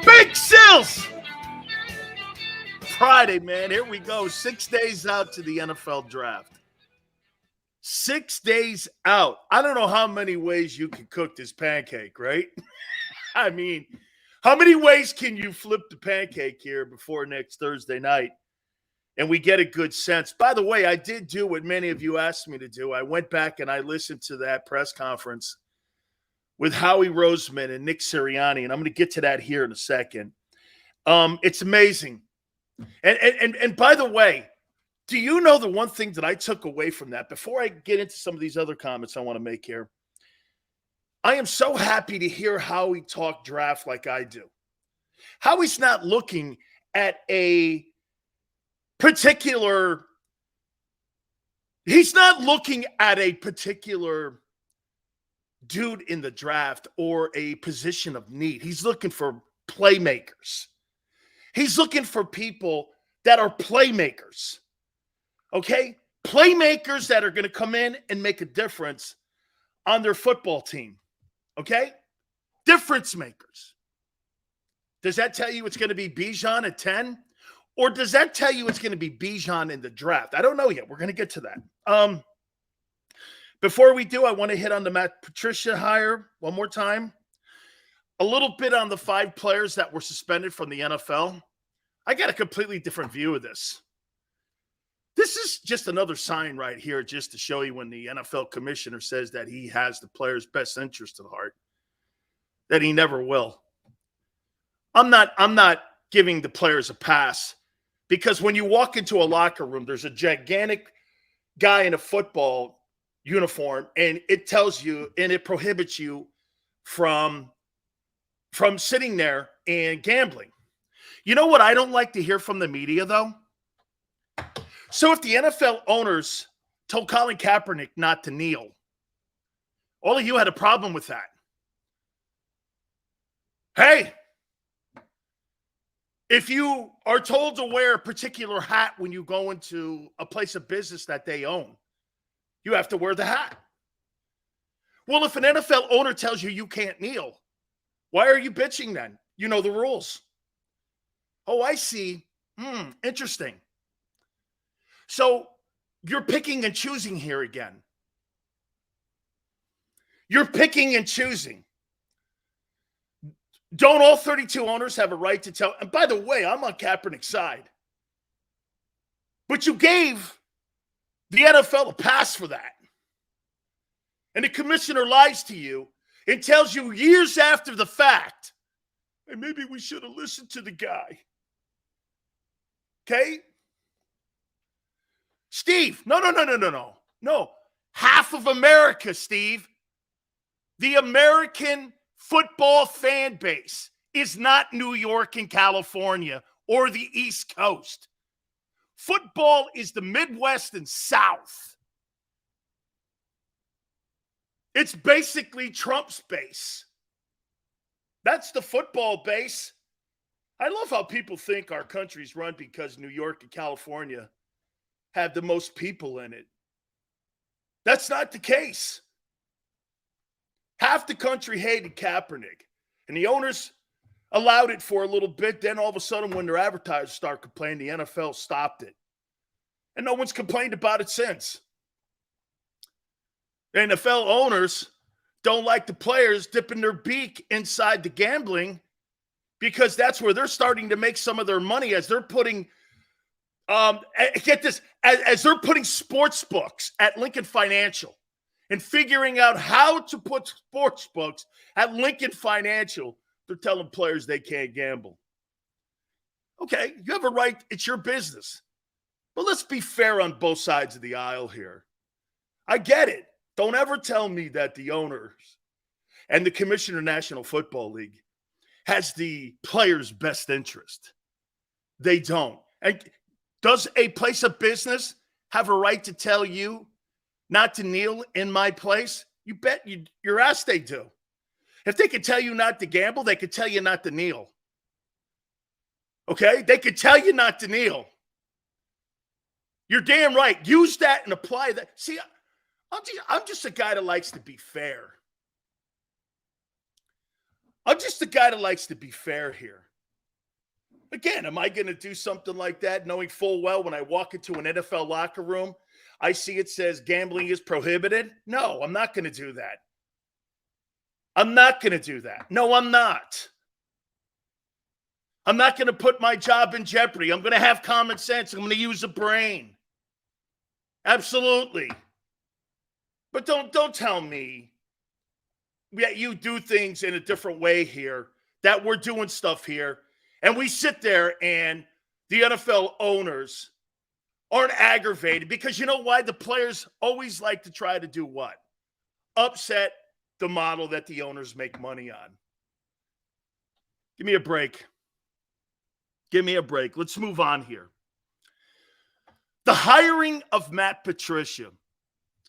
Big Sills! Friday, man. Here we go. 6 days out to the NFL draft. 6 days out. I don't know how many ways you can cook this pancake, right? I mean, how many ways can you flip the pancake here before next Thursday night? And we get a good sense. By the way, I did do what many of you asked me to do. I went back and I listened to that press conference with Howie Roseman and Nick Sirianni, and I'm going to get to that here in a second. It's amazing. And by the way, do you know the one thing that I took away from that? Before I get into some of these other comments I want to make here, I am so happy to hear Howie talk draft like I do. Howie's not looking at a particular – he's not looking at a particular dude in the draft or a position of need. He's looking for playmakers. He's looking for people that are playmakers, okay? Playmakers that are going to come in and make a difference on their football team, okay? Difference makers. Does that tell you it's going to be Bijan at 10? Or does that tell you it's going to be Bijan in the draft? I don't know yet. We're going to get to that. Before we do, I want to hit on the Patricia hire one more time. A little bit on the 5 players that were suspended from the NFL. I got a completely different view of this. This is just another sign right here just to show you when the NFL commissioner says that he has the player's best interest at heart, that he never will. I'm not giving the players a pass because when you walk into a locker room, there's a gigantic guy in a football uniform, and it tells you and it prohibits you from sitting there and gambling. You know what I don't like to hear from the media, though? So if the NFL owners told Colin Kaepernick not to kneel, all of you had a problem with that. Hey, if you are told to wear a particular hat when you go into a place of business that they own, you have to wear the hat. Well, if an NFL owner tells you you can't kneel, why are you bitching then? You know the rules. Oh, I see. Interesting. So you're picking and choosing here again. You're picking and choosing. Don't all 32 owners have a right to tell? And by the way, I'm on Kaepernick's side. But you gave the NFL a pass for that. And the commissioner lies to you and tells you years after the fact, and maybe we should have listened to the guy. Okay? Steve, no. Half of America, Steve. The American football fan base is not New York and California or the East Coast. Football is the Midwest and South. It's basically Trump's base. That's the football base. I love how people think our country's run because New York and California have the most people in it. That's not the case. Half the country hated Kaepernick, and the owners allowed it for a little bit. Then all of a sudden, when their advertisers start complaining, the NFL stopped it. And no one's complained about it since. The NFL owners don't like the players dipping their beak inside the gambling because that's where they're starting to make some of their money as they're putting, get this, as they're putting sports books at Lincoln Financial and figuring out how to put sports books at Lincoln Financial. They're telling players they can't gamble. Okay, you have a right. It's your business. But let's be fair on both sides of the aisle here. I get it. Don't ever tell me that the owners and the commissioner of National Football League has the player's best interest. They don't. And does a place of business have a right to tell you not to kneel in my place? You bet your ass they do. If they could tell you not to gamble, they could tell you not to kneel. Okay? They could tell you not to kneel. You're damn right. Use that and apply that. See, I'm just a guy that likes to be fair. I'm just a guy that likes to be fair here. Again, am I going to do something like that knowing full well when I walk into an NFL locker room, I see it says gambling is prohibited? No, I'm not going to do that. I'm not going to do that. No, I'm not. I'm not going to put my job in jeopardy. I'm going to have common sense. I'm going to use a brain. Absolutely. But don't tell me that you do things in a different way here, that we're doing stuff here, and we sit there and the NFL owners aren't aggravated because you know why? The players always like to try to do what? Upset the model that the owners make money on. Give me a break. Give me a break. Let's move on here. The hiring of Matt Patricia.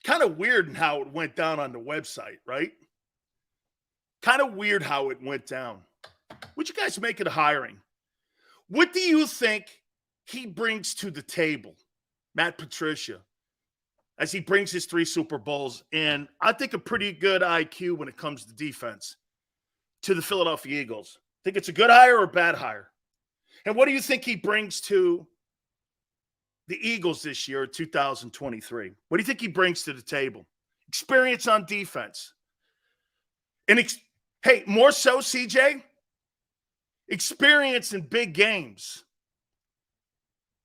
Kind of weird in how it went down on the website, right? Kind of weird how it went down. What you guys make of the hiring? What do you think he brings to the table, Matt Patricia, as he brings his 3 Super Bowls and I think a pretty good IQ when it comes to defense to the Philadelphia Eagles? Think it's a good hire or a bad hire? And what do you think he brings to the Eagles this year, 2023? What do you think he brings to the table? Experience on defense. And hey, more so, CJ, experience in big games.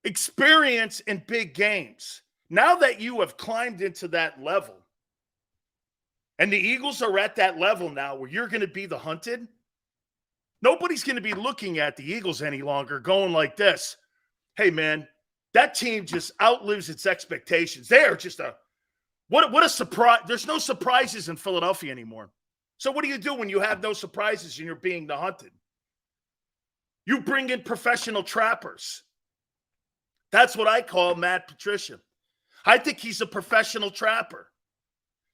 Experience in big games. Now that you have climbed into that level, and the Eagles are at that level now where you're going to be the hunted, nobody's going to be looking at the Eagles any longer going like this. Hey, man, that team just outlives its expectations. They are just what a surprise. There's no surprises in Philadelphia anymore. So what do you do when you have no surprises and you're being the hunted? You bring in professional trappers. That's what I call Matt Patricia. I think he's a professional trapper.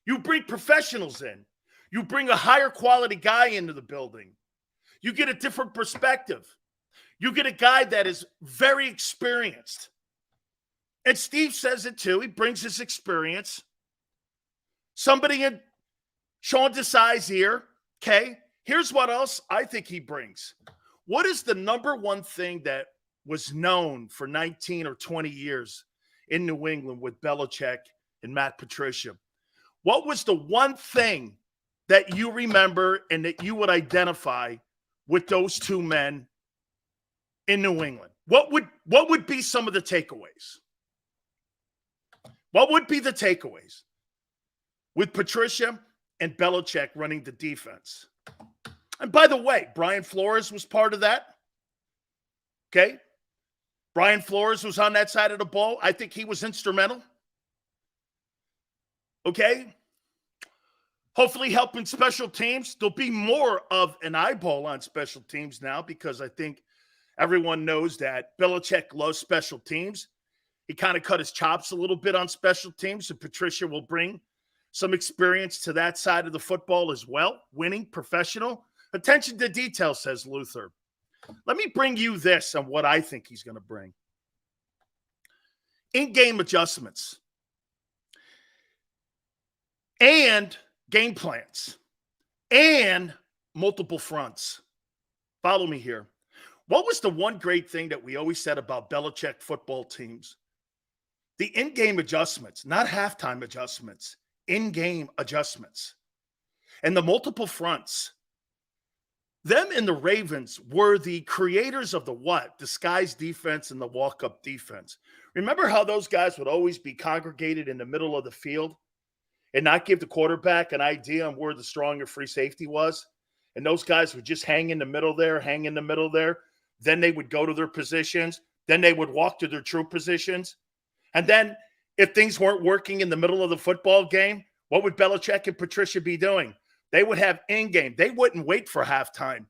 You bring professionals in. You bring a higher quality guy into the building. You get a different perspective. You get a guy that is very experienced. And Steve says it too. He brings his experience. Somebody in Sean Desai's ear. Okay. Here's what else I think he brings. What is the number one thing that was known for 19 or 20 years in New England with Belichick and Matt Patricia? What was the one thing that you remember and that you would identify with those two men in New England? What would be some of the takeaways? What would be the takeaways with Patricia and Belichick running the defense? And by the way, Brian Flores was part of that. Okay? Brian Flores was on that side of the ball. I think he was instrumental. Okay? Hopefully helping special teams. There'll be more of an eyeball on special teams now because I think everyone knows that Belichick loves special teams. He kind of cut his chops a little bit on special teams, and Patricia will bring some experience to that side of the football as well. Winning, professional. Attention to detail, says Luther. Let me bring you this on what I think he's going to bring. In-game adjustments. And game plans. And multiple fronts. Follow me here. What was the one great thing that we always said about Belichick football teams? The in-game adjustments, not halftime adjustments, in-game adjustments. And the multiple fronts. Them and the Ravens were the creators of the what? Disguise defense and the walk-up defense. Remember how those guys would always be congregated in the middle of the field and not give the quarterback an idea on where the stronger free safety was? And those guys would just hang in the middle there. Then they would go to their positions. Then they would walk to their true positions. And then if things weren't working in the middle of the football game, what would Belichick and Patricia be doing? They would have in-game. They wouldn't wait for halftime.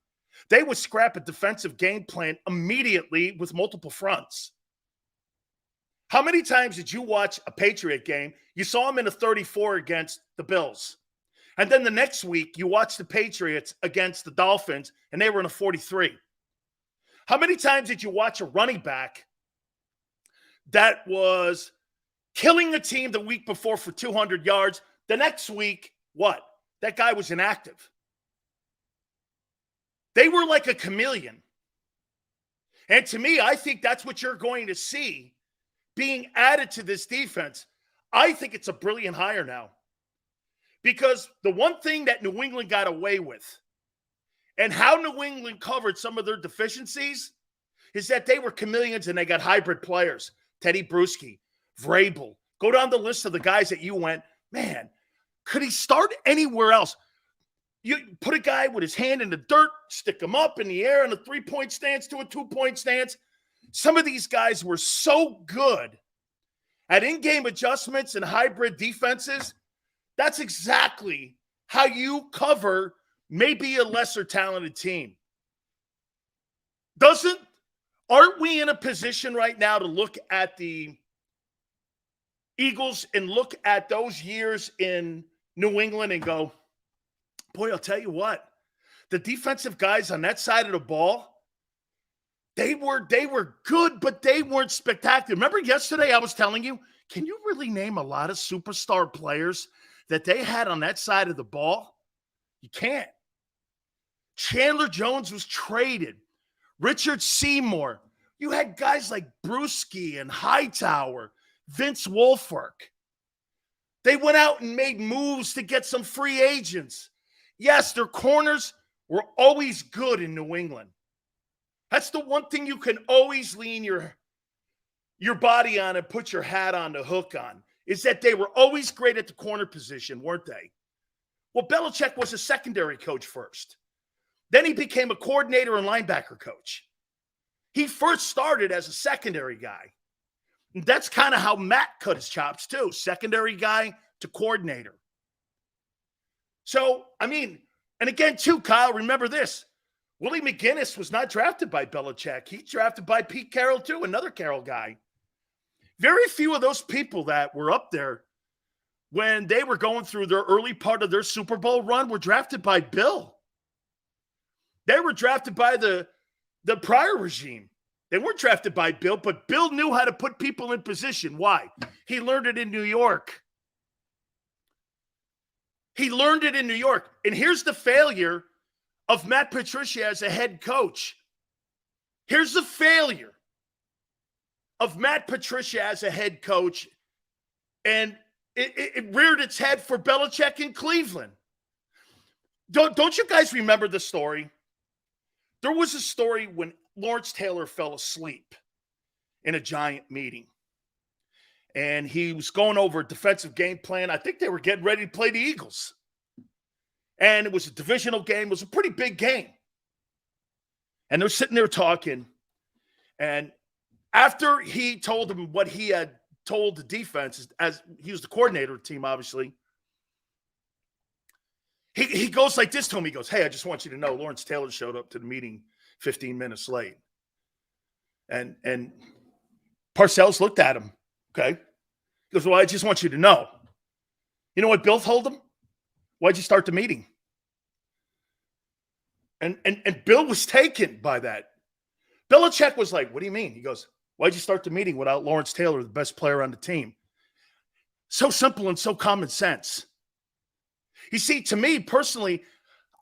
They would scrap a defensive game plan immediately with multiple fronts. How many times did you watch a Patriot game? You saw them in a 34 against the Bills. And then the next week, you watched the Patriots against the Dolphins, and they were in a 43. How many times did you watch a running back that was killing a team the week before for 200 yards? The next week, what? That guy was inactive. They were like a chameleon. And to me, I think that's what you're going to see being added to this defense. I think it's a brilliant hire now. Because the one thing that New England got away with and how New England covered some of their deficiencies is that they were chameleons and they got hybrid players. Teddy Bruschi, Vrabel. Go down the list of the guys that you went, man, could he start anywhere else? You put a guy with his hand in the dirt, stick him up in the air in a 3-point stance to a 2-point stance. Some of these guys were so good at in-game adjustments and hybrid defenses. That's exactly how you cover maybe a lesser talented team. Aren't we in a position right now to look at the Eagles and look at those years in New England and go, boy, I'll tell you what, the defensive guys on that side of the ball, they were good, but they weren't spectacular. Remember yesterday I was telling you, can you really name a lot of superstar players that they had on that side of the ball? You can't. Chandler Jones was traded. Richard Seymour. You had guys like Bruschi and Hightower, Vince Wilfork. They went out and made moves to get some free agents. Yes, their corners were always good in New England. That's the one thing you can always lean your body on and put your hat on the hook on, is that they were always great at the corner position, weren't they? Well, Belichick was a secondary coach first. Then he became a coordinator and linebacker coach. He first started as a secondary guy. And that's kind of how Matt cut his chops too, secondary guy to coordinator. So, I mean, and again too, Kyle, remember this. Willie McGinnis was not drafted by Belichick. He's drafted by Pete Carroll too, another Carroll guy. Very few of those people that were up there when they were going through their early part of their Super Bowl run were drafted by Bill. They were drafted by the prior regime. They weren't drafted by Bill, but Bill knew how to put people in position. Why? He learned it in New York. He learned it in New York. And here's the failure of Matt Patricia as a head coach. Here's the failure of Matt Patricia as a head coach. And it reared its head for Belichick in Cleveland. Don't you guys remember the story? There was a story when Lawrence Taylor fell asleep in a Giant meeting. And he was going over a defensive game plan. I think they were getting ready to play the Eagles. And it was a divisional game. It was a pretty big game. And they're sitting there talking. And after he told them what he had told the defense, as he was the coordinator of the team, obviously, he goes like this to him. He goes, hey, I just want you to know Lawrence Taylor showed up to the meeting 15 minutes late. And Parcells looked at him. Okay. He goes, well, I just want you to know. You know what Bill told him? Why'd you start the meeting? And Bill was taken by that. Belichick was like, what do you mean? He goes, why'd you start the meeting without Lawrence Taylor, the best player on the team? So simple and so common sense. You see, to me personally,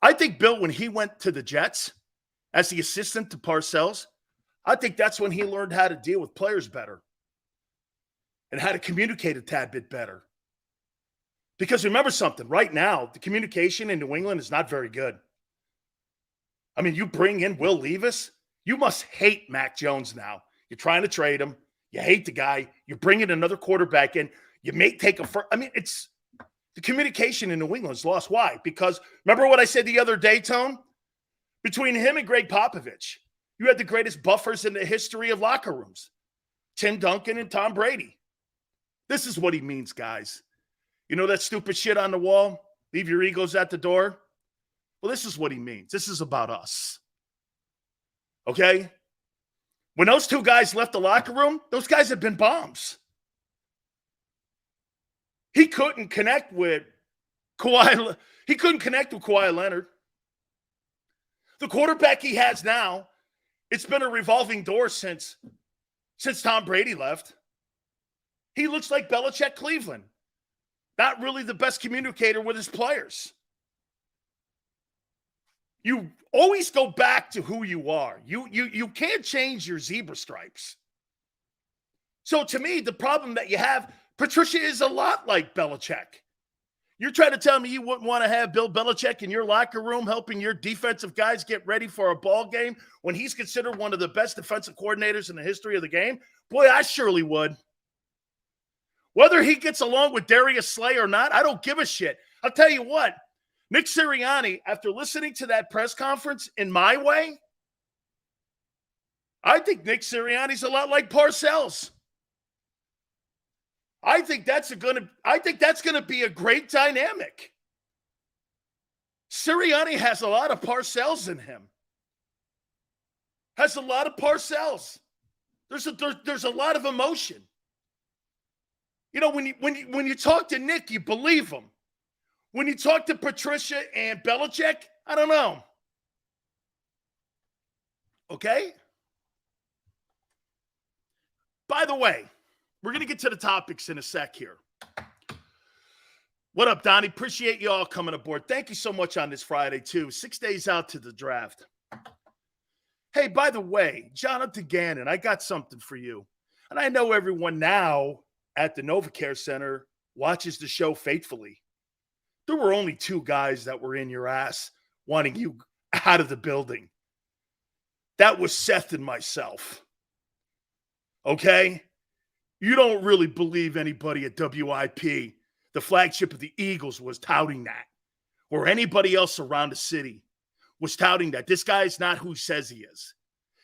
I think Bill, when he went to the Jets as the assistant to Parcells, I think that's when he learned how to deal with players better and how to communicate a tad bit better. Because remember something, right now, the communication in New England is not very good. I mean, you bring in Will Levis, you must hate Mac Jones now. You're trying to trade him. You hate the guy. You're bringing another quarterback in. You may take a first. I mean, it's the communication in New England is lost. Why? Because remember what I said the other day, Tone? Between him and Greg Popovich, you had the greatest buffers in the history of locker rooms. Tim Duncan and Tom Brady. This is what he means, guys. You know that stupid shit on the wall? Leave your egos at the door? Well, this is what he means. This is about us. Okay? When those two guys left the locker room, those guys had been bombs. He couldn't connect with Kawhi. He couldn't connect with Kawhi Leonard. The quarterback he has now, it's been a revolving door since Tom Brady left. He looks like Belichick Cleveland. Not really the best communicator with his players. You always go back to who you are. You can't change your zebra stripes. So to me, the problem that you have, Patricia is a lot like Belichick. You're trying to tell me you wouldn't want to have Bill Belichick in your locker room helping your defensive guys get ready for a ball game when he's considered one of the best defensive coordinators in the history of the game? Boy, I surely would. Whether he gets along with Darius Slay or not, I don't give a shit. I'll tell you what, Nick Sirianni, after listening to that press conference in my way, I think Nick Sirianni's a lot like Parcells. I think that's going to be a great dynamic. Sirianni has a lot of Parcells in him. Has a lot of Parcells. There's a lot of emotion. You know, when you talk to Nick, you believe him. When you talk to Patricia and Belichick, I don't know. Okay? By the way, we're going to get to the topics in a sec here. What up, Donnie? Appreciate you all coming aboard. Thank you so much on this Friday, too. 6 days out to the draft. Hey, by the way, Jonathan Gannon, I got something for you. And I know everyone now at the NovaCare Center watches the show faithfully. There were only two guys that were in your ass wanting you out of the building. That was Seth and myself. Okay? You don't really believe anybody at WIP, the flagship of the Eagles, was touting that. Or anybody else around the city was touting that. This guy is not who he says he is.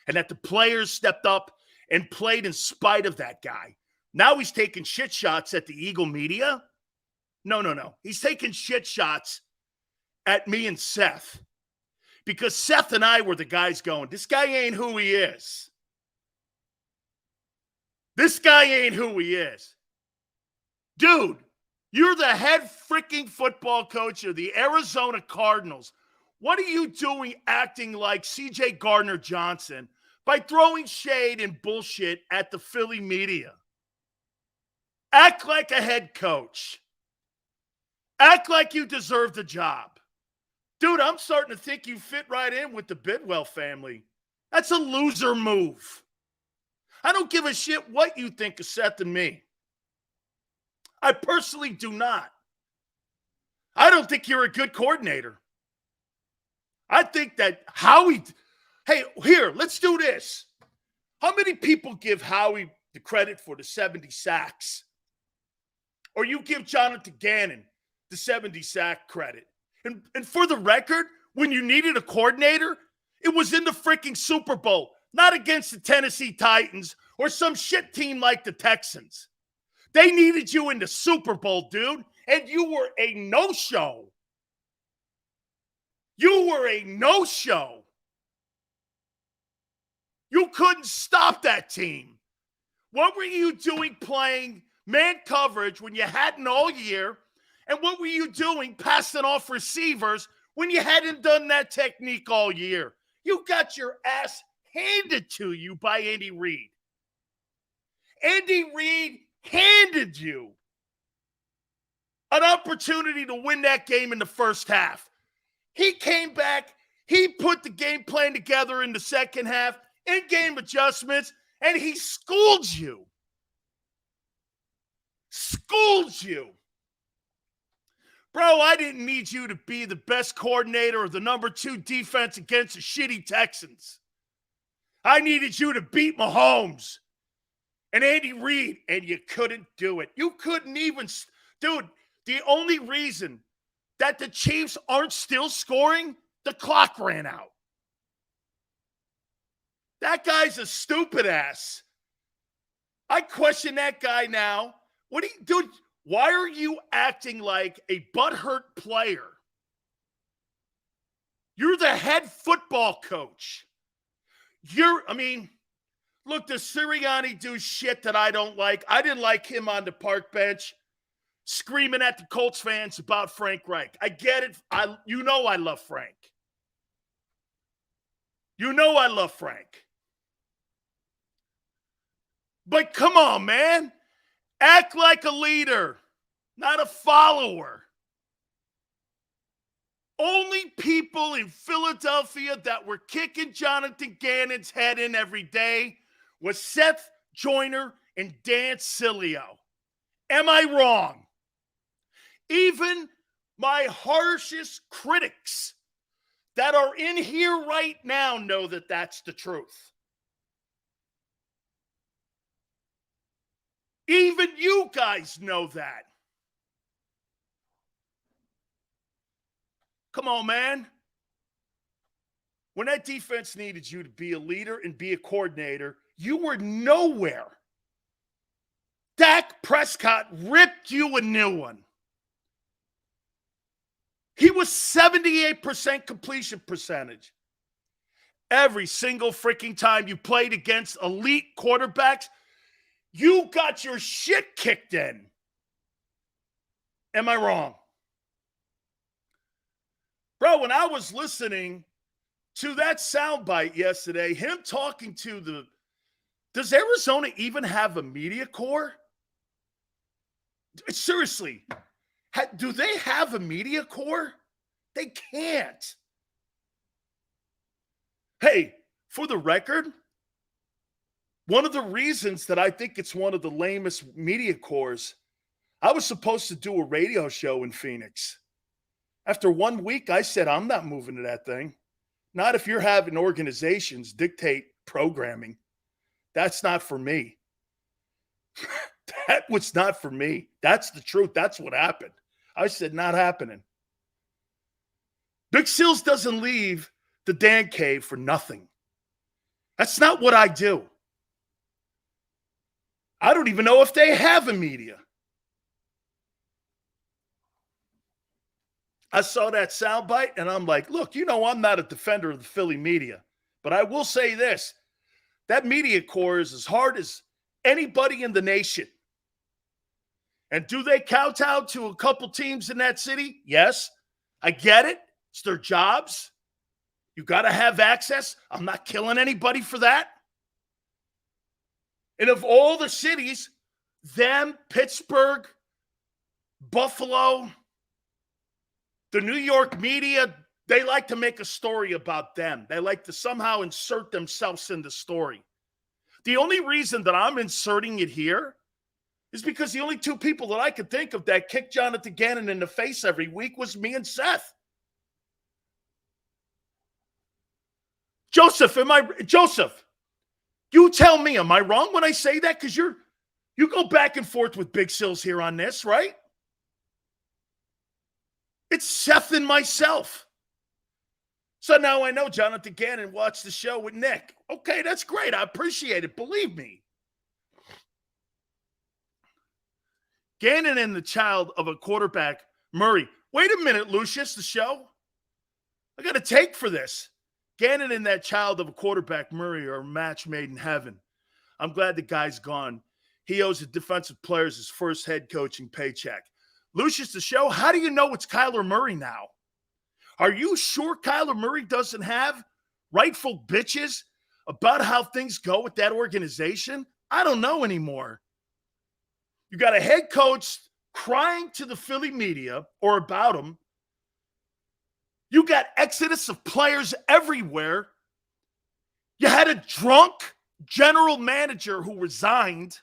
And that the players stepped up and played in spite of that guy. Now he's taking shit shots at the Eagle media. No. He's taking shit shots at me and Seth. Because Seth and I were the guys going, this guy ain't who he is. This guy ain't who he is. Dude, you're the head freaking football coach of the Arizona Cardinals. What are you doing acting like C.J. Gardner-Johnson by throwing shade and bullshit at the Philly media? Act like a head coach. Act like you deserve the job. Dude, I'm starting to think you fit right in with the Bidwell family. That's a loser move. I don't give a shit what you think of Seth and me. I personally do not. I don't think you're a good coordinator. I think that Howie... Hey, here, let's do this. How many people give Howie the credit for the 70 sacks? Or you give Jonathan Gannon the 70 sack credit? And for the record, when you needed a coordinator, it was in the freaking Super Bowl, not against the Tennessee Titans or some shit team like the Texans. They needed you in the Super Bowl, dude, and you were a no-show. You were a no-show. You couldn't stop that team. What were you doing playing man coverage when you hadn't all year? And what were you doing passing off receivers when you hadn't done that technique all year? You got your ass handed to you by Andy Reid. Andy Reid handed you an opportunity to win that game in the first half. He came back. He put the game plan together in the second half, in-game adjustments, and he schooled you. Schooled you. Bro, I didn't need you to be the best coordinator or the number 2 defense against the shitty Texans. I needed you to beat Mahomes and Andy Reid, and you couldn't do it. You couldn't even... Dude, the only reason that the Chiefs aren't still scoring, the clock ran out. That guy's a stupid ass. I question that guy now. What are you doing? Why are you acting like a butthurt player? You're the head football coach. Look, does Sirianni do shit that I don't like? I didn't like him on the park bench screaming at the Colts fans about Frank Reich. I get it. You know I love Frank. You know I love Frank. But come on, man. Act like a leader, not a follower. only people in Philadelphia that were kicking Jonathan Gannon's head in every day was Seth Joyner and Dan Sileo. Am I wrong? Even my harshest critics that are in here right now know that that's the truth. Even you guys know that. Come on, man. When that defense needed you to be a leader and be a coordinator, you were nowhere. Dak Prescott ripped you a new one. He was 78% completion percentage. Every single freaking time you played against elite quarterbacks, you got your shit kicked in. Am I wrong? Bro, when I was listening to that soundbite yesterday, him talking to does Arizona even have a media corps? Seriously, do they have a media corps? They can't. Hey, for the record, one of the reasons that I think it's one of the lamest media corps, I was supposed to do a radio show in Phoenix. After 1 week, I said, I'm not moving to that thing. Not if you're having organizations dictate programming. That's not for me. That was not for me. That's the truth. That's what happened. I said, not happening. Big Sills doesn't leave the Dan cave for nothing. That's not what I do. I don't even know if they have a media. I saw that soundbite, and I'm like, look, I'm not a defender of the Philly media, but I will say this. That media corps is as hard as anybody in the nation. And do they kowtow to a couple teams in that city? Yes. I get it. It's their jobs. You got to have access. I'm not killing anybody for that. And of all the cities, them, Pittsburgh, Buffalo, the New York media, they like to make a story about them. They like to somehow insert themselves in the story. The only reason that I'm inserting it here is because the only two people that I could think of that kicked Jonathan Gannon in the face every week was me and Seth. Joseph, you tell me, am I wrong when I say that? Because you go back and forth with Big Sills here on this, right? It's Seth and myself. So now I know Jonathan Gannon watched the show with Nick. Okay, that's great. I appreciate it. Believe me. Gannon and the child of a quarterback, Murray. Wait a minute, Lucius, the show. I got a take for this. Gannon and that child of a quarterback, Murray, are a match made in heaven. I'm glad the guy's gone. He owes the defensive players his first head coaching paycheck. Lucius, the show, how do you know it's Kyler Murray now? Are you sure Kyler Murray doesn't have rightful bitches about how things go with that organization? I don't know anymore. You got a head coach crying to the Philly media or about him. You got exodus of players everywhere. You had a drunk general manager who resigned.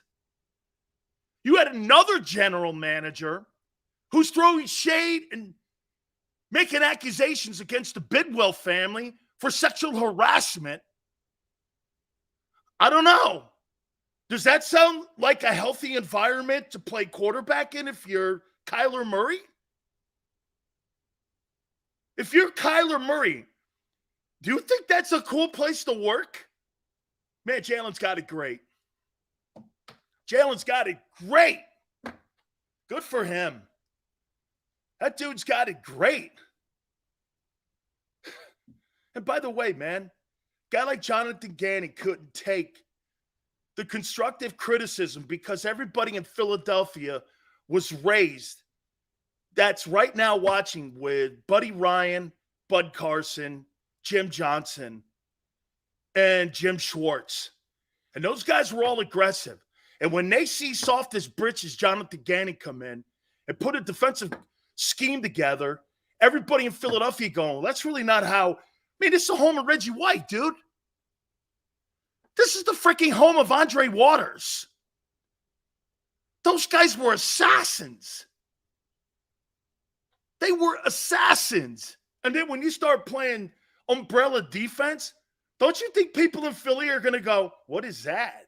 You had another general manager who's throwing shade and making accusations against the Bidwell family for sexual harassment. I don't know. Does that sound like a healthy environment to play quarterback in if you're Kyler Murray? If you're Kyler Murray, do you think that's a cool place to work? Man, Jalen's got it great. Jalen's got it great. Good for him. That dude's got it great. And by the way, man, a guy like Jonathan Gannon couldn't take the constructive criticism because everybody in Philadelphia was raised that's right now watching with Buddy Ryan, Bud Carson, Jim Johnson, and Jim Schwartz. And those guys were all aggressive. And when they see soft as britches Jonathan Gannon come in and put a defensive scheme together everybody in Philadelphia going, that's really not how. I mean, this is the home of Reggie White, dude. This is the freaking home of Andre Waters. Those guys were assassins. They were assassins. And then when you start playing umbrella defense, don't you think people in Philly are going to go, what is that?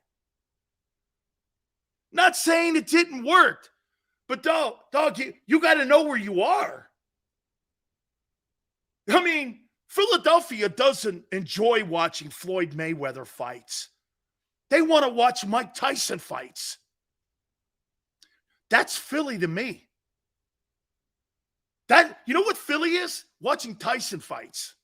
Not saying it didn't work, but dog, you got to know where you are. I mean, Philadelphia doesn't enjoy watching Floyd Mayweather fights. They want to watch Mike Tyson fights. That's Philly to me. You know what Philly is? Watching Tyson fights.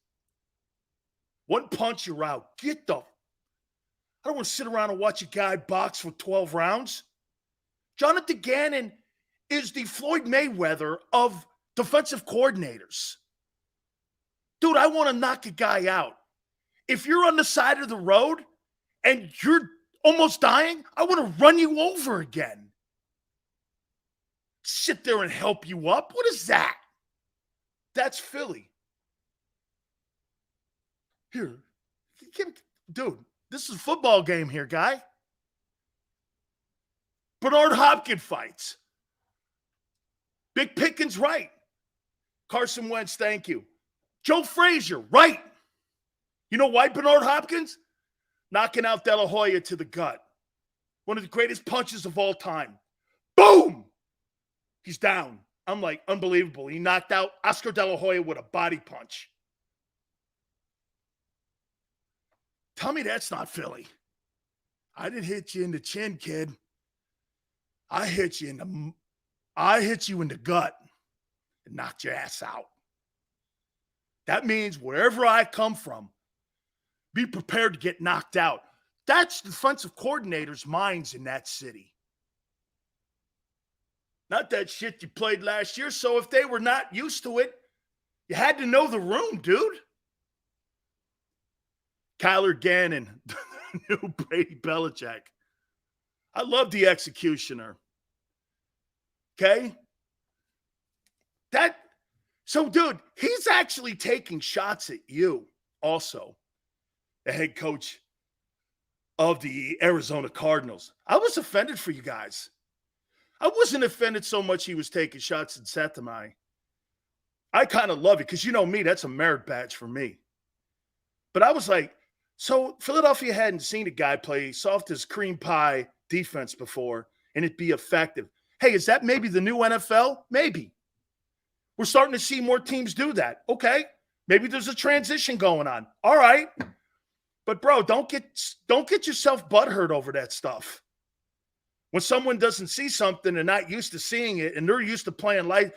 One punch, you're out. I don't want to sit around and watch a guy box for 12 rounds. Jonathan Gannon is the Floyd Mayweather of defensive coordinators. Dude, I want to knock a guy out. If you're on the side of the road and you're almost dying, I want to run you over again. Sit there and help you up? What is that? That's Philly. Here, dude, this is a football game here, guy. Bernard Hopkins fights. Big Pickens, right. Carson Wentz, thank you. Joe Frazier, right. You know why Bernard Hopkins? Knocking out De La Hoya to the gut. One of the greatest punches of all time. Boom! He's down. I'm like, unbelievable. He knocked out Oscar De La Hoya with a body punch. Tell me that's not Philly. I didn't hit you in the chin, kid. I hit you in the gut and knocked your ass out. That means wherever I come from, be prepared to get knocked out. That's defensive coordinators' minds in that city. Not that shit you played last year. So if they were not used to it, you had to know the room, dude. Kyler Gannon, new Brady Belichick. I love the executioner. Okay? So, dude, he's actually taking shots at you also, the head coach of the Arizona Cardinals. I was offended for you guys. I wasn't offended so much he was taking shots at Seth and I kind of love it because you know me, that's a merit badge for me. But I was like, so Philadelphia hadn't seen a guy play soft as cream pie defense before and it be effective. Hey, is that maybe the new NFL? Maybe. We're starting to see more teams do that. Okay. Maybe there's a transition going on. All right. But bro, don't get yourself butthurt over that stuff. When someone doesn't see something and not used to seeing it and they're used to playing like,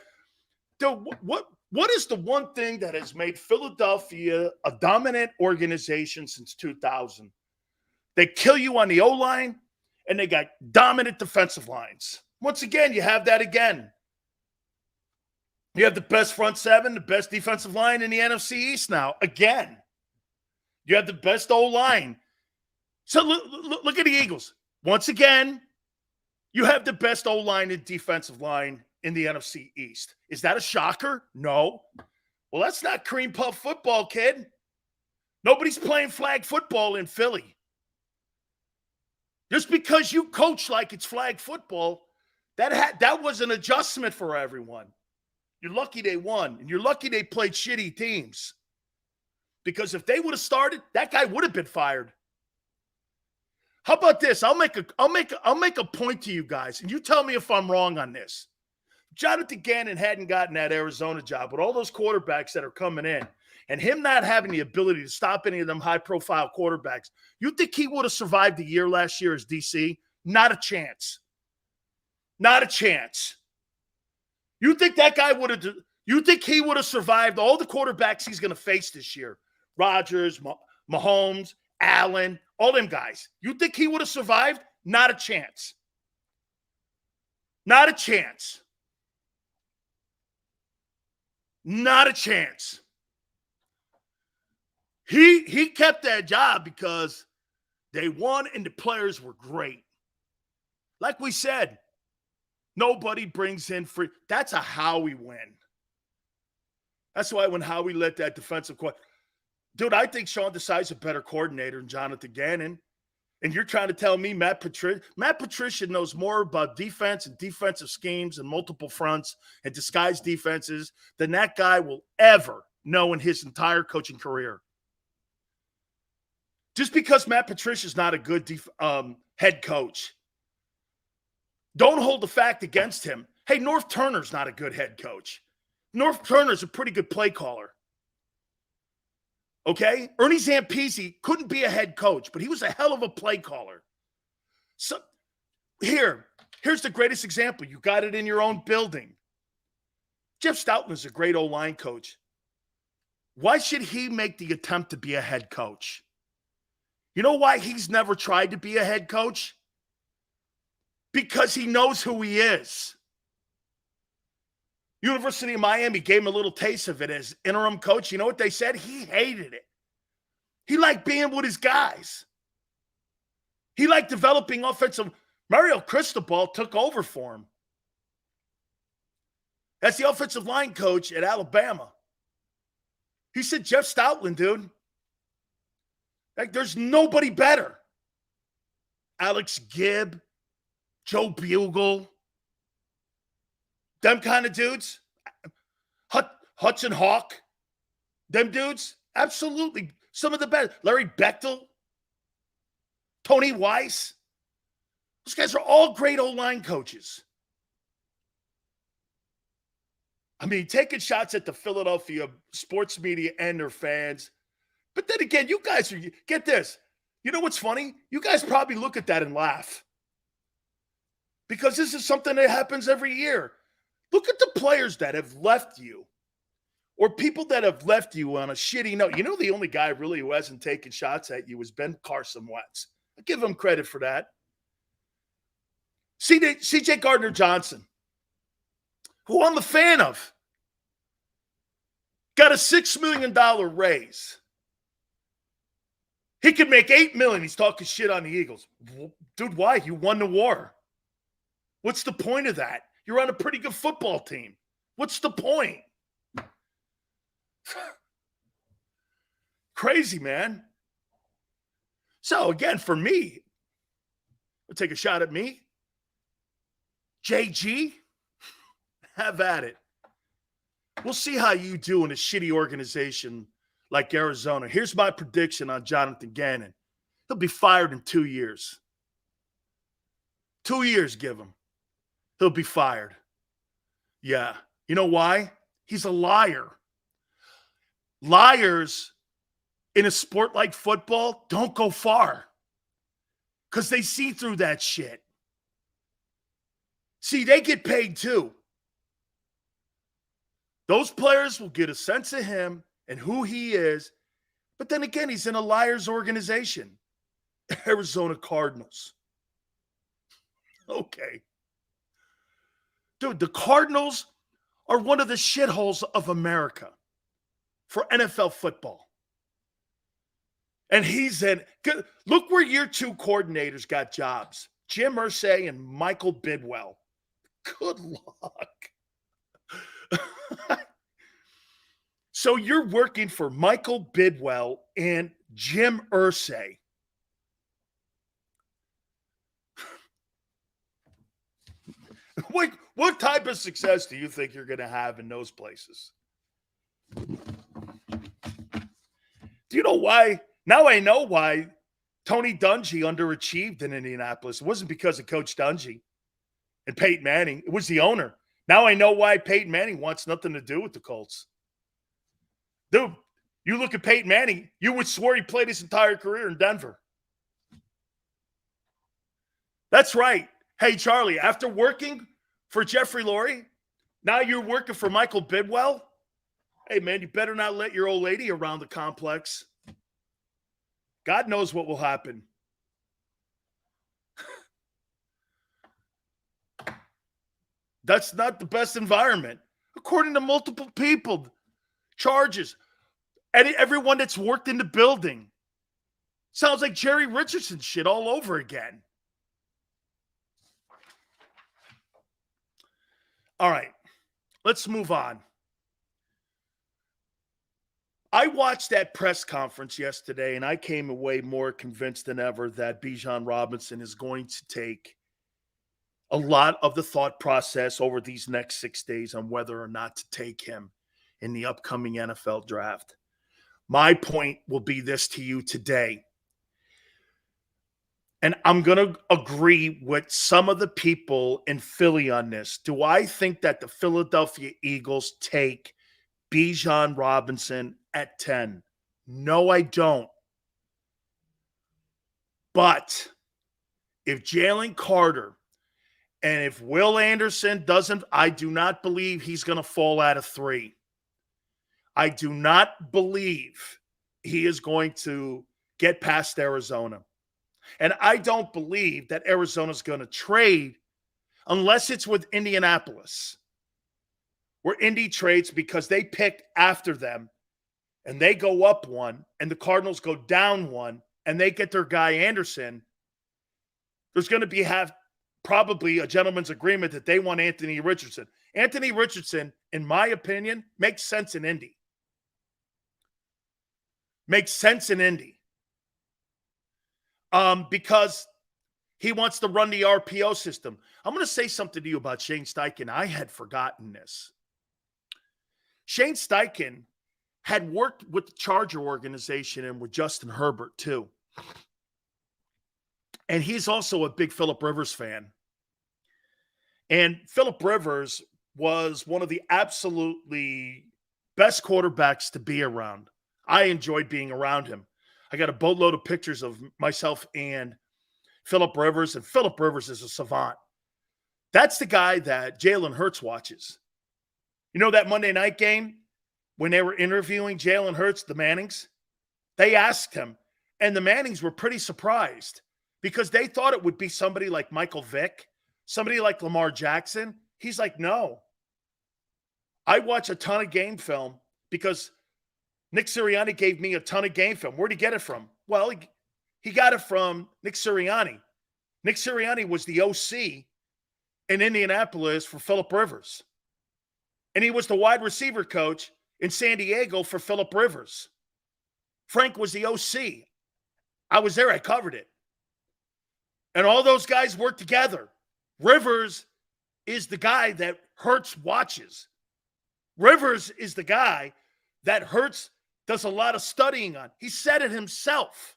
dude, what is the one thing that has made Philadelphia a dominant organization since 2000? They kill you on the O-line and they got dominant defensive lines. Once again, you have that again. You have the best front seven, the best defensive line in the NFC East now. Again, you have the best O-line. So look at the Eagles. Once again, you have the best O-line and defensive line in the NFC East. Is that a shocker? No. Well, that's not cream puff football, kid. Nobody's playing flag football in Philly. Just because you coach like it's flag football, that was an adjustment for everyone. You're lucky they won, and you're lucky they played shitty teams. Because if they would have started, that guy would have been fired. How about this? I'll make a point to you guys, and you tell me if I'm wrong on this. Jonathan Gannon hadn't gotten that Arizona job with all those quarterbacks that are coming in, and him not having the ability to stop any of them high-profile quarterbacks. You think he would have survived the year last year as DC? Not a chance. Not a chance. You think that guy would have? You think he would have survived all the quarterbacks he's going to face this year? Rodgers, Mahomes, Allen, all them guys. You think he would have survived? Not a chance. Not a chance. Not a chance. He kept that job because they won and the players were great. Like we said, nobody brings in free. That's a Howie win. That's why when Howie let that defensive coordinator, dude, I think Sean Desai's a better coordinator than Jonathan Gannon. And you're trying to tell me Matt Patricia knows more about defense and defensive schemes and multiple fronts and disguised defenses than that guy will ever know in his entire coaching career. Just because Matt Patricia's not a good head coach, don't hold the fact against him. Hey, North Turner's not a good head coach. North Turner's a pretty good play caller. Okay? Ernie Zampese couldn't be a head coach, but he was a hell of a play caller. So here's the greatest example. You got it in your own building. Jeff Stoutland is a great O-line coach. Why should he make the attempt to be a head coach? You know why he's never tried to be a head coach? Because he knows who he is. University of Miami gave him a little taste of it as interim coach. You know what they said? He hated it. He liked being with his guys. He liked developing offensive. Mario Cristobal took over for him. That's the offensive line coach at Alabama. He said, Jeff Stoutland, dude. Like, there's nobody better. Alex Gibb, Joe Bugle, them kind of dudes. Hudson Hawk, them dudes, absolutely. Some of the best. Larry Bechtel, Tony Weiss. Those guys are all great O-line coaches. I mean, taking shots at the Philadelphia sports media and their fans. But then again, you guys are, get this. You know what's funny? You guys probably look at that and laugh. Because this is something that happens every year. Look at the players that have left you. Or people that have left you on a shitty note. You know the only guy really who hasn't taken shots at you is Ben Carson Wentz. I give him credit for that. C.J. Gardner-Johnson, who I'm a fan of, got a $6 million raise. He could make $8 million. He's talking shit on the Eagles. Dude, why? You won the war. What's the point of that? You're on a pretty good football team. What's the point? Crazy, man. So, again, for me, I'll take a shot at me. JG, have at it. We'll see how you do in a shitty organization like Arizona. Here's my prediction on Jonathan Gannon. He'll be fired in 2 years. 2 years, give him. He'll be fired. Yeah. You know why? He's a liar. Liars in a sport like football don't go far because they see through that shit. See, they get paid too. Those players will get a sense of him and who he is. But then again, he's in a liar's organization. Arizona Cardinals. Okay. Dude, the Cardinals are one of the shitholes of America for NFL football. And he's in. Look where your two coordinators got jobs. Jim Irsay and Michael Bidwell. Good luck. So you're working for Michael Bidwell and Jim Irsay. What type of success do you think you're going to have in those places? Do you know why? Now I know why Tony Dungy underachieved in Indianapolis. It wasn't because of Coach Dungy and Peyton Manning. It was the owner. Now I know why Peyton Manning wants nothing to do with the Colts. Dude, you look at Peyton Manning, you would swear he played his entire career in Denver. That's right. Hey, Charlie, after working for Jeffrey Lurie, now you're working for Michael Bidwell? Hey, man, you better not let your old lady around the complex. God knows what will happen. That's not the best environment. According to multiple people, charges. Everyone that's worked in the building. Sounds like Jerry Richardson shit all over again. All right, let's move on. I watched that press conference yesterday, and I came away more convinced than ever that Bijan Robinson is going to take a lot of the thought process over these next 6 days on whether or not to take him in the upcoming NFL draft. My point will be this to you today. And I'm going to agree with some of the people in Philly on this. Do I think that the Philadelphia Eagles take Bijan Robinson at 10? No, I don't. But if Jalen Carter and if Will Anderson doesn't, I do not believe he's going to fall out of 3. I do not believe he is going to get past Arizona. And I don't believe that Arizona's going to trade unless it's with Indianapolis, where Indy trades because they picked after them and they go up 1 and the Cardinals go down 1 and they get their guy Anderson. There's going to be probably a gentleman's agreement that they want Anthony Richardson. Anthony Richardson, in my opinion, makes sense in Indy. Makes sense in Indy. Because he wants to run the RPO system. I'm going to say something to you about Shane Steichen. I had forgotten this. Shane Steichen had worked with the Charger organization and with Justin Herbert too. And he's also a big Phillip Rivers fan. And Phillip Rivers was one of the absolutely best quarterbacks to be around. I enjoyed being around him. I got a boatload of pictures of myself and Phillip Rivers, and Phillip Rivers is a savant. That's the guy that Jalen Hurts watches. You know that Monday night game when they were interviewing Jalen Hurts, the Mannings? They asked him, and the Mannings were pretty surprised because they thought it would be somebody like Michael Vick, somebody like Lamar Jackson. He's like, no. I watch a ton of game film because Nick Sirianni gave me a ton of game film. Where'd he get it from? Well, he got it from Nick Sirianni. Nick Sirianni was the OC in Indianapolis for Phillip Rivers. And he was the wide receiver coach in San Diego for Phillip Rivers. Frank was the OC. I was there. I covered it. And all those guys worked together. Rivers is the guy that Hurts watches. Rivers is the guy that Hurts does a lot of studying on. He said it himself.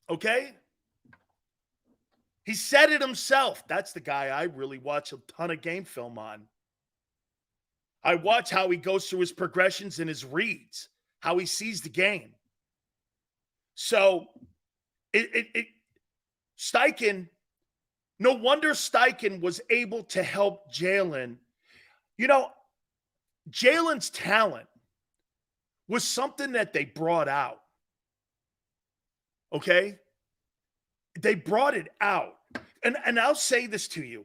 Okay? He said it himself. That's the guy I really watch a ton of game film on. I watch how he goes through his progressions and his reads, how he sees the game. So, Steichen, no wonder Steichen was able to help Jalen. You know, Jalen's talent was something that they brought out. Okay? They brought it out. And I'll say this to you.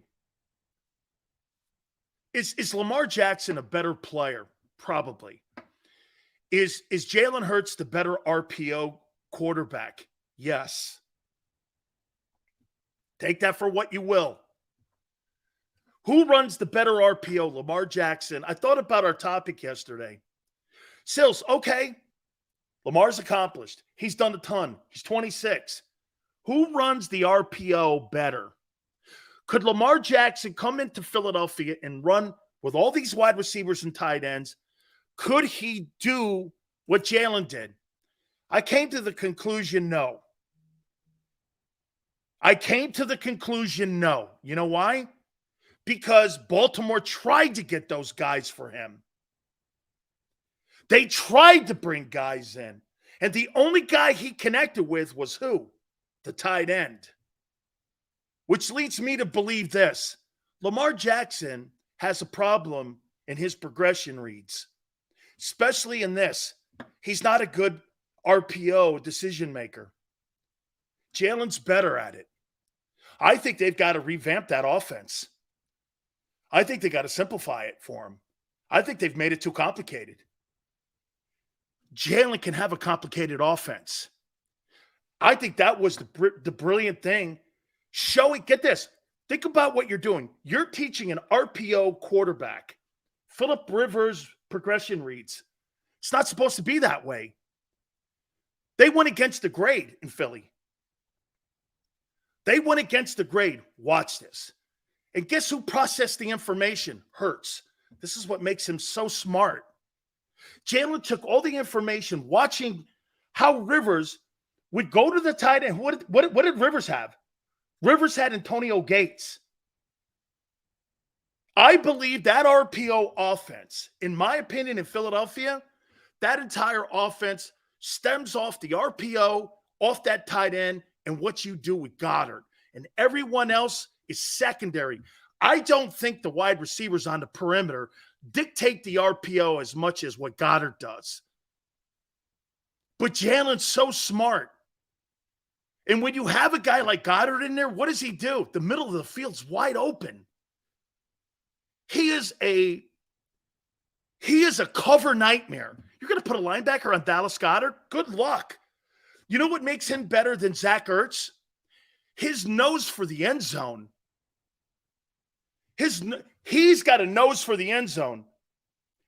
Is Lamar Jackson a better player? Probably. Is Jalen Hurts the better RPO quarterback? Yes. Take that for what you will. Who runs the better RPO, Lamar Jackson? I thought about our topic yesterday. Sills, okay. Lamar's accomplished. He's done a ton. He's 26. Who runs the RPO better? Could Lamar Jackson come into Philadelphia and run with all these wide receivers and tight ends? Could he do what Jalen did? I came to the conclusion, no. I came to the conclusion, no. You know why? Because Baltimore tried to get those guys for him. They tried to bring guys in. And the only guy he connected with was who? The tight end. Which leads me to believe this. Lamar Jackson has a problem in his progression reads. Especially in this. He's not a good RPO decision maker. Jalen's better at it. I think they've got to revamp that offense. I think they got to simplify it for him. I think they've made it too complicated. Jalen can have a complicated offense. I think that was the brilliant thing. Showing, get this. Think about what you're doing. You're teaching an RPO quarterback, Phillip Rivers progression reads. It's not supposed to be that way. They went against the grade in Philly. They went against the grade. Watch this. And guess who processed the information? Hurts. This is what makes him so smart. Jalen took all the information, watching how Rivers would go to the tight end. What did Rivers have? Rivers had Antonio Gates. I believe that RPO offense, in my opinion, in Philadelphia, that entire offense stems off the RPO, off that tight end, and what you do with Goddard. And everyone else is secondary. I don't think the wide receivers on the perimeter dictate the RPO as much as what Goddard does. But Jalen's so smart. And when you have a guy like Goddard in there, what does he do? The middle of the field's wide open. He is a cover nightmare. You're going to put a linebacker on Dallas Goedert? Good luck. You know what makes him better than Zach Ertz? His nose for the end zone. He's got a nose for the end zone.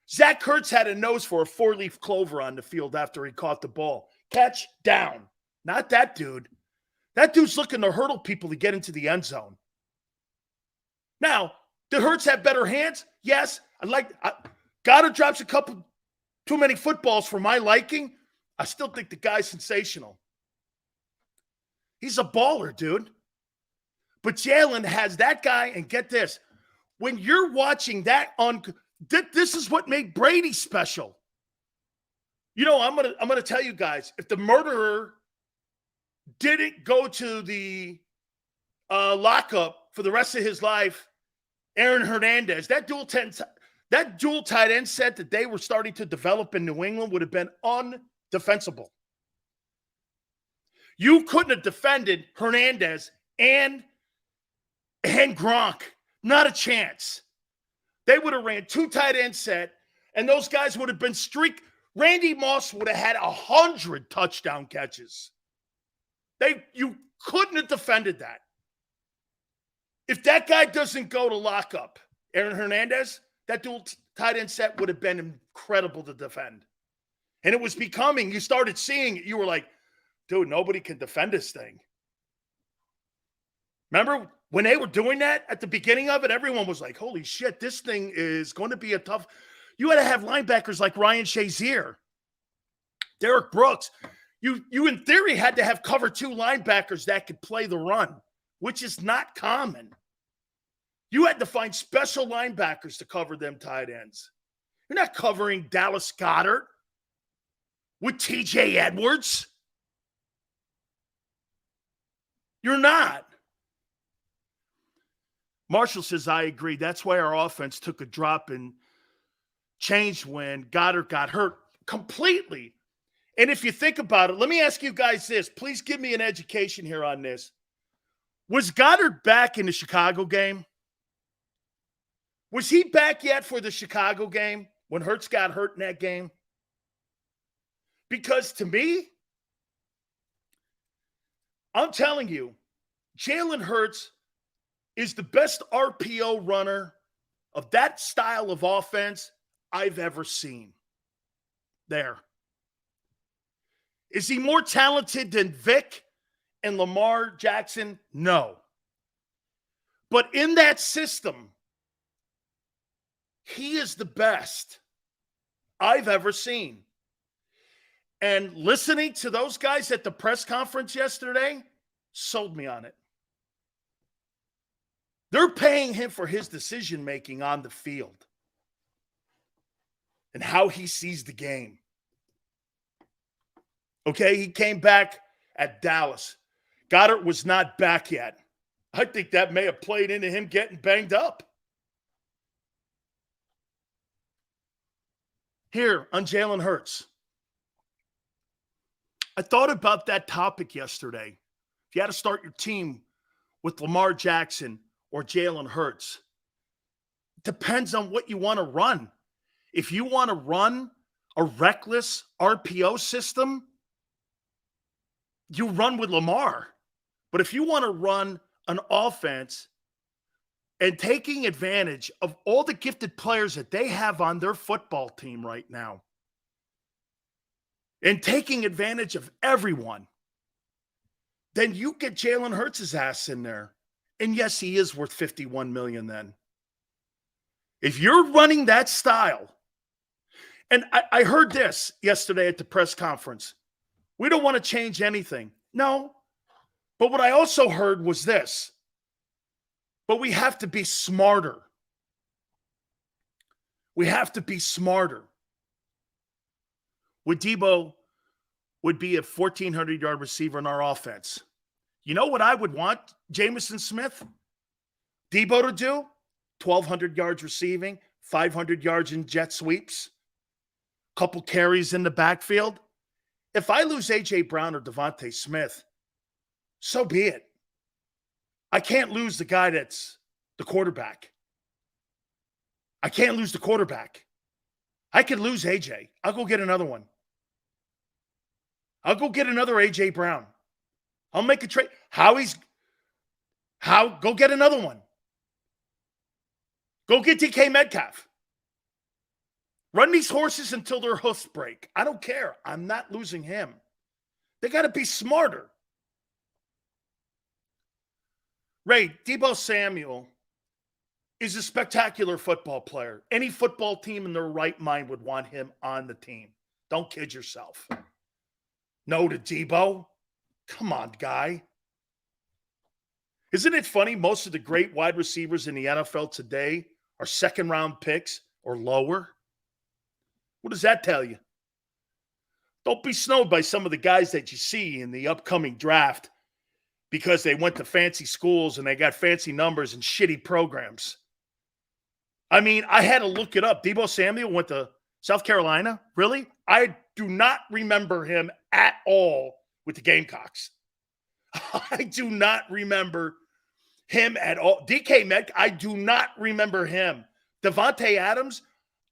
Zach Ertz had a nose for a 4-leaf clover on the field after he caught the ball. Catch, down. Not that dude. That dude's looking to hurdle people to get into the end zone. Now, did Hurts have better hands? Yes. Goddard drops a couple too many footballs for my liking. I still think the guy's sensational. He's a baller, dude. But Jalen has that guy, and get this. When you're watching that this is what made Brady special. You know, I'm gonna tell you guys, if the murderer didn't go to the lockup for the rest of his life, Aaron Hernandez, that dual tight end set that they were starting to develop in New England would have been undefensible. You couldn't have defended Hernandez and Gronk. Not a chance. They would have ran 2 tight end set, and those guys would have been Randy Moss would have had 100 touchdown catches. You couldn't have defended that. If that guy doesn't go to lockup, Aaron Hernandez, that dual tight end set would have been incredible to defend. And it was becoming, you started seeing it, you were like, dude, nobody can defend this thing. Remember when they were doing that at the beginning of it, everyone was like, holy shit, this thing is going to be a tough. You had to have linebackers like Ryan Shazier, Derek Brooks. You in theory had to have cover 2 linebackers that could play the run, which is not common. You had to find special linebackers to cover them tight ends. You're not covering Dallas Goedert with TJ Edwards. You're not. Marshall says, I agree. That's why our offense took a drop and changed when Goddard got hurt completely. And if you think about it, let me ask you guys this. Please give me an education here on this. Was Goddard back in the Chicago game? Was he back yet for the Chicago game when Hurts got hurt in that game? Because to me, I'm telling you, Jalen Hurts is the best RPO runner of that style of offense I've ever seen. There. Is he more talented than Vic and Lamar Jackson? No. But in that system, he is the best I've ever seen. And listening to those guys at the press conference yesterday sold me on it. They're paying him for his decision-making on the field and how he sees the game. Okay, he came back at Dallas. Goddard was not back yet. I think that may have played into him getting banged up. Here on Jalen Hurts. I thought about that topic yesterday. If you had to start your team with Lamar Jackson or Jalen Hurts, it depends on what you want to run. If you want to run a reckless RPO system, you run with Lamar. But if you want to run an offense and taking advantage of all the gifted players that they have on their football team right now, and taking advantage of everyone, then you get Jalen Hurts' ass in there. And yes, he is worth $51 million then. If you're running that style, and I heard this yesterday at the press conference, we don't want to change anything. No, but what I also heard was this, but we have to be smarter. We have to be smarter. Would Debo would be a 1,400-yard receiver in our offense? You know what I would want Jameson Smith, Debo to do? 1,200 yards receiving, 500 yards in jet sweeps, couple carries in the backfield. If I lose A.J. Brown or Devontae Smith, so be it. I can't lose the guy that's the quarterback. I can't lose the quarterback. I could lose A.J. I'll go get another one. I'll go get another A.J. Brown. I'll make a trade. Go get another one. Go get DK Metcalf. Run these horses until their hoofs break. I don't care. I'm not losing him. They got to be smarter. Ray, Deebo Samuel is a spectacular football player. Any football team in their right mind would want him on the team. Don't kid yourself. No to Deebo? Come on, guy. Isn't it funny? Most of the great wide receivers in the NFL today are second-round picks or lower. What does that tell you? Don't be snowed by some of the guys that you see in the upcoming draft because they went to fancy schools and they got fancy numbers and shitty programs. I mean, I had to look it up. Deebo Samuel went to South Carolina? Really? I do not remember him at all with the Gamecocks. I do not remember him at all. DK Metcalf, I do not remember him. Devontae Adams,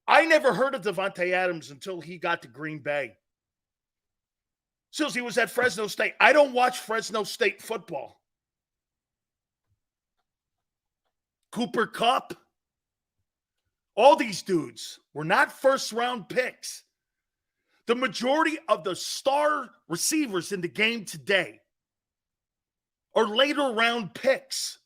I never heard of Devontae Adams until he got to Green Bay. Since he was at Fresno State. I don't watch Fresno State football. Cooper Kupp. All these dudes were not first-round picks. The majority of the star receivers in the game today are later-round picks.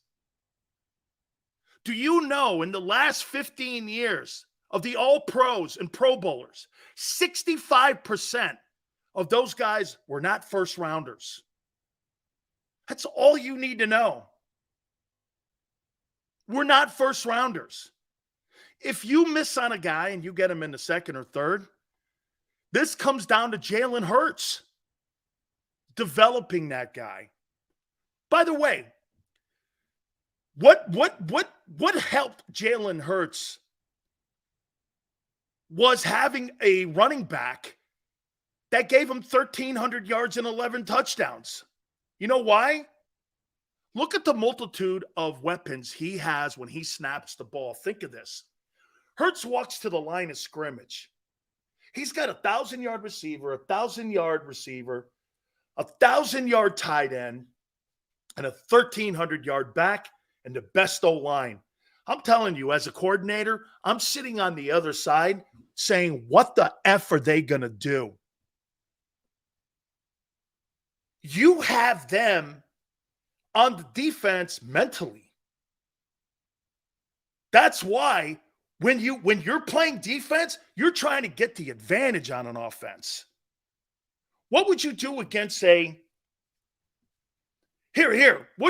Do you know in the last 15 years of the All-Pros and Pro Bowlers, 65% of those guys were not first-rounders? That's all you need to know. We're not first-rounders. If you miss on a guy and you get him in the second or third, this comes down to Jalen Hurts developing that guy. By the way, what helped Jalen Hurts was having a running back that gave him 1,300 yards and 11 touchdowns. You know why? Look at the multitude of weapons he has when he snaps the ball. Think of this. Hurts walks to the line of scrimmage. He's got a 1,000-yard receiver, a 1,000-yard receiver, a 1,000-yard tight end, and a 1,300-yard back, and the best O-line. I'm telling you, as a coordinator, I'm sitting on the other side saying, what the F are they going to do? You have them on the defense mentally. That's why when you're playing defense, you're trying to get the advantage on an offense. What would you do against what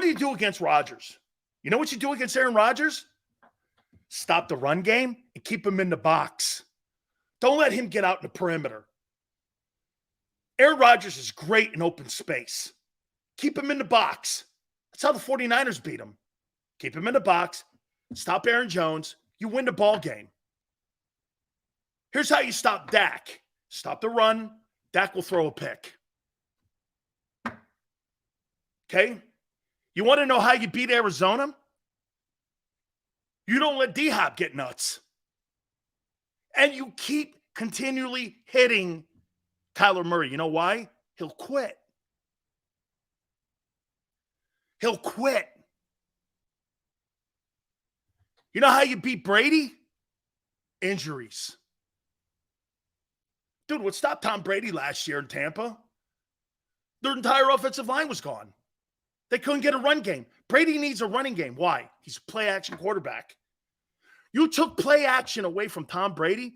do you do against Rodgers? You know what you do against Aaron Rodgers? Stop the run game and keep him in the box. Don't let him get out in the perimeter. Aaron Rodgers is great in open space. Keep him in the box. That's how the 49ers beat him. Keep him in the box. Stop Aaron Jones. You win the ball game. Here's how you stop Dak. Stop the run. Dak will throw a pick. Okay? You want to know how you beat Arizona? You don't let D-Hop get nuts. And you keep continually hitting Kyler Murray. You know why? He'll quit. He'll quit. You know how you beat Brady? Injuries. Dude, what stopped Tom Brady last year in Tampa? Their entire offensive line was gone. They couldn't get a run game. Brady needs a running game. Why? He's a play-action quarterback. You took play action away from Tom Brady.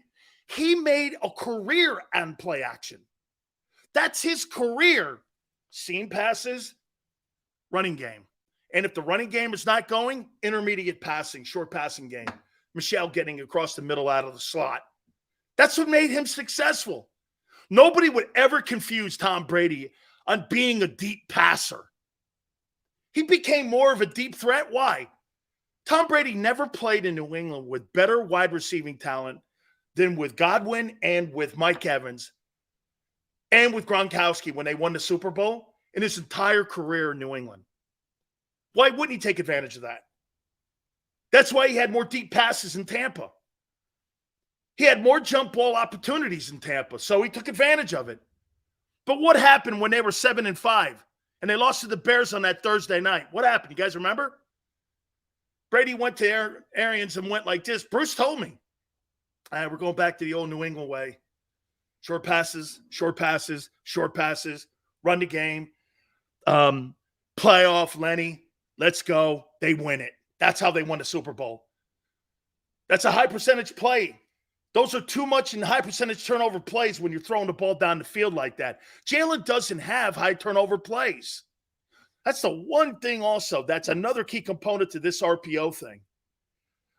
He made a career on play action. That's his career. Seam passes, running game. And if the running game is not going, intermediate passing, short passing game. Michelle getting across the middle out of the slot. That's what made him successful. Nobody would ever confuse Tom Brady on being a deep passer. He became more of a deep threat. Why? Tom Brady never played in New England with better wide receiving talent than with Godwin and with Mike Evans and with Gronkowski when they won the Super Bowl in his entire career in New England. Why wouldn't he take advantage of that? That's why he had more deep passes in Tampa. He had more jump ball opportunities in Tampa, so he took advantage of it. But what happened when they were 7-5 and they lost to the Bears on that Thursday night? What happened? You guys remember? Brady went to Arians and went like this. Bruce told me, we're going back to the old New England way. Short passes, short passes, short passes, run the game. Playoff, Lenny, let's go. They win it. That's how they won the Super Bowl. That's a high percentage play. Those are too much in high percentage turnover plays when you're throwing the ball down the field like that. Jalen doesn't have high turnover plays. That's the one thing also. That's another key component to this RPO thing.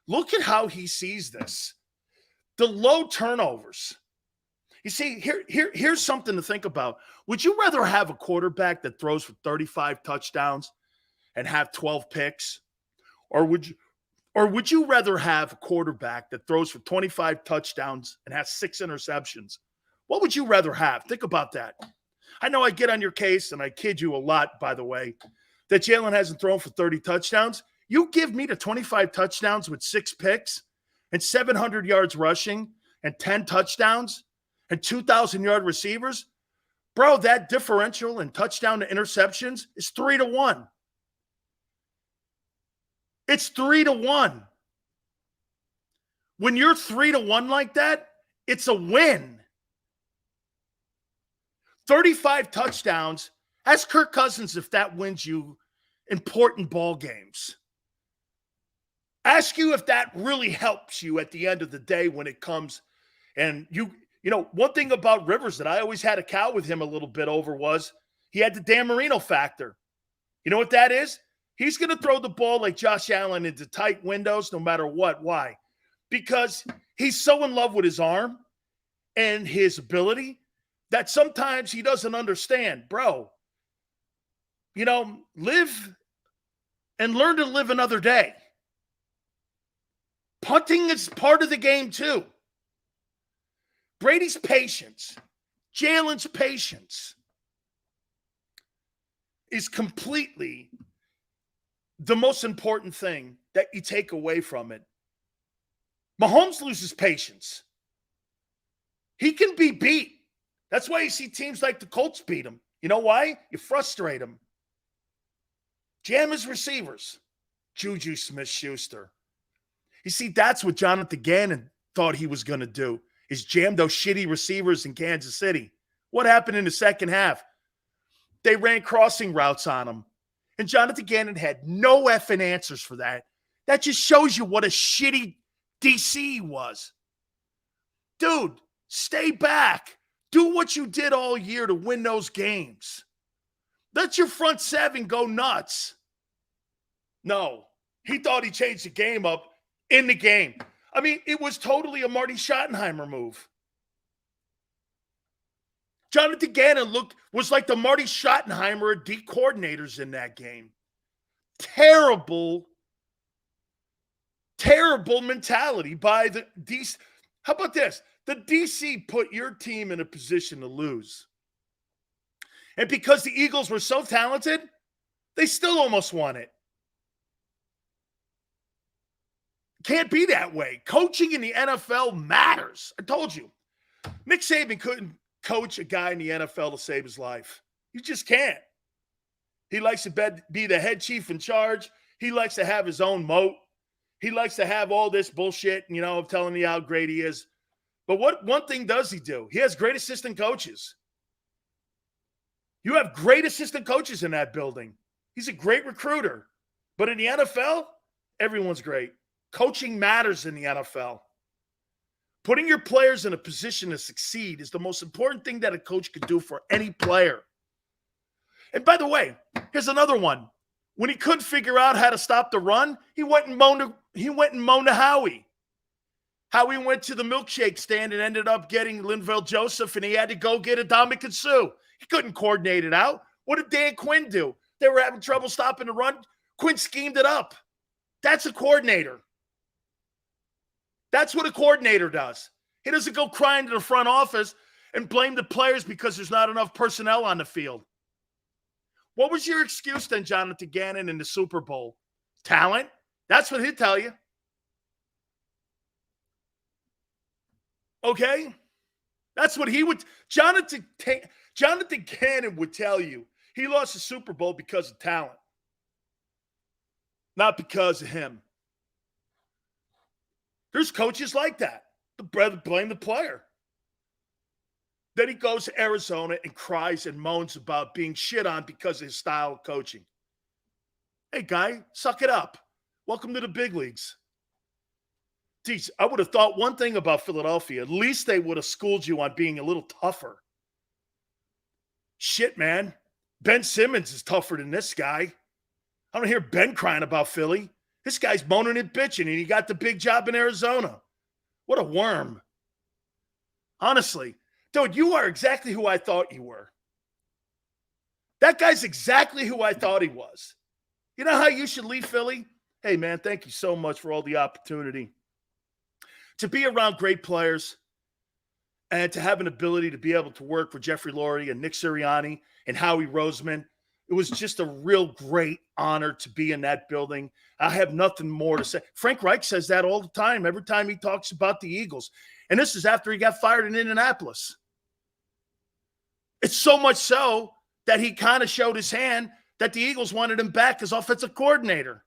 Look at how he sees this. The low turnovers. You see, here's something to think about. Would you rather have a quarterback that throws for 35 touchdowns and have 12 picks? Or would you rather have a quarterback that throws for 25 touchdowns and has 6 interceptions? What would you rather have? Think about that. I know I get on your case, and I kid you a lot, by the way, that Jalen hasn't thrown for 30 touchdowns. You give me the 25 touchdowns with 6 picks and 700 yards rushing and 10 touchdowns and 2,000-yard receivers, bro, that differential in touchdown to interceptions is 3-1. It's 3-1. When you're 3-1 like that, it's a win. 35 touchdowns. Ask Kirk Cousins if that wins you important ball games. Ask you if that really helps you at the end of the day when it comes. And you know, one thing about Rivers that I always had a cow with him a little bit over was he had the Dan Marino factor. You know what that is? He's going to throw the ball like Josh Allen into tight windows no matter what. Why? Because he's so in love with his arm and his ability that sometimes he doesn't understand. Bro, you know, live and learn to live another day. Punting is part of the game too. Brady's patience, Jalen's patience is completely the most important thing that you take away from it. Mahomes loses patience. He can be beat. That's why you see teams like the Colts beat him. You know why? You frustrate him. Jam his receivers. Juju Smith-Schuster. You see, that's what Jonathan Gannon thought he was going to do, is jam those shitty receivers in Kansas City. What happened in the second half? They ran crossing routes on him. And Jonathan Gannon had no effing answers for that. That just shows you what a shitty DC he was. Dude, stay back. Do what you did all year to win those games. Let your front seven go nuts. No, he thought he changed the game up in the game. I mean, it was totally a Marty Schottenheimer move. Jonathan Gannon was like the Marty Schottenheimer of D coordinators in that game. Terrible mentality by the DC. How about this? The DC put your team in a position to lose. And because the Eagles were so talented, they still almost won it. Can't be that way. Coaching in the NFL matters. I told you. Nick Saban couldn't coach a guy in the NFL to save his life. You just can't. He likes to be the head chief in charge. He likes to have his own moat. He likes to have all this bullshit, you know, of telling you how great he is. But what one thing does he do? He has great assistant coaches. You have great assistant coaches in that building. He's a great recruiter. But in the NFL, everyone's great. Coaching matters in the NFL. Putting your players in a position to succeed is the most important thing that a coach could do for any player. And by the way, here's another one. When he couldn't figure out how to stop the run, he went and moaned to Howie. Howie went to the milkshake stand and ended up getting Linval Joseph, and he had to go get Ndamukong Suh. He couldn't coordinate it out. What did Dan Quinn do? They were having trouble stopping the run. Quinn schemed it up. That's a coordinator. That's what a coordinator does. He doesn't go crying to the front office and blame the players because there's not enough personnel on the field. What was your excuse then, Jonathan Gannon, in the Super Bowl? Talent? That's what he'd tell you. Okay? That's what he would. Jonathan Gannon would tell you he lost the Super Bowl because of talent, not because of him. There's coaches like that. The brother blame the player. Then he goes to Arizona and cries and moans about being shit on because of his style of coaching. Hey, guy, suck it up. Welcome to the big leagues. Geez, I would have thought one thing about Philadelphia. At least they would have schooled you on being a little tougher. Shit, man. Ben Simmons is tougher than this guy. I don't hear Ben crying about Philly. This guy's moaning and bitching, and he got the big job in Arizona. What a worm. Honestly, dude, you are exactly who I thought you were. That guy's exactly who I thought he was. You know how you should leave Philly? Hey, man, thank you so much for all the opportunity to be around great players and to have an ability to be able to work with Jeffrey Lurie and Nick Sirianni and Howie Roseman. It was just a real great honor to be in that building. I have nothing more to say. Frank Reich says that all the time, every time he talks about the Eagles. And this is after he got fired in Indianapolis. It's so much so that he kind of showed his hand that the Eagles wanted him back as offensive coordinator.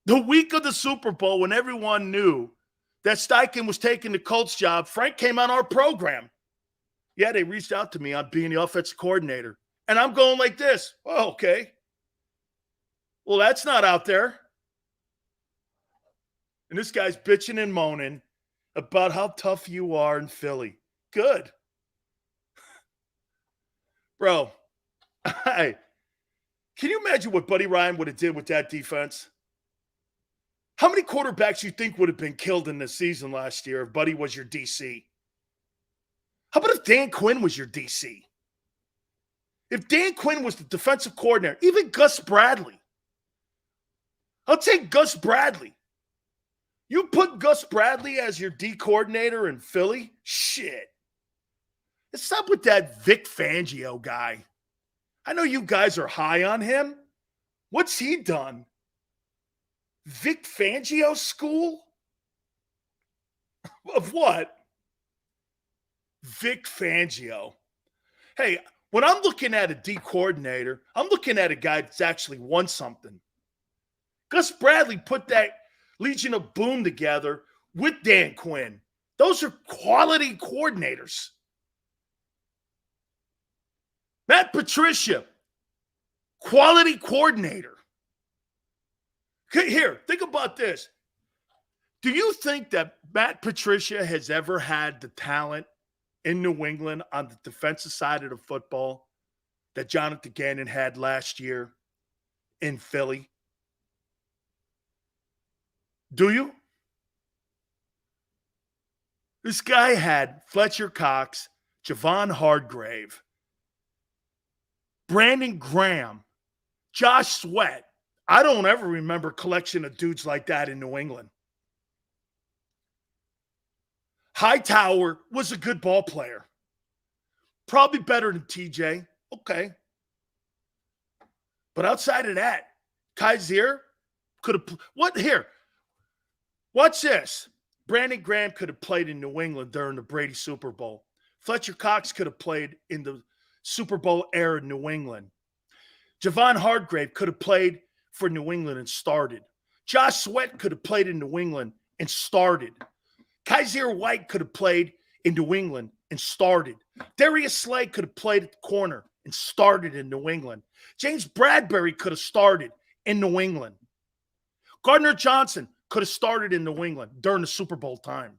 The week of the Super Bowl, when everyone knew that Steichen was taking the Colts job, Frank came on our program. Yeah, they reached out to me on being the offensive coordinator. And I'm going like this. Oh, okay. Well, that's not out there. And this guy's bitching and moaning about how tough you are in Philly. Good. Bro, can you imagine what Buddy Ryan would have did with that defense? How many quarterbacks you think would have been killed in the season last year if Buddy was your DC? How about if Dan Quinn was your DC? If Dan Quinn was the defensive coordinator, even Gus Bradley. I'll take Gus Bradley. You put Gus Bradley as your D coordinator in Philly? Shit. It's up with that Vic Fangio guy. I know you guys are high on him. What's he done? Vic Fangio school? Of what? Vic Fangio. Hey, when I'm looking at a D coordinator, I'm looking at a guy that's actually won something. Gus Bradley put that Legion of Boom together with Dan Quinn. Those are quality coordinators. Matt Patricia, quality coordinator. Here, think about this. Do you think that Matt Patricia has ever had the talent in New England on the defensive side of the football that Jonathan Gannon had last year in Philly? Do you? This guy had Fletcher Cox, Javon Hargrave, Brandon Graham, Josh Sweat. I don't ever remember a collection of dudes like that in New England. Hightower was a good ball player. Probably better than TJ. Okay. But outside of that, Kaiser could have – what? Here. Watch this. Brandon Graham could have played in New England during the Brady Super Bowl. Fletcher Cox could have played in the Super Bowl era in New England. Javon Hargrave could have played for New England and started. Josh Sweat could have played in New England and started. Kaiser White could have played in New England and started. Darius Slay could have played at the corner and started in New England. James Bradberry could have started in New England. Gardner Johnson could have started in New England during the Super Bowl time.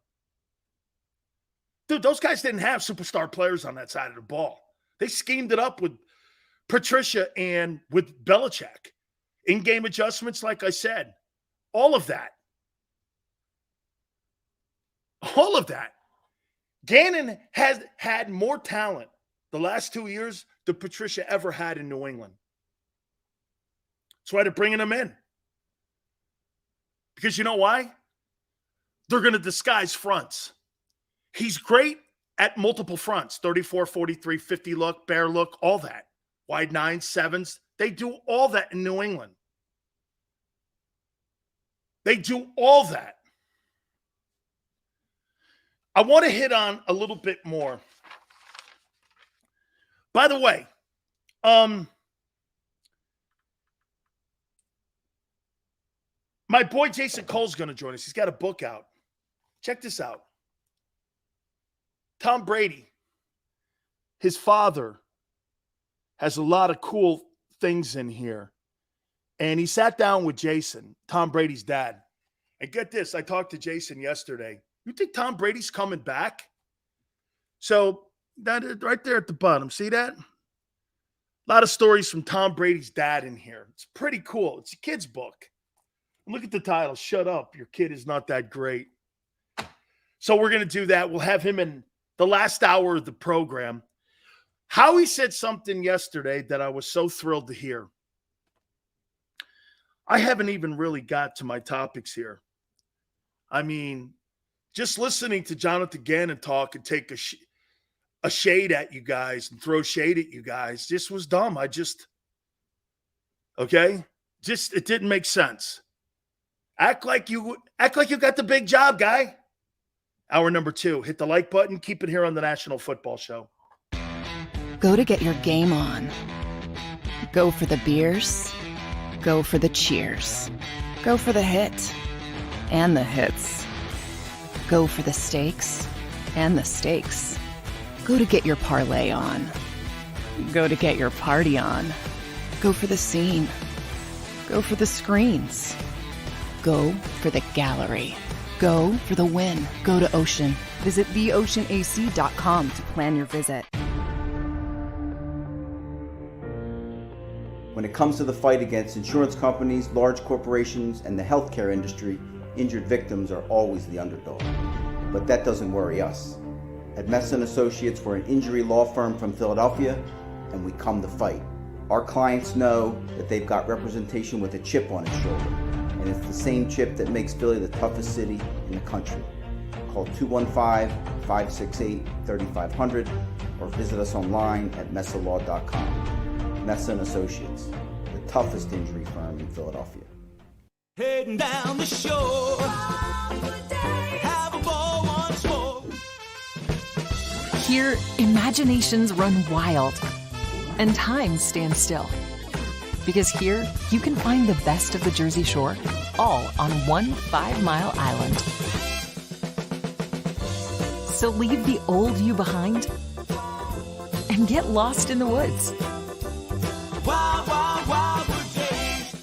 Dude, those guys didn't have superstar players on that side of the ball. They schemed it up with Patricia and with Belichick. In-game adjustments, like I said. All of that. All of that. Gannon has had more talent the last 2 years than Patricia ever had in New England. That's why they're bringing him in. Because you know why? They're going to disguise fronts. He's great at multiple fronts, 34, 43, 50 look, bear look, all that. Wide 9s, 7s. They do all that in New England. They do all that. I want to hit on a little bit more. By the way, my boy Jason Cole's going to join us. He's got a book out. Check this out. Tom Brady, his father, has a lot of cool things in here. And he sat down with Jason, Tom Brady's dad. And get this, I talked to Jason yesterday. You think Tom Brady's coming back? So that is right there at the bottom. See that? A lot of stories from Tom Brady's dad in here. It's pretty cool. It's a kid's book. Look at the title. Shut up. Your kid is not that great. So we're going to do that. We'll have him in the last hour of the program. Howie said something yesterday that I was so thrilled to hear. I haven't even really got to my topics here. I mean, just listening to Jonathan Gannon talk and take a shade at you guys and throw shade at you guys just was dumb. It didn't make sense. Act like you got the big job, guy. Hour number 2. Hit the like button. Keep it here on the National Football Show. Go to get your game on. Go for the beers. Go for the cheers. Go for the hit and the hits. Go for the stakes and the stakes. Go to get your parlay on. Go to get your party on. Go for the scene. Go for the screens. Go for the gallery. Go for the win. Go to Ocean. Visit theoceanac.com to plan your visit. When it comes to the fight against insurance companies, large corporations, and the healthcare industry, injured victims are always the underdog. But that doesn't worry us. At Messa & Associates, we're an injury law firm from Philadelphia, and we come to fight. Our clients know that they've got representation with a chip on its shoulder, and it's the same chip that makes Philly the toughest city in the country. Call 215-568-3500 or visit us online at messalaw.com. Messa & Associates, the toughest injury firm in Philadelphia. Heading down the shore, have a ball once more. Here, imaginations run wild and time stands still. Because here, you can find the best of the Jersey Shore, all on one 5-mile island. So leave the old you behind and get lost in the woods. Wild, wild, wild days.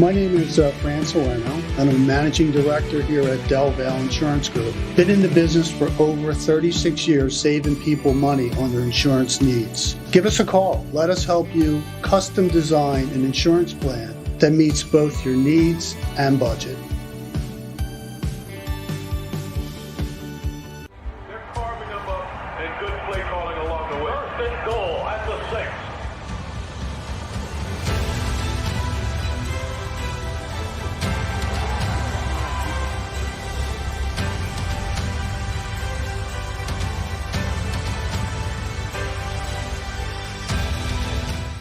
My name is Fran Salerno, and I'm a managing director here at Del Valle Insurance Group. Been in the business for over 36 years, saving people money on their insurance needs. Give us a call. Let us help you custom design an insurance plan that meets both your needs and budget. They're carving them up and good play calling along the way. First and goal at the 6.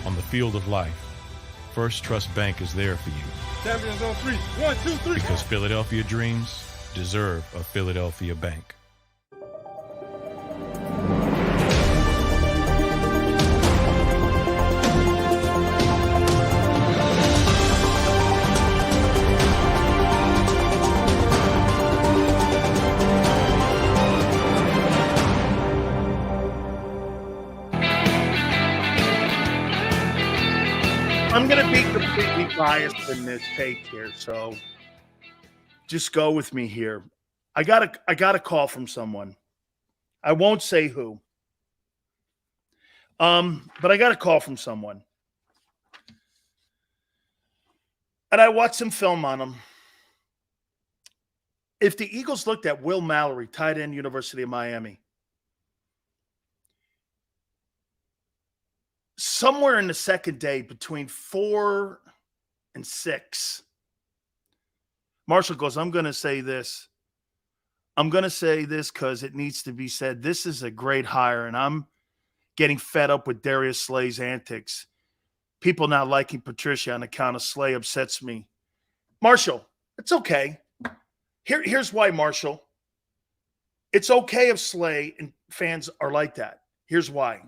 On the field of life, First Trust Bank is there for you. Champions on 3. 1, 2, 3. Because Philadelphia dreams deserve a Philadelphia bank. I'm going to be completely biased in this take here, so just go with me here. I got a call from someone. I won't say who. But I got a call from someone. And I watched some film on him. If the Eagles looked at Will Mallory, tight end, University of Miami, somewhere in the second day between 4 and 6, Marshall goes, I'm going to say this. I'm going to say this because it needs to be said. This is a great hire, and I'm getting fed up with Darius Slay's antics. People not liking Patricia on account of Slay upsets me. Marshall, it's okay. Here's why, Marshall. It's okay if Slay and fans are like that. Here's why.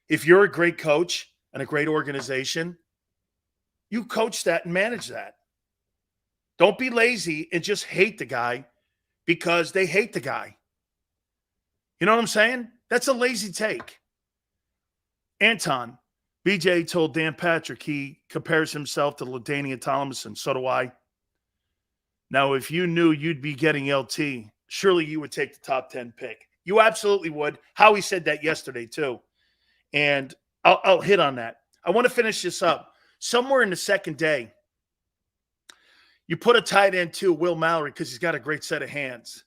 If you're a great coach and a great organization, you coach that and manage that. Don't be lazy and just hate the guy because they hate the guy. You know what I'm saying? That's a lazy take. Anton, BJ told Dan Patrick he compares himself to LaDainian Tomlinson. So do I. Now, if you knew you'd be getting LT, surely you would take the top 10 pick. You absolutely would. Howie said that yesterday too. And I'll hit on that. I want to finish this up. Somewhere in the second day, you put a tight end to Will Mallory because he's got a great set of hands.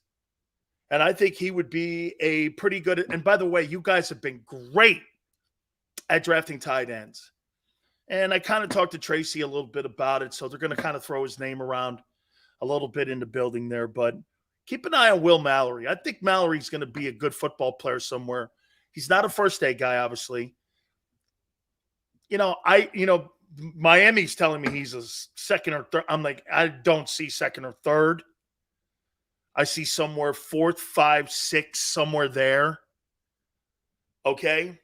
And I think he would be a pretty good – and by the way, you guys have been great at drafting tight ends. And I kind of talked to Tracy a little bit about it, so they're going to kind of throw his name around a little bit in the building there. But keep an eye on Will Mallory. I think Mallory's going to be a good football player somewhere. He's not a first-day guy, obviously. Miami's telling me he's a second or third. I'm like, I don't see second or third. I see somewhere 4th, 5, 6, somewhere there. Okay?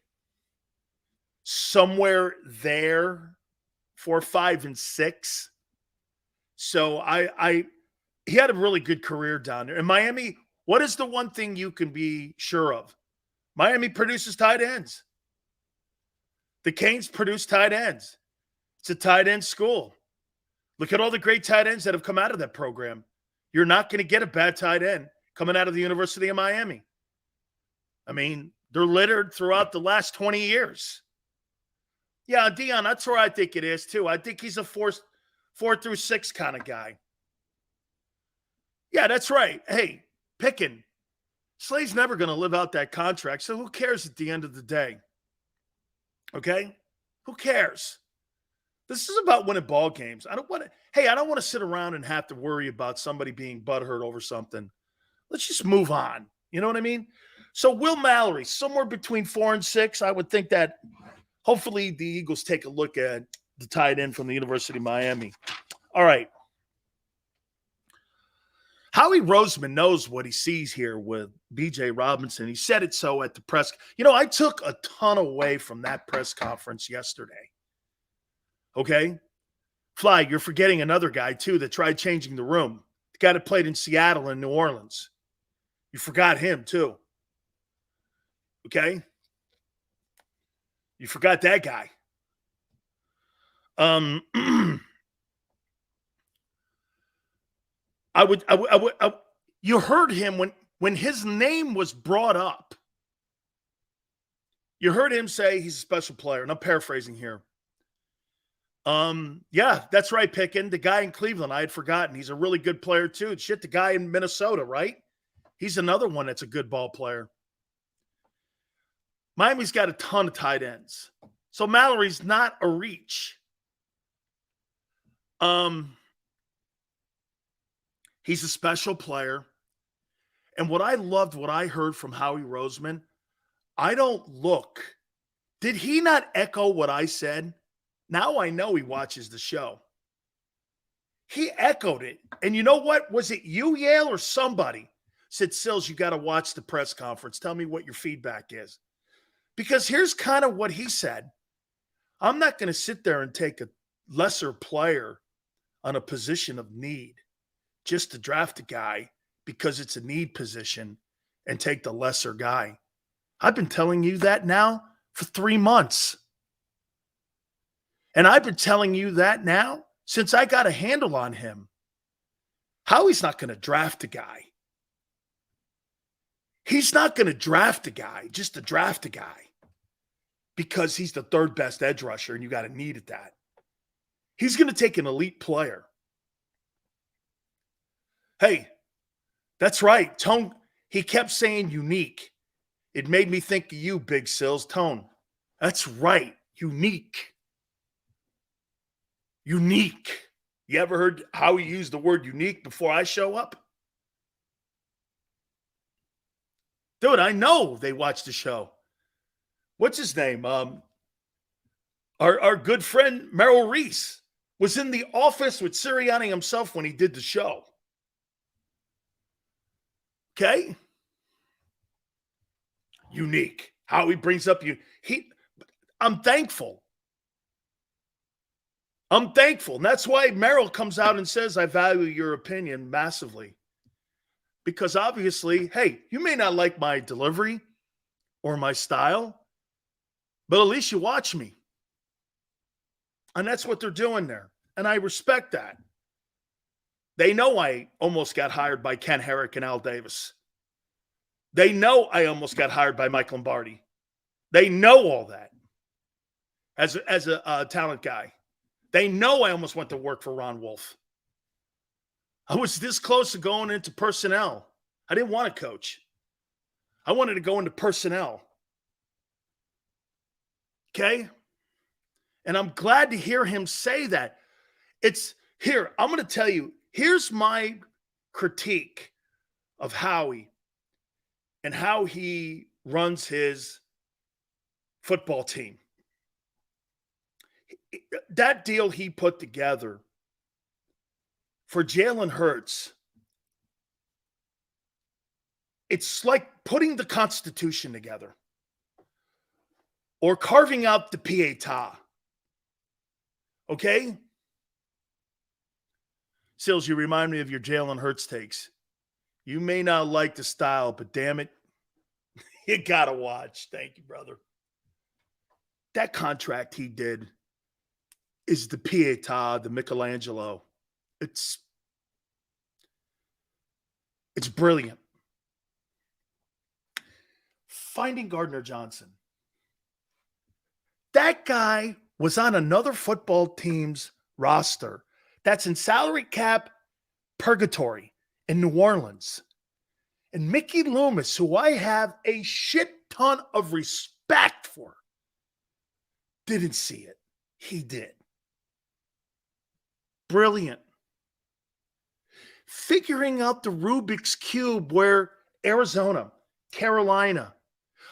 Somewhere there, 4, 5, and 6. So he had a really good career down there. In Miami, what is the one thing you can be sure of? Miami produces tight ends. The Canes produce tight ends. It's a tight end school. Look at all the great tight ends that have come out of that program. You're not going to get a bad tight end coming out of the University of Miami. I mean, they're littered throughout the last 20 years. Yeah, Dion, that's where I think it is too. I think he's a 4 through 6 kind of guy. Yeah, that's right. Hey, picking. Slay's never going to live out that contract, so who cares at the end of the day? Okay? Who cares? This is about winning ball games. I don't want to sit around and have to worry about somebody being butthurt over something. Let's just move on. You know what I mean? So Will Mallory, somewhere between 4 and 6, I would think that hopefully the Eagles take a look at the tight end from the University of Miami. All right. Howie Roseman knows what he sees here with Bijan Robinson. He said it so at the press. I took a ton away from that press conference yesterday. Okay? Fly, you're forgetting another guy, too, that tried changing the room. The guy that played in Seattle and New Orleans. You forgot him, too. Okay? You forgot that guy. You heard him when his name was brought up. You heard him say he's a special player, and I'm paraphrasing here. Yeah, that's right, Pickin. The guy in Cleveland, I had forgotten. He's a really good player too. Shit, the guy in Minnesota, right? He's another one that's a good ball player. Miami's got a ton of tight ends. So Mallory's not a reach. He's a special player. And what I heard from Howie Roseman, I don't look. Did he not echo what I said? Now I know he watches the show. he echoed it. And you know what? Was it you, Yale, or somebody said, Sills, you got to watch the press conference. Tell me what your feedback is. Because here's kind of what he said. I'm not going to sit there and take a lesser player on a position of need just to draft a guy because it's a need position and take the lesser guy. I've been telling you that now for 3 months. And I've been telling you that now since I got a handle on him. Howie's not going to draft a guy. He's not going to draft a guy just to draft a guy because he's the third best edge rusher and you got a need at that. He's going to take an elite player. Hey, that's right. Tone, he kept saying unique. It made me think of you, Big Sills. Tone, that's right. Unique. Unique. You ever heard how he used the word unique before I show up? Dude, I know they watch the show. What's his name? Our good friend Merrill Reese was in the office with Sirianni himself when he did the show. Okay? Unique. How he brings up you. I'm thankful. I'm thankful. And that's why Merrill comes out and says, I value your opinion massively. Because obviously, hey, you may not like my delivery or my style, but at least you watch me. And that's what they're doing there. And I respect that. They know I almost got hired by Ken Herrick and Al Davis. They know I almost got hired by Mike Lombardi. They know all that as a talent guy. They know I almost went to work for Ron Wolf. I was this close to going into personnel. I didn't want to coach. I wanted to go into personnel. Okay? And I'm glad to hear him say that. It's here. I'm going to tell you, here's my critique of Howie and how he runs his football team. That deal he put together for Jalen Hurts, it's like putting the Constitution together or carving out the Pietà. Okay? Sills, you remind me of your Jalen Hurts takes. You may not like the style, but damn it, you got to watch. Thank you, brother. That contract he did is the Pietà, the Michelangelo. It's brilliant. Finding Gardner Johnson. That guy was on another football team's roster that's in salary cap purgatory in New Orleans. And Mickey Loomis, who I have a shit ton of respect for, didn't see it. He did. Brilliant. Figuring out the Rubik's Cube where Arizona, Carolina.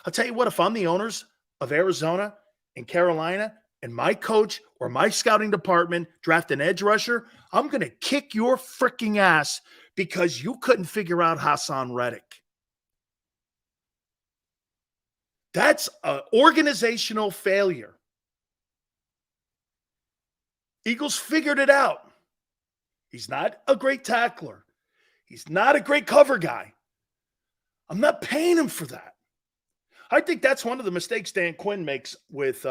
I'll tell you what, if I'm the owners of Arizona and Carolina and my coach or my scouting department draft an edge rusher, I'm going to kick your freaking ass because you couldn't figure out Hassan Reddick. That's an organizational failure. Eagles figured it out. He's not a great tackler. He's not a great cover guy. I'm not paying him for that. I think that's one of the mistakes Dan Quinn makes with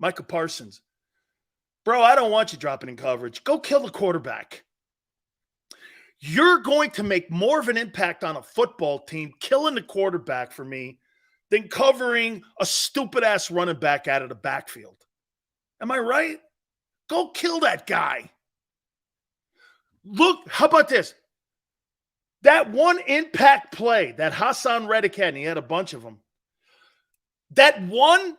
Micah Parsons. Bro, I don't want you dropping in coverage. Go kill the quarterback. You're going to make more of an impact on a football team killing the quarterback for me than covering a stupid-ass running back out of the backfield. Am I right? Go kill that guy. Look, how about this? That one impact play that Hassan Reddick had, and he had a bunch of them. That one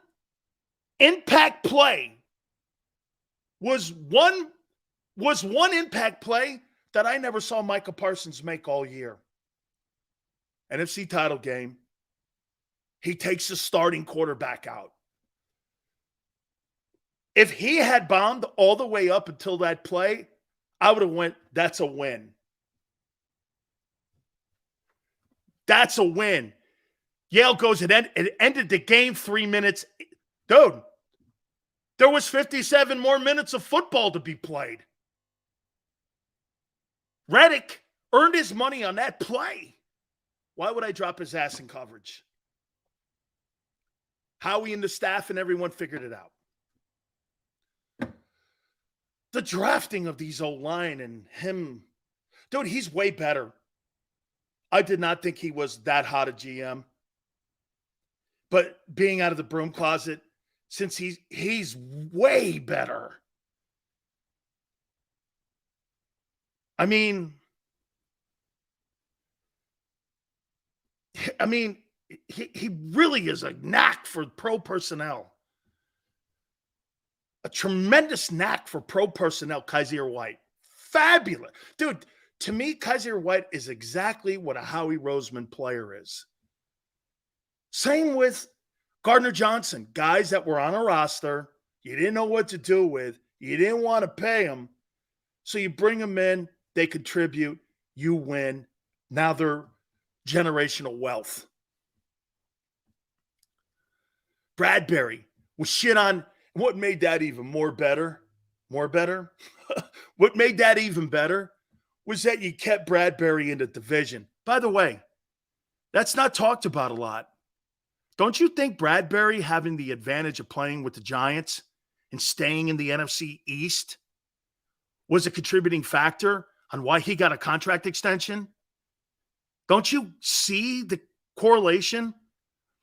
impact play was one impact play that I never saw Micah Parsons make all year. NFC title game. He takes the starting quarterback out. If he had bombed all the way up until that play, I would have went, that's a win. That's a win. Yale goes, it ended the game 3 minutes. Dude, there was 57 more minutes of football to be played. Reddick earned his money on that play. Why would I drop his ass in coverage? Howie and the staff and everyone figured it out. The drafting of these O-line and him, dude, he's way better. I did not think he was that hot a GM. But being out of the broom closet, since he's way better. I mean, he really is a knack for pro personnel. A tremendous knack for pro personnel, Kyzir White. Fabulous. Dude, to me, Kyzir White is exactly what a Howie Roseman player is. Same with Gardner Johnson. Guys that were on a roster, you didn't know what to do with. You didn't want to pay them. So you bring them in, they contribute, you win. Now they're generational wealth. Bradberry was shit on. What made that even more better? What made that even better was that you kept Bradberry in the division. By the way, that's not talked about a lot. Don't you think Bradberry having the advantage of playing with the Giants and staying in the NFC East was a contributing factor on why he got a contract extension? Don't you see the correlation?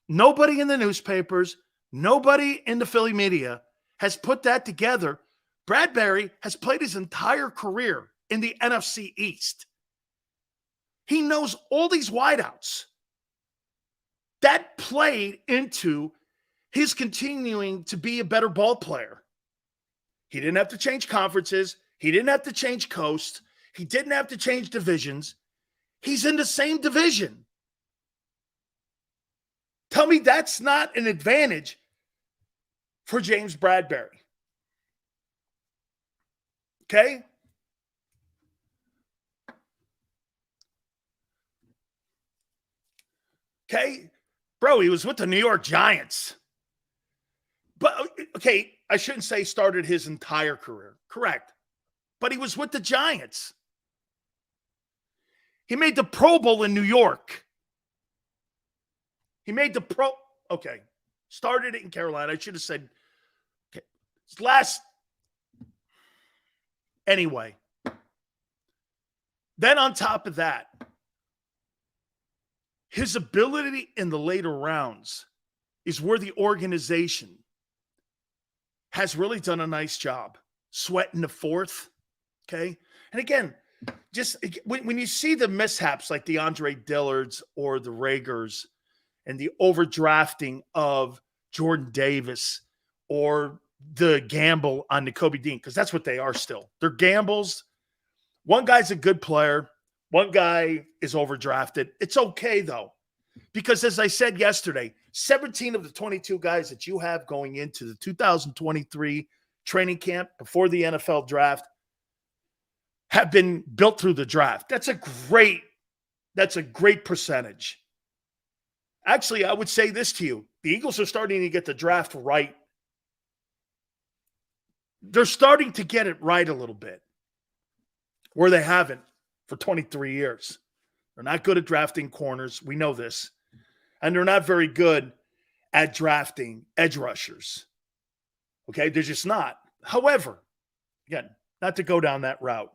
Nobody in the newspapers, nobody in the Philly media has put that together. Bradberry has played his entire career in the NFC East. He knows all these wideouts. That played into his continuing to be a better ball player. He didn't have to change conferences. He didn't have to change coast. He didn't have to change divisions. He's in the same division. Tell me that's not an advantage for James Bradberry. Okay? Okay? Bro, he was with the New York Giants. But, okay, I shouldn't say started his entire career. Correct. But he was with the Giants. He made the Pro Bowl in New York. He made the okay. Started it in Carolina. I should have said, okay. Anyway. Then on top of that, his ability in the later rounds is where the organization has really done a nice job. Sweat in the fourth, okay? And again, just when you see the mishaps like the Andre Dillards or the Ragers and the overdrafting of Jordan Davis or the gamble on Nakobe Dean, because that's what they are still. They're gambles. One guy's a good player. One guy is overdrafted. It's okay, though, because as I said yesterday, 17 of the 22 guys that you have going into the 2023 training camp before the NFL draft have been built through the draft. That's a great percentage. Actually, I would say this to you. The Eagles are starting to get the draft right. They're starting to get it right a little bit, where they haven't for 23 years. They're not good at drafting corners. We know this. And they're not very good at drafting edge rushers. Okay? They're just not. However, again, not to go down that route,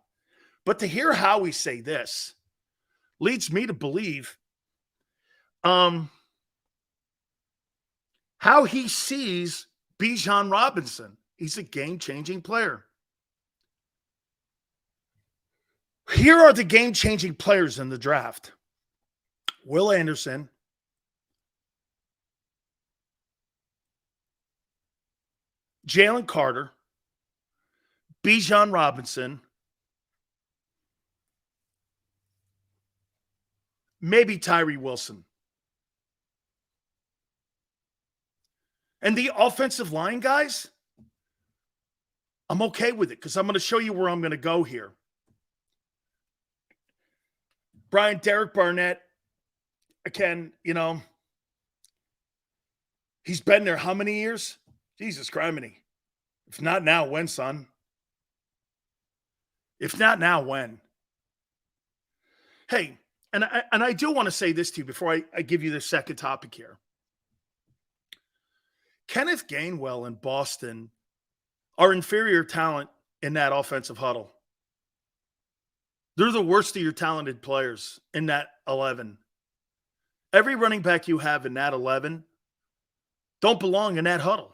but to hear Howie say this leads me to believe how he sees Bijan Robinson. He's a game-changing player. Here are the game-changing players in the draft. Will Anderson, Jalen Carter, Bijan Robinson, maybe Tyree Wilson. And the offensive line guys, I'm okay with it because I'm going to show you where I'm going to go here. Brian, Derek Barnett, again, he's been there how many years? Jesus criminy. If not now, when, son? If not now, when? Hey, and I do want to say this to you before I give you the second topic here. Kenneth Gainwell and Boston are inferior talent in that offensive huddle. They're the worst of your talented players in that 11. Every running back you have in that 11 don't belong in that huddle.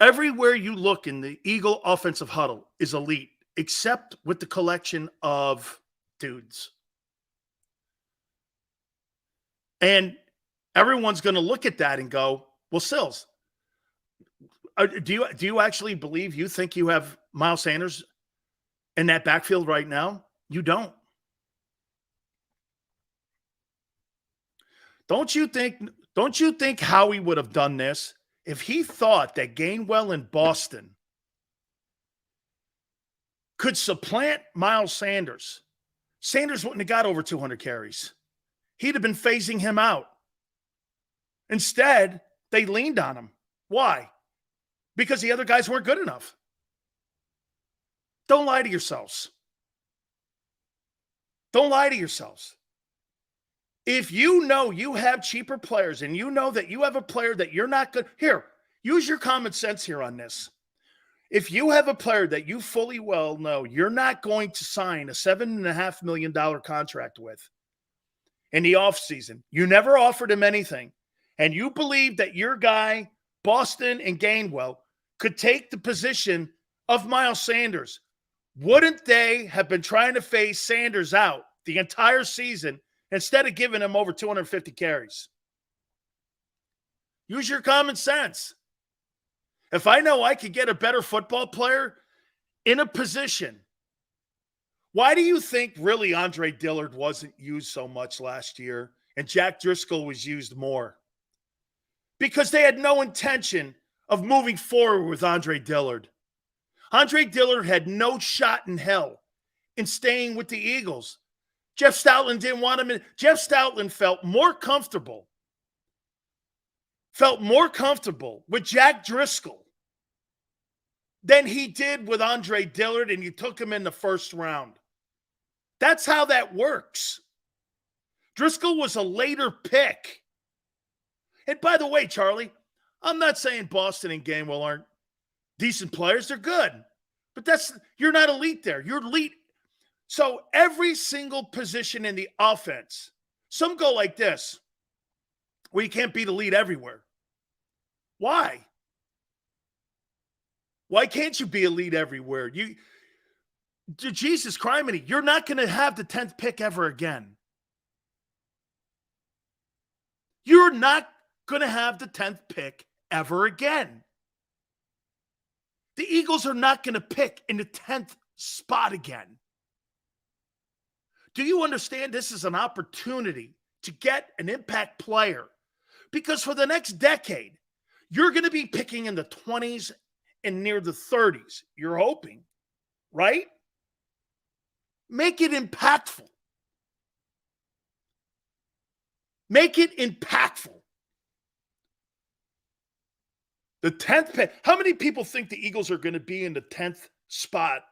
Everywhere you look in the Eagle offensive huddle is elite, except with the collection of dudes. And everyone's going to look at that and go, well, Sills, do you actually believe you think you have Miles Sanders in that backfield right now? You don't. Don't you think Howie would have done this if he thought that Gainwell in Boston could supplant Miles Sanders? Sanders wouldn't have got over 200 carries. He'd have been phasing him out. Instead, they leaned on him. Why? Because the other guys weren't good enough. Don't lie to yourselves. Don't lie to yourselves. If you know you have cheaper players and you know that you have a player that you're not good, here, use your common sense here on this. If you have a player that you fully well know you're not going to sign a $7.5 million contract with in the offseason, you never offered him anything, and you believe that your guy, Boston and Gainwell, could take the position of Miles Sanders, wouldn't they have been trying to phase Sanders out the entire season instead of giving him over 250 carries? Use your common sense. If I know I could get a better football player in a position, why do you think really Andre Dillard wasn't used so much last year and Jack Driscoll was used more? Because they had no intention of moving forward with Andre Dillard. Andre Dillard had no shot in hell in staying with the Eagles. Jeff Stoutland didn't want him in. Jeff Stoutland felt more comfortable with Jack Driscoll than he did with Andre Dillard, and you took him in the first round. That's how that works. Driscoll was a later pick. And by the way, Charlie, I'm not saying Boston and Gainwell aren't decent players. They're good. But you're not elite there. You're elite. So every single position in the offense, some go like this, where you can't beat elite everywhere. Why? Why can't you be elite everywhere? Jesus criminy, you're not going to have the 10th pick ever again. You're not going to have the 10th pick ever again. The Eagles are not going to pick in the 10th spot again. Do you understand this is an opportunity to get an impact player? Because for the next decade, you're going to be picking in the 20s and near the 30s. You're hoping, right? Make it impactful. Make it impactful. The 10th pick. How many people think the Eagles are going to be in the 10th spot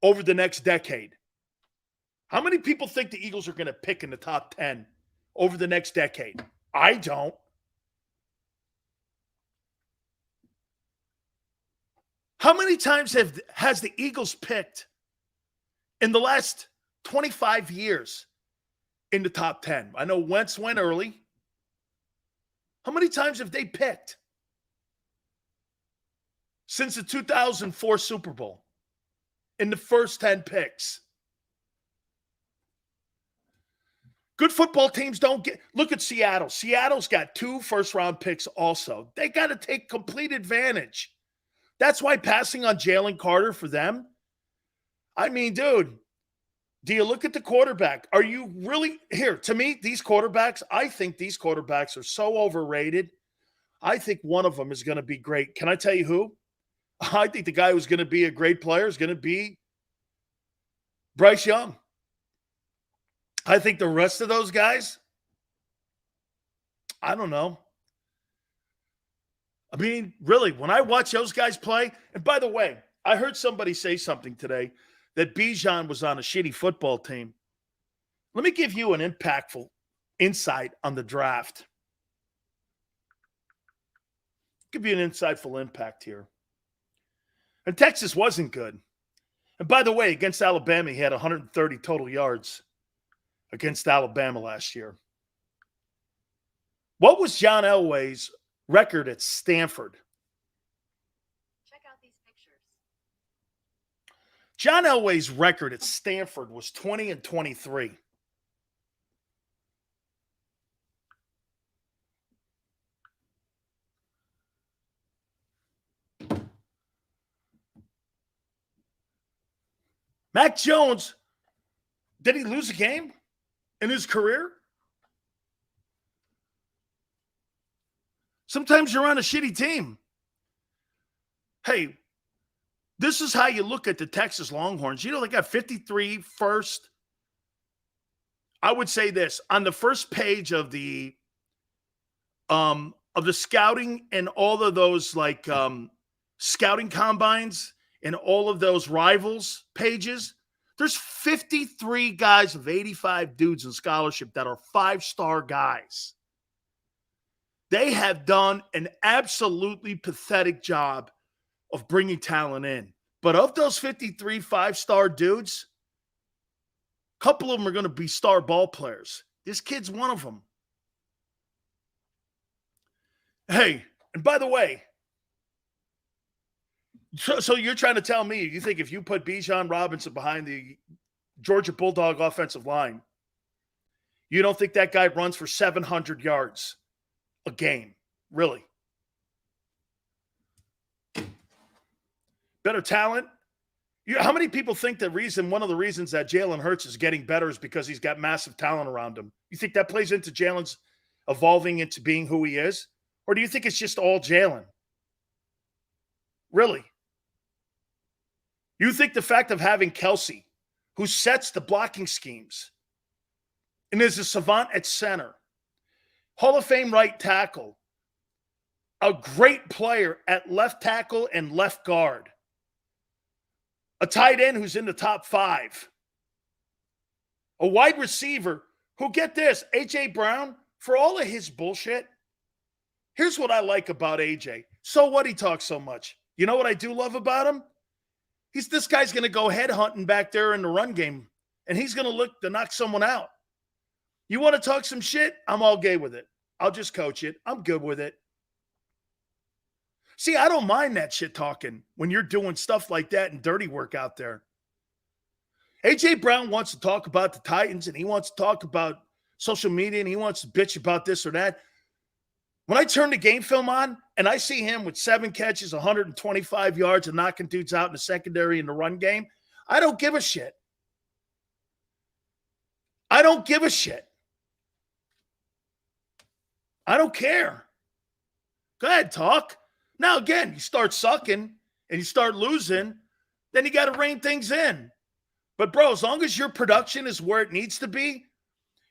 over the next decade? How many people think the Eagles are going to pick in the top 10 over the next decade? I don't. How many times has the Eagles picked in the last 25 years in the top 10? I know Wentz went early. How many times have they picked since the 2004 Super Bowl in the first 10 picks? Good football teams don't get – look at Seattle. Seattle's got 2 first-round picks also. They got to take complete advantage. That's why passing on Jalen Carter for them, I mean, dude, do you look at the quarterback? Are you really – here, to me, these quarterbacks, I think these quarterbacks are so overrated. I think one of them is going to be great. Can I tell you who? I think the guy who's going to be a great player is going to be Bryce Young. I think the rest of those guys, I don't know. I mean, really, when I watch those guys play, and by the way, I heard somebody say something today that Bijan was on a shitty football team. Let me give you an impactful insight on the draft. Give you an insightful impact here. And Texas wasn't good. And by the way, against Alabama, he had 130 total yards against Alabama last year. What was John Elway's record at Stanford? Check out these pictures. John Elway's record at Stanford was 20-23. Mac Jones, did he lose a game in his career? Sometimes you're on a shitty team. Hey, this is how you look at the Texas Longhorns. You know, they got 53 first. I would say this, on the first page of the scouting and all of those scouting combines and all of those rivals pages, there's 53 guys of 85 dudes in scholarship that are 5-star guys. They have done an absolutely pathetic job of bringing talent in. But of those 53 5-star dudes, a couple of them are going to be star ball players. This kid's one of them. Hey, and by the way, so you're trying to tell me you think if you put Bijan Robinson behind the Georgia Bulldog offensive line, you don't think that guy runs for 700 yards a game? Really? Better talent? How many people think one of the reasons that Jalen Hurts is getting better is because he's got massive talent around him? You think that plays into Jalen's evolving into being who he is? Or do you think it's just all Jalen? Really? You think the fact of having Kelsey, who sets the blocking schemes and is a savant at center, Hall of Fame right tackle, a great player at left tackle and left guard, a tight end who's in the top 5, a wide receiver who, get this, A.J. Brown, for all of his bullshit, here's what I like about A.J. So what he talks so much? You know what I do love about him? This guy's going to go head hunting back there in the run game, and he's going to look to knock someone out. You want to talk some shit? I'm all gay with it. I'll just coach it. I'm good with it. See, I don't mind that shit talking when you're doing stuff like that and dirty work out there. A.J. Brown wants to talk about the Titans, and he wants to talk about social media, and he wants to bitch about this or that. When I turn the game film on and I see him with 7 catches, 125 yards, and knocking dudes out in the secondary in the run game, I don't give a shit. I don't give a shit. I don't care. Go ahead, talk. Now, again, you start sucking and you start losing, then you got to rein things in. But, bro, as long as your production is where it needs to be,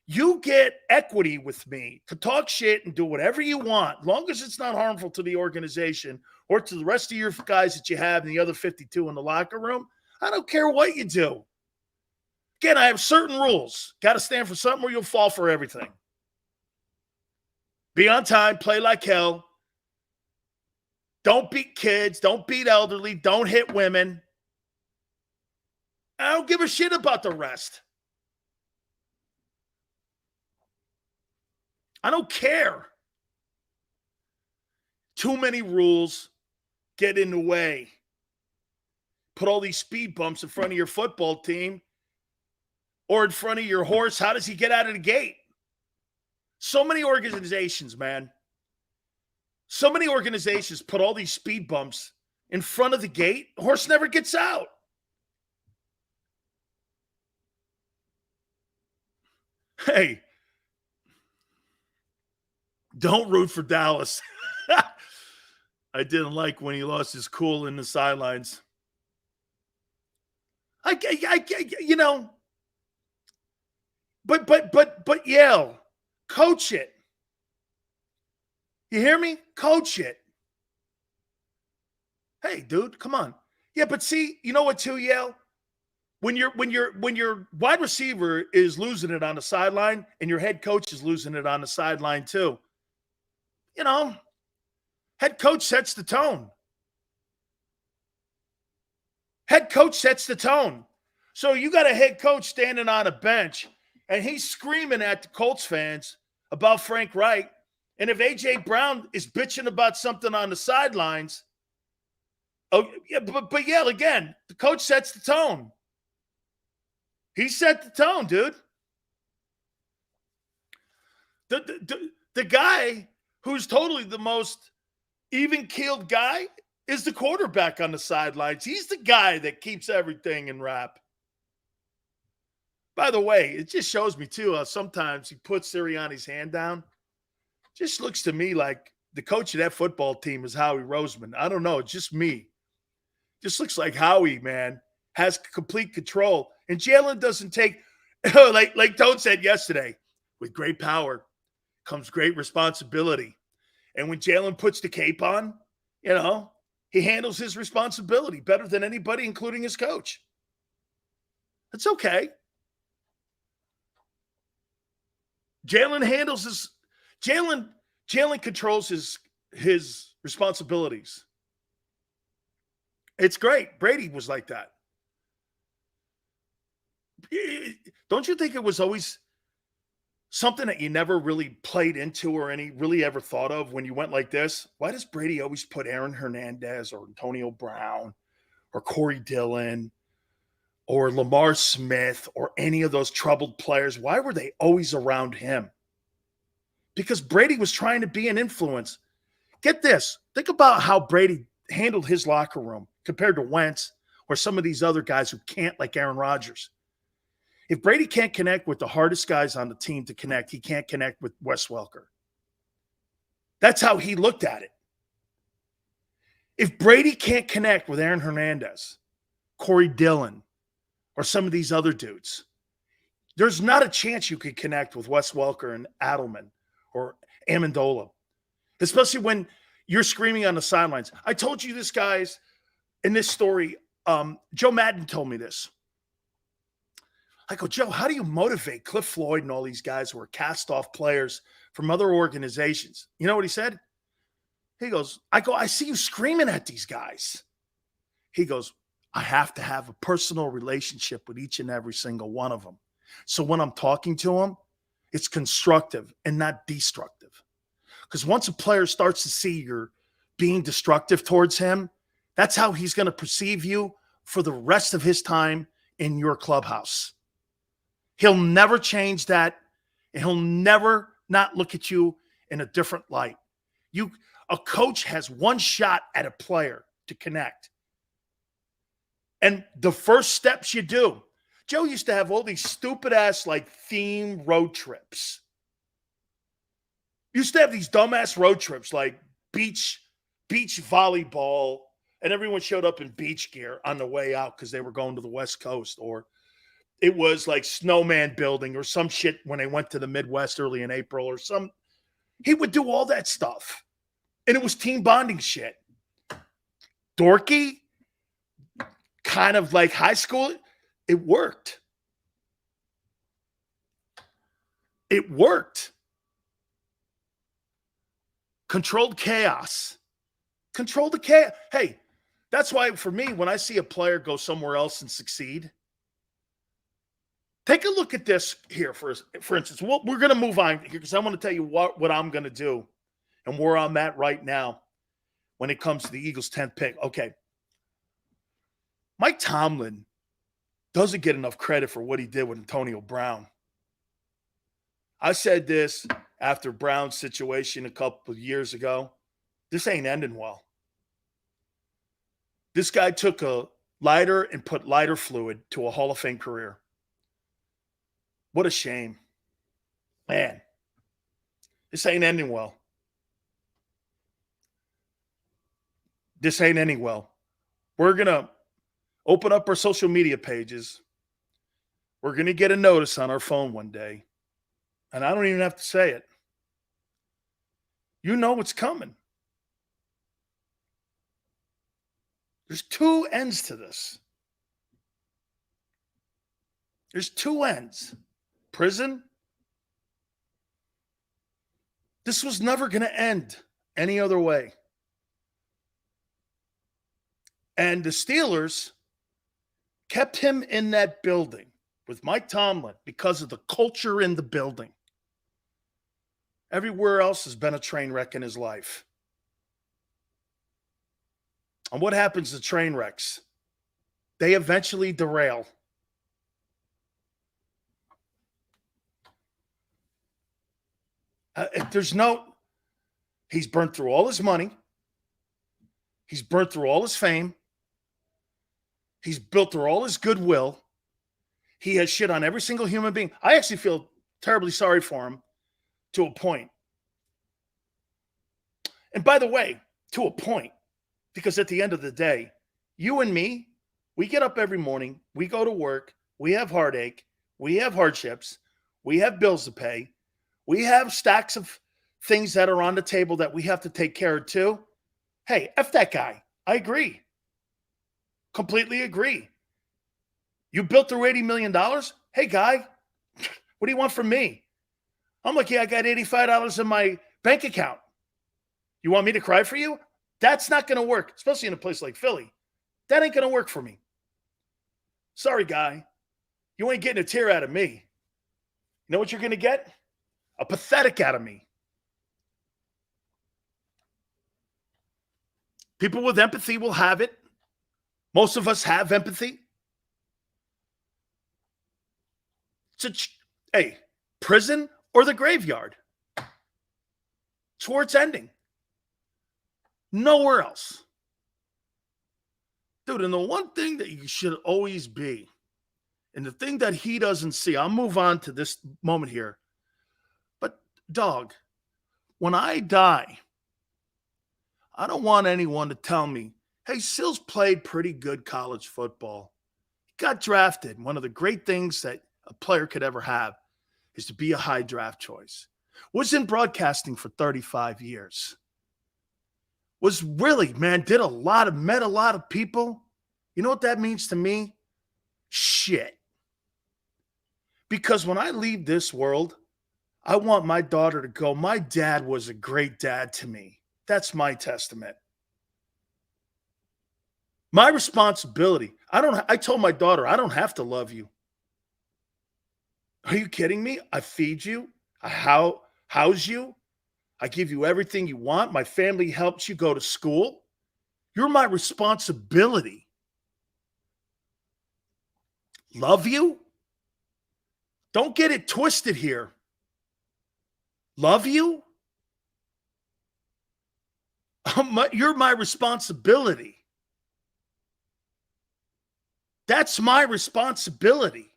you get equity with me to talk shit and do whatever you want, long as it's not harmful to the organization or to the rest of your guys that you have and the other 52 in the locker room. I don't care what you do. Again, I have certain rules. Got to stand for something or you'll fall for everything. Be on time, play like hell. Don't beat kids. Don't beat elderly. Don't hit women. I don't give a shit about the rest. I don't care. Too many rules get in the way. Put all these speed bumps in front of your football team or in front of your horse. How does he get out of the gate? So many organizations, man. So many organizations put all these speed bumps in front of the gate. The horse never gets out. Hey, don't root for Dallas. I didn't like when he lost his cool in the sidelines. You know, but Yale, coach it. You hear me? Coach it. Hey, dude, come on. Yeah, but see, you know what, too, Yale? When your wide receiver is losing it on the sideline and your head coach is losing it on the sideline too, you know, head coach sets the tone. Head coach sets the tone. So you got a head coach standing on a bench and he's screaming at the Colts fans about Frank Reich. And if A.J. Brown is bitching about something on the sidelines, oh yeah, but yeah, again, the coach sets the tone. He set the tone, dude. The guy who's totally the most even-keeled guy is the quarterback on the sidelines. He's the guy that keeps everything in wrap. By the way, it just shows me, too, how sometimes he puts Sirianni's hand down. Just looks to me like the coach of that football team is Howie Roseman. I don't know. It's just me. Just looks like Howie, man, has complete control. And Jalen doesn't take, like Toad said yesterday, with great power comes great responsibility. And when Jalen puts the cape on, you know, he handles his responsibility better than anybody, including his coach. That's okay. Jalen handles his Jalen controls his responsibilities. It's great. Brady was like that. Don't you think it was always something that you never really played into or really ever thought of when you went like this? Why does Brady always put Aaron Hernandez or Antonio Brown or Corey Dillon or Lamar Smith or any of those troubled players? Why were they always around him? Because Brady was trying to be an influence. Get this. Think about how Brady handled his locker room compared to Wentz or some of these other guys who can't, like Aaron Rodgers. If Brady can't connect with the hardest guys on the team to connect, he can't connect with Wes Welker. That's how he looked at it. If Brady can't connect with Aaron Hernandez, Corey Dillon, or some of these other dudes, there's not a chance you could connect with Wes Welker and Adelman or Amendola, especially when you're screaming on the sidelines. I told you this, guys, in this story. Joe Madden told me this. I go, Joe, how do you motivate Cliff Floyd and all these guys who are cast-off players from other organizations? You know what he said? He goes, I see you screaming at these guys. He goes, I have to have a personal relationship with each and every single one of them. So when I'm talking to them, it's constructive and not destructive. Because once a player starts to see you're being destructive towards him, that's how he's going to perceive you for the rest of his time in your clubhouse. He'll never change that, and he'll never not look at you in a different light. A coach has one shot at a player to connect. And the first steps you do, Joe used to have all these stupid-ass, like, theme road trips. Used to have these dumbass road trips, like beach volleyball, and everyone showed up in beach gear on the way out because they were going to the West Coast, or it was like snowman building or some shit when they went to the Midwest early in April or some. He would do all that stuff. And it was team bonding shit. Dorky, kind of like high school. It worked. It worked. Controlled chaos. Control the chaos. Hey, that's why for me, when I see a player go somewhere else and succeed, take a look at this here for instance. We're going to move on here because I want to tell you what I'm going to do and where I'm at right now when it comes to the Eagles' 10th pick. Okay. Mike Tomlin doesn't get enough credit for what he did with Antonio Brown. I said this after Brown's situation a couple of years ago. This ain't ending well. This guy took a lighter and put lighter fluid to a Hall of Fame career. What a shame. Man, this ain't ending well. This ain't ending well. We're going to open up our social media pages, we're going to get a notice on our phone one day. And I don't even have to say it. You know what's coming. There's two ends to this. There's two ends. Prison. This was never going to end any other way. And the Steelers kept him in that building with Mike Tomlin because of the culture in the building. Everywhere else has been a train wreck in his life. And what happens to train wrecks? They eventually derail. He's burnt through all his money. He's burnt through all his fame. He's built through all his goodwill. He has shit on every single human being. I actually feel terribly sorry for him to a point. And by the way, to a point, because at the end of the day, you and me, we get up every morning, we go to work, we have heartache, we have hardships, we have bills to pay, we have stacks of things that are on the table that we have to take care of too. Hey, F that guy. I agree. Completely agree. You built through $80 million? Hey, guy, what do you want from me? I'm lucky I got $85 in my bank account. You want me to cry for you? That's not going to work, especially in a place like Philly. That ain't going to work for me. Sorry, guy. You ain't getting a tear out of me. You know what you're going to get? A pathetic out of me. People with empathy will have it. Most of us have empathy. Hey, prison or the graveyard. It's where it's ending. Nowhere else. Dude, and the one thing that you should always be, and the thing that he doesn't see, I'll move on to this moment here. But, dog, when I die, I don't want anyone to tell me, hey, Sills played pretty good college football. He got drafted. One of the great things that a player could ever have is to be a high draft choice. Was in broadcasting for 35 years. Was really, man, met a lot of people. You know what that means to me? Shit. Because when I leave this world, I want my daughter to go, my dad was a great dad to me. That's my testament. My responsibility. I told my daughter, I don't have to love you. Are you kidding me? I feed you. I house you. I give you everything you want. My family helps you go to school. You're my responsibility. Love you? Don't get it twisted here. Love you? You're my responsibility. That's my responsibility.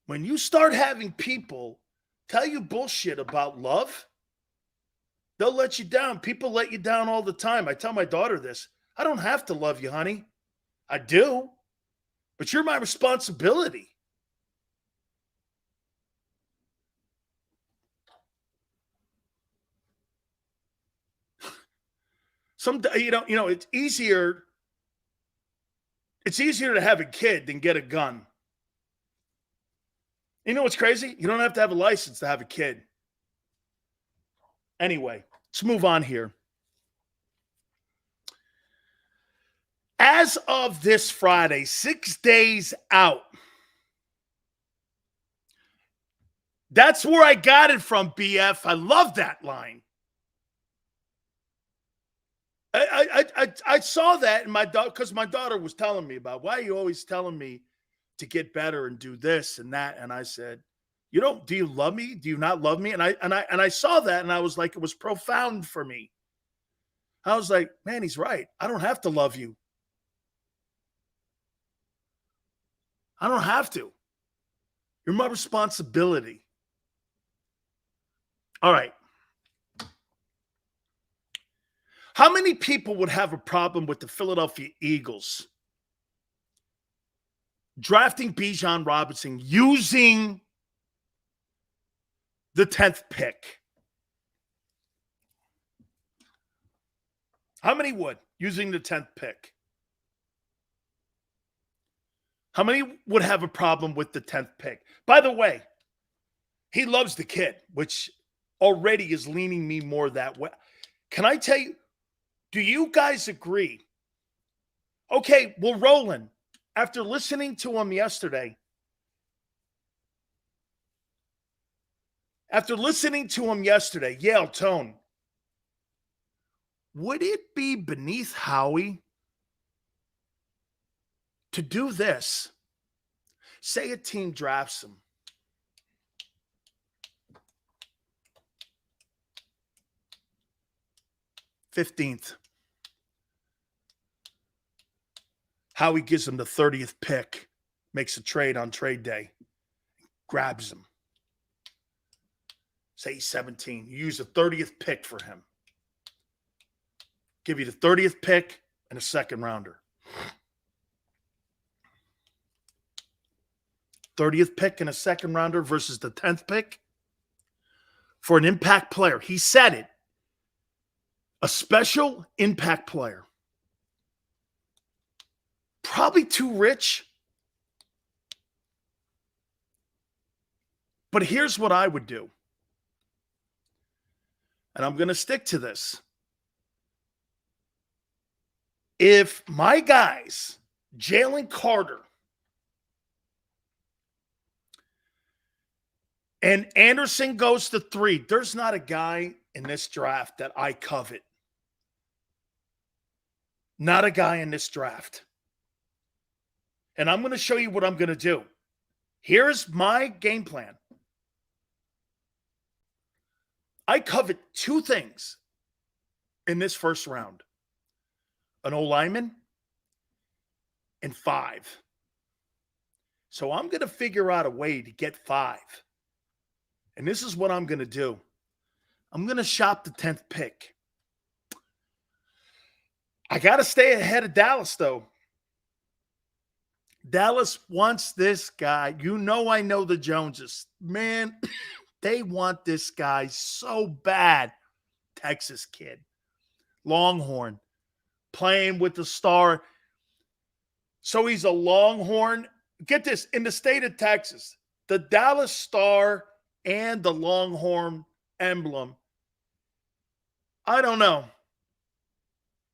When you start having people tell you bullshit about love, they'll let you down. People let you down all the time. I tell my daughter this. I don't have to love you, honey. I do. But you're my responsibility. It's easier. It's easier to have a kid than get a gun. You know what's crazy? You don't have to have a license to have a kid. Anyway, let's move on here. As of this Friday, 6 days out. That's where I got it from, BF. I love that line. I saw that in my daughter, because my daughter was telling me about, why are you always telling me to get better and do this and that? And I said, do you love me? Do you not love me? And I saw that, and I was like, it was profound for me. I was like, man, he's right. I don't have to love you. I don't have to. You're my responsibility. All right. How many people would have a problem with the Philadelphia Eagles drafting Bijan Robinson using the 10th pick? How many would using the 10th pick? How many would have a problem with the 10th pick? By the way, he loves the kid, which already is leaning me more that way. Can I tell you, do you guys agree? Okay, well, Roland, after listening to him yesterday, Yale Tone, would it be beneath Howie to do this? Say a team drafts him. '15th. Howie gives him the 30th pick, makes a trade on trade day, grabs him. Say he's 17. You use the 30th pick for him. Give you the 30th pick and a second rounder. 30th pick and a second rounder versus the 10th pick for an impact player. He said it. A special impact player. Probably too rich. But here's what I would do. And I'm going to stick to this. If my guys, Jalen Carter and Anderson goes to 3, there's not a guy in this draft that I covet. Not a guy in this draft. And I'm going to show you what I'm going to do. Here's my game plan. I covet 2 things in this first round. An O-lineman and 5. So I'm going to figure out a way to get 5. And this is what I'm going to do. I'm going to shop the 10th pick. I got to stay ahead of Dallas, though. Dallas wants this guy. You know I know the Joneses. Man, they want this guy so bad. Texas kid. Longhorn. Playing with the star. So he's a Longhorn. Get this. In the state of Texas, the Dallas Star and the Longhorn emblem. I don't know.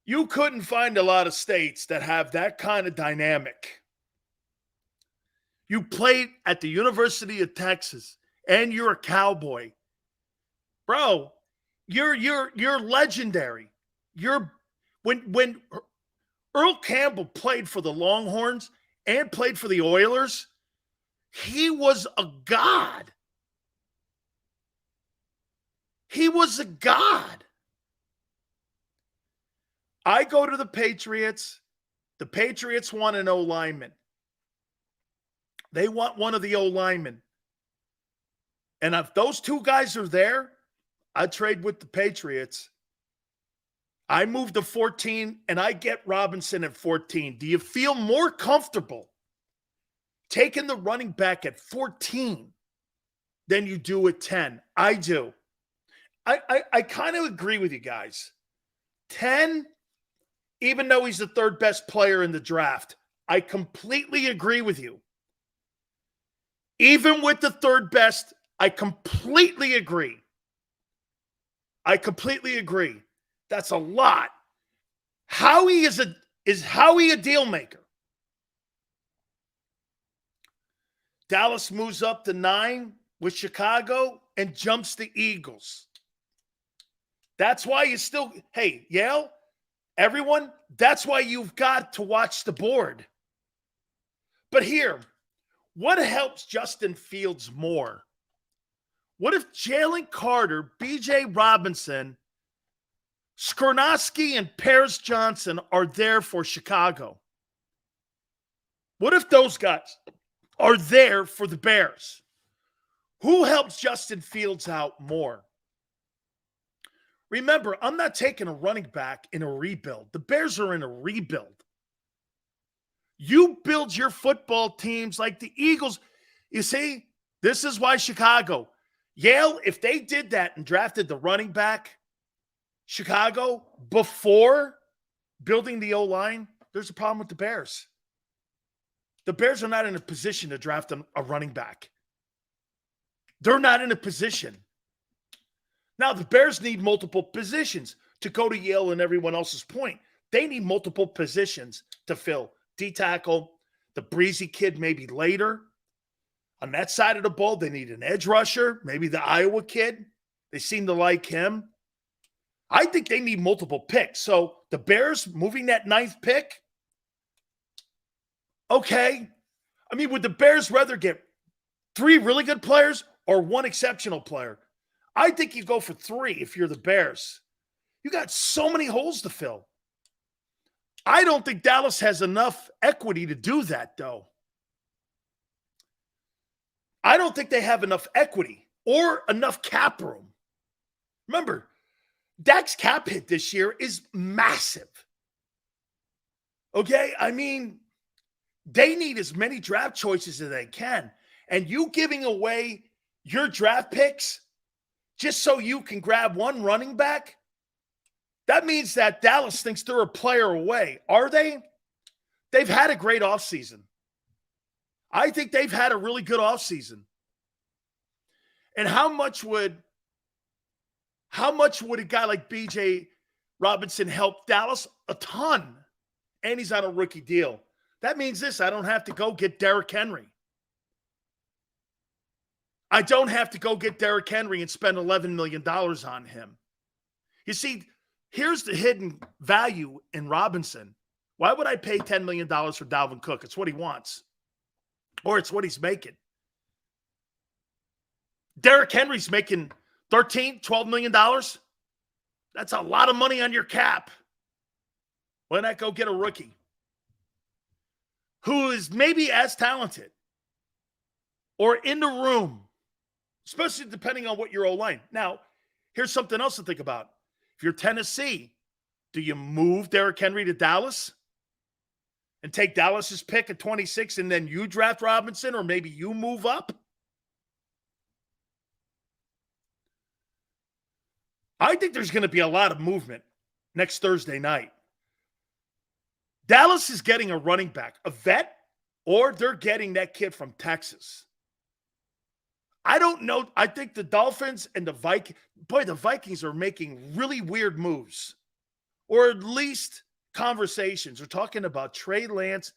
You couldn't find a lot of states that have that kind of dynamic. You played at the University of Texas and you're a Cowboy. Bro, you're legendary. When Earl Campbell played for the Longhorns and played for the Oilers, he was a god. He was a god. I go to the Patriots. The Patriots want an O-lineman. They want one of the O-linemen. And if those 2 guys are there, I trade with the Patriots. I move to 14, and I get Robinson at 14. Do you feel more comfortable taking the running back at 14 than you do at 10? I do. I kind of agree with you guys. 10, even though he's the 3rd best player in the draft, I completely agree with you. Even with the 3rd best, I completely agree. That's a lot. Howie is Howie a deal maker? Dallas moves up to 9 with Chicago and jumps the Eagles. That's why you still, hey, Yale, everyone, that's why you've got to watch the board. But here, what helps Justin Fields more? What if Jalen Carter, Bijan Robinson, Skoronski, and Paris Johnson are there for Chicago? What if those guys are there for the Bears? Who helps Justin Fields out more? Remember, I'm not taking a running back in a rebuild. The Bears are in a rebuild. You build your football teams like the Eagles. You see, this is why Chicago, Yale, if they did that and drafted the running back, Chicago, before building the O-line, there's a problem with the Bears. The Bears are not in a position to draft a running back. They're not in a position. Now, the Bears need multiple positions. To go to Yale and everyone else's point, they need multiple positions to fill. D-tackle, the breezy kid maybe later. On that side of the ball, they need an edge rusher, maybe the Iowa kid. They seem to like him. I think they need multiple picks. So the Bears moving that 9th pick, okay. I mean, would the Bears rather get 3 really good players or 1 exceptional player? I think you go for 3 if you're the Bears. You got so many holes to fill. I don't think Dallas has enough equity to do that, though. I don't think they have enough equity or enough cap room. Remember, Dak's cap hit this year is massive. Okay? I mean, they need as many draft choices as they can. And you giving away your draft picks just so you can grab 1 running back, that means that Dallas thinks they're a player away. Are they? They've had a great offseason. I think they've had a really good offseason. And how much would a guy like Bijan Robinson help Dallas? A ton. And he's on a rookie deal. That means this: I don't have to go get Derrick Henry. I don't have to go get Derrick Henry and spend $11 million on him. You see, here's the hidden value in Robinson. Why would I pay $10 million for Dalvin Cook? It's what he wants. Or it's what he's making. Derrick Henry's making $12 million. That's a lot of money on your cap. Why not go get a rookie who is maybe as talented or in the room, especially depending on what your O-line. Now, here's something else to think about. If you're Tennessee, do you move Derrick Henry to Dallas and take Dallas's pick at 26 and then you draft Robinson, or maybe you move up? I think there's going to be a lot of movement next Thursday night. Dallas is getting a running back, a vet, or they're getting that kid from Texas. I don't know. I think the Dolphins and the Vikings are making really weird moves, or at least conversations. We're talking about Trey Lance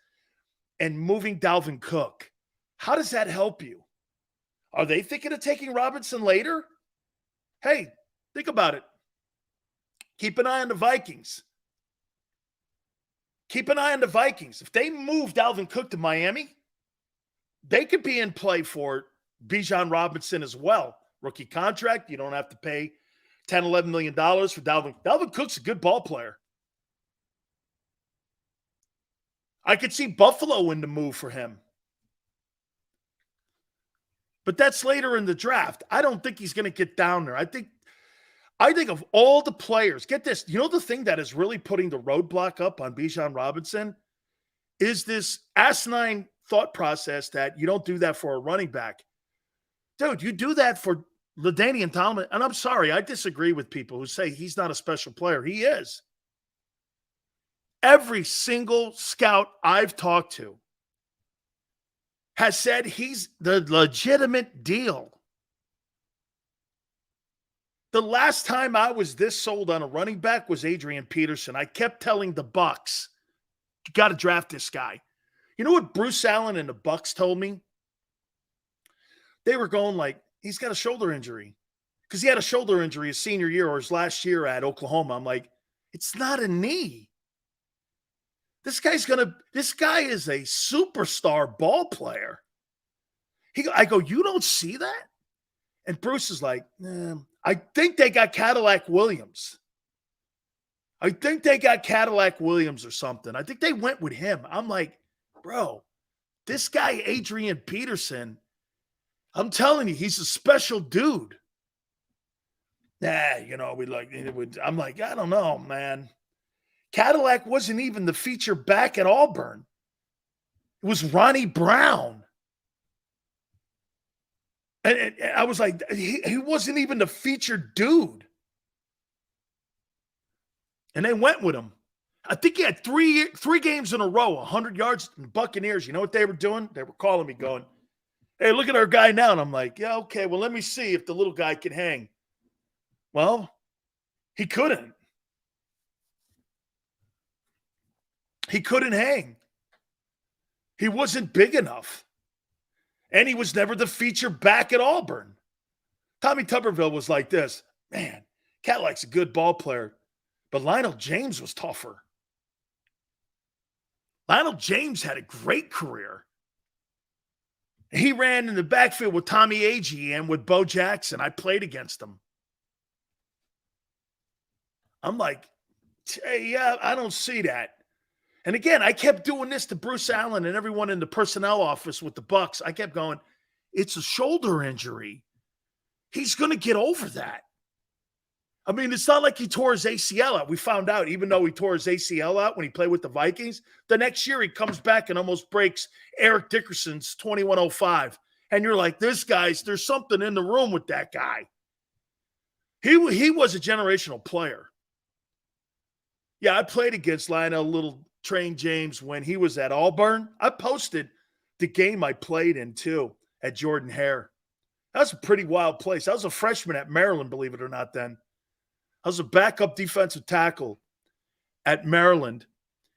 and moving Dalvin Cook. How does that help you? Are they thinking of taking Robinson later? Hey, think about it. Keep an eye on the Vikings. Keep an eye on the Vikings. If they move Dalvin Cook to Miami, they could be in play for Bijan Robinson as well. Rookie contract. You don't have to pay $10, $11 million for Dalvin. Dalvin Cook's a good ball player. I could see Buffalo in the move for him. But that's later in the draft. I don't think he's going to get down there. I think of all the players, get this, you know the thing that is really putting the roadblock up on Bijan Robinson is this asinine thought process that you don't do that for a running back. Dude, you do that for LaDainian Tomlinson. And I'm sorry, I disagree with people who say he's not a special player. He is. Every single scout I've talked to has said he's the legitimate deal. The last time I was this sold on a running back was Adrian Peterson. I kept telling the Bucs, you got to draft this guy. You know what Bruce Allen and the Bucs told me? They were going like, he's got a shoulder injury. Because he had a shoulder injury his senior year or his last year at Oklahoma. I'm like, it's not a knee. This guy is a superstar ball player. I go, you don't see that? And Bruce is like, I think they got Cadillac Williams. or something. I think they went with him. I'm like, bro, this guy, Adrian Peterson, I'm telling you, he's a special dude. I'm like, I don't know, man. Cadillac wasn't even the feature back at Auburn. It was Ronnie Brown. And I was like, he wasn't even the featured dude. And they went with him. I think he had three games in a row, 100 yards. And Buccaneers, you know what they were doing? They were calling me going, hey, look at our guy now. And I'm like, yeah, okay, well, let me see if the little guy can hang. Well, he couldn't. He couldn't hang. He wasn't big enough. And he was never the feature back at Auburn. Tommy Tuberville was like this. Man, Cadillac's a good ball player. But Lionel James was tougher. Lionel James had a great career. He ran in the backfield with Tommy Agee and with Bo Jackson. I played against him. I'm like, hey, yeah, I don't see that. And again, I kept doing this to Bruce Allen and everyone in the personnel office with the Bucs. I kept going, it's a shoulder injury. He's going to get over that. I mean, it's not like he tore his ACL out. We found out, even though he tore his ACL out when he played with the Vikings, the next year he comes back and almost breaks Eric Dickerson's 2105. And you're like, there's something in the room with that guy. He was a generational player. Yeah, I played against Lionel Little Train James when he was at Auburn. I posted the game I played in, too, at Jordan Hare. That was a pretty wild place. I was a freshman at Maryland, believe it or not, then. I was a backup defensive tackle at Maryland,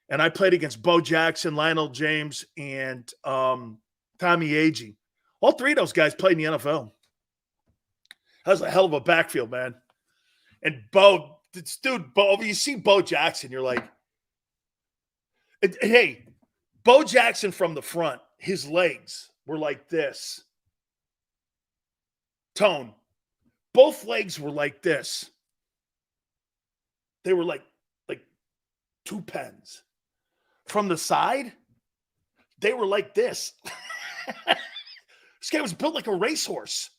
and I played against Bo Jackson, Lionel James, and Tommy Agee. All three of those guys played in the NFL. That was a hell of a backfield, man. And Bo, you see Bo Jackson, you're like, hey, Bo Jackson from the front, his legs were like this. Tone. Both legs were like this. They were like two pens. From the side, they were like this. This guy was built like a racehorse.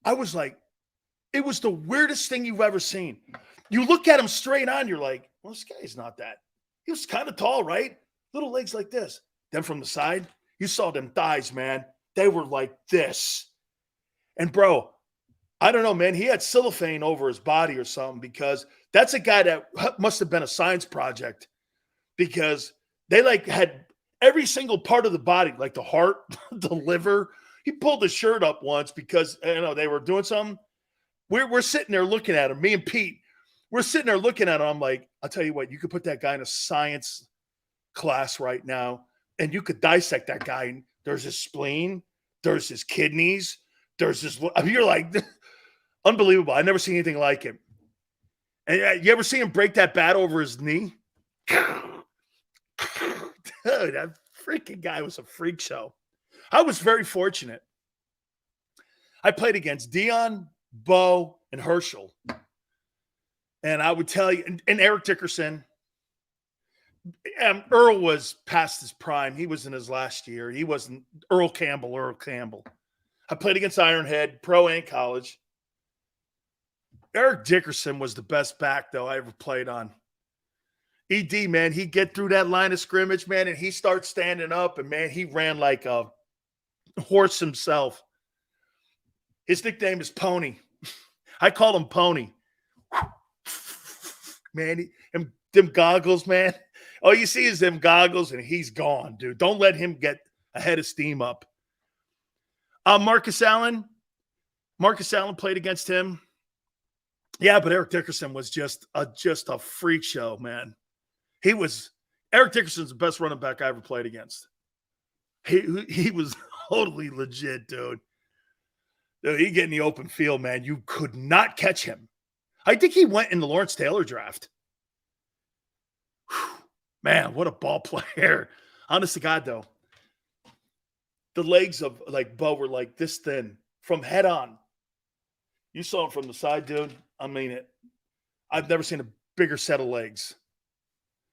I was like, it was the weirdest thing you've ever seen. You look at him straight on, you're like, well, this guy's not that. He was kind of tall, right? Little legs like this. Then from the side, you saw them thighs, man. They were like this. And bro, I don't know, man. He had cellophane over his body or something because that's a guy that must have been a science project because they had every single part of the body, like the heart, the liver. He pulled his shirt up once because, they were doing something. We're sitting there looking at him, me and Pete. We're sitting there looking at him. I'm like, I'll tell you what, you could put that guy in a science class right now and you could dissect that guy. There's his spleen. There's his kidneys. There's his, you're like, unbelievable. I've never seen anything like him. And you ever see him break that bat over his knee? Dude, that freaking guy was a freak show. I was very fortunate. I played against Dion, Bo, and Herschel. And I would tell you, and Eric Dickerson. Earl was past his prime. He was in his last year. He wasn't Earl Campbell. I played against Ironhead, pro and college. Eric Dickerson was the best back, though, I ever played on. ED, man, he'd get through that line of scrimmage, man, and he starts standing up, and, man, he ran like a horse himself. His nickname is Pony. I call him Pony. Man, them goggles, man. All you see is them goggles, and he's gone, dude. Don't let him get a head of steam up. Marcus Allen played against him. Yeah, but Eric Dickerson was just a freak show, man. Eric Dickerson's the best running back I ever played against. He was totally legit, dude. He get in the open field, man. You could not catch him. I think he went in the Lawrence Taylor draft. Whew. Man, what a ball player. Honest to God, though. The legs of Bo were like this thin from head on. You saw him from the side, dude. I mean it. I've never seen a bigger set of legs.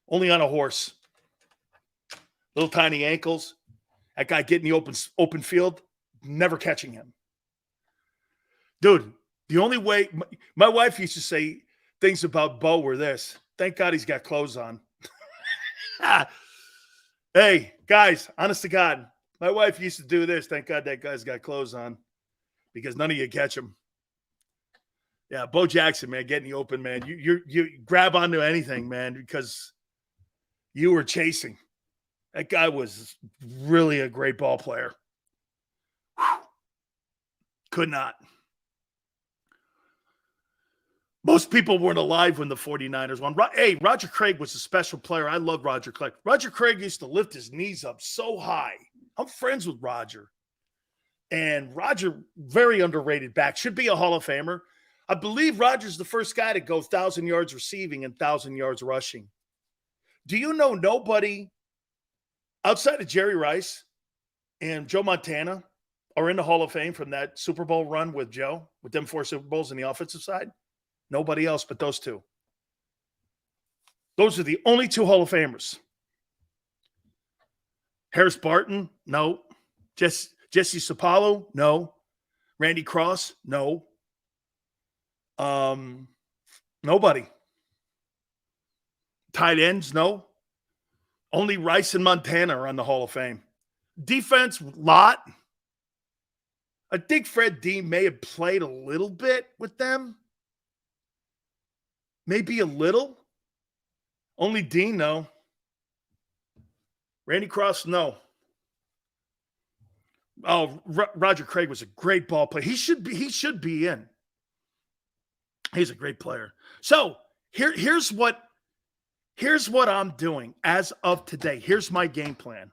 Only on a horse. Little tiny ankles. That guy getting the open field, never catching him. Dude, The only way my wife used to say things about Bo were this. Thank God he's got clothes on. Hey, guys, honest to God, my wife used to do this. Thank God that guy's got clothes on because none of you catch him. Yeah, Bo Jackson, man, getting the open, man. You grab onto anything, man, because you were chasing. That guy was really a great ball player. Whew. Could not. Most people weren't alive when the 49ers won. Hey, Roger Craig was a special player. I love Roger Craig. Roger Craig used to lift his knees up so high. I'm friends with Roger. And Roger, very underrated back, should be a Hall of Famer. I believe Roger's the first guy to go 1,000 yards receiving and 1,000 yards rushing. Do you know nobody outside of Jerry Rice and Joe Montana are in the Hall of Fame from that Super Bowl run with Joe, with them 4 Super Bowls on the offensive side? Nobody else but those two. Those are the only 2 Hall of Famers. Harris Barton, no. Jesse Sapalo, no. Randy Cross, no. Nobody. Tight ends, no. Only Rice and Montana are on the Hall of Fame. Defense, lot. I think Fred Dean may have played a little bit with them. Maybe a little. Only Dean, no. Randy Cross, no. Oh, Roger Craig was a great ball player. He should be in. He's a great player. So here's what I'm doing as of today. Here's my game plan.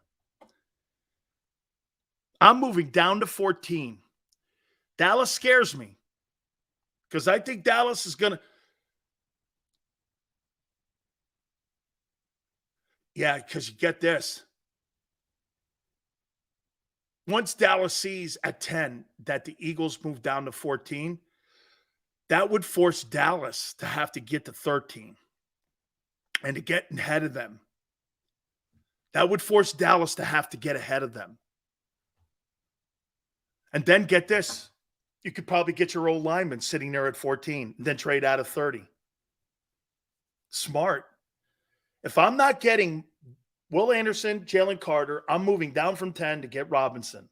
I'm moving down to 14. Dallas scares me because I think Dallas is going to. Yeah, because you get this. Once Dallas sees at 10 that the Eagles move down to 14, that would force Dallas to have to get to 13 and to get ahead of them. That would force Dallas to have to get ahead of them. And then get this. You could probably get your old lineman sitting there at 14 and then trade out of 30. Smart. If I'm not getting Will Anderson, Jalen Carter, I'm moving down from 10 to get Robinson.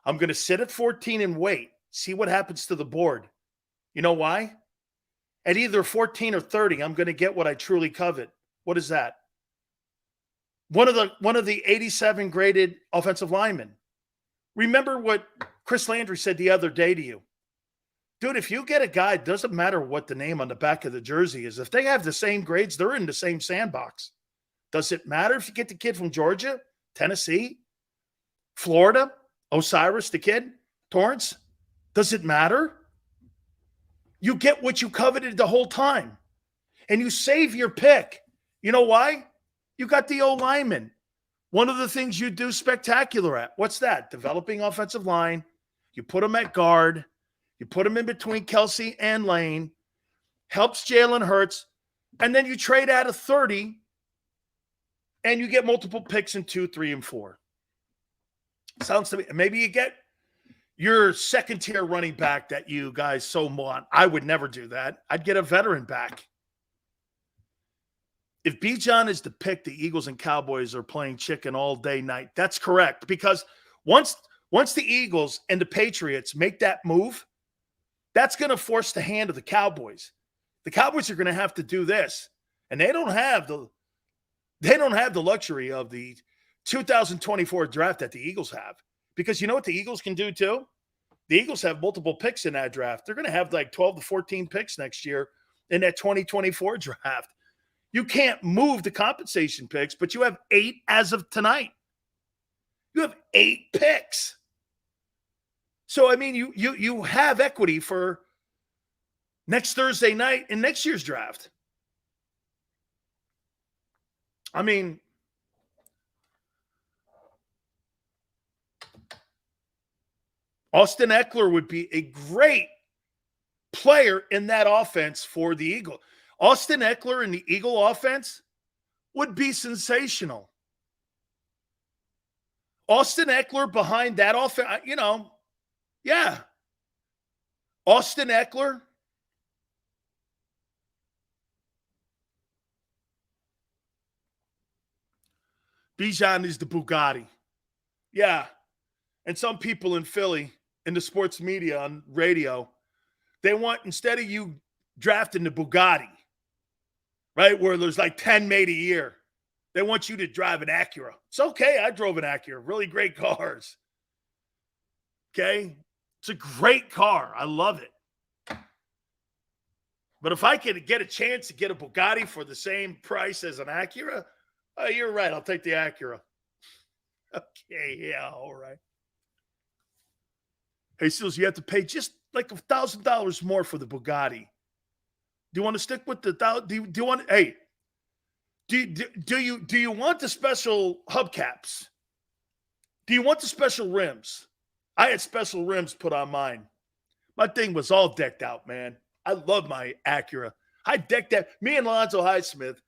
I'm going to sit at 14 and wait, see what happens to the board. You know why? At either 14 or 30, I'm going to get what I truly covet. What is that? One of the 87 graded offensive linemen. Remember what Chris Landry said the other day to you. Dude, if you get a guy, it doesn't matter what the name on the back of the jersey is. If they have the same grades, they're in the same sandbox. Does it matter if you get the kid from Georgia, Tennessee, Florida, Osiris, the kid, Torrance? Does it matter? You get what you coveted the whole time. And you save your pick. You know why? You got the O-lineman. One of the things you do spectacular at. What's that? Developing offensive line. You put them at guard. You put them in between Kelsey and Lane. Helps Jalen Hurts. And then you trade out of 30. And you get multiple picks in 2, 3, and 4. Sounds to me. Maybe you get your second-tier running back that you guys so want. I would never do that. I'd get a veteran back. If Bijan is the pick, the Eagles and Cowboys are playing chicken all day, night. That's correct. Because once the Eagles and the Patriots make that move, that's going to force the hand of the Cowboys. The Cowboys are going to have to do this. And they don't have the luxury of the 2024 draft that the Eagles have. Because you know what the Eagles can do too? The Eagles have multiple picks in that draft. They're going to have like 12 to 14 picks next year in that 2024 draft. You can't move the compensation picks, but you have 8 as of tonight. You have 8 picks. So, I mean, you have equity for next Thursday night in next year's draft. I mean, Austin Eckler would be a great player in that offense for the Eagles. Austin Eckler in the Eagle offense would be sensational. Austin Eckler behind that offense, yeah. Austin Eckler. Bijan is the Bugatti. Yeah. And some people in Philly, in the sports media on radio, they want, instead of you drafting the Bugatti, right, where there's like 10 made a year, they want you to drive an Acura. It's okay. I drove an Acura. Really great cars. Okay? It's a great car. I love it. But if I could get a chance to get a Bugatti for the same price as an Acura, oh, you're right. I'll take the Acura. Okay, yeah, all right. Hey, Seals, you have to pay just like $1,000 more for the Bugatti. Do you want to stick with the do you want? Hey, do you want the special hubcaps? Do you want the special rims? I had special rims put on mine. My thing was all decked out, man. I love my Acura. I decked that. Me and Lonzo Highsmith,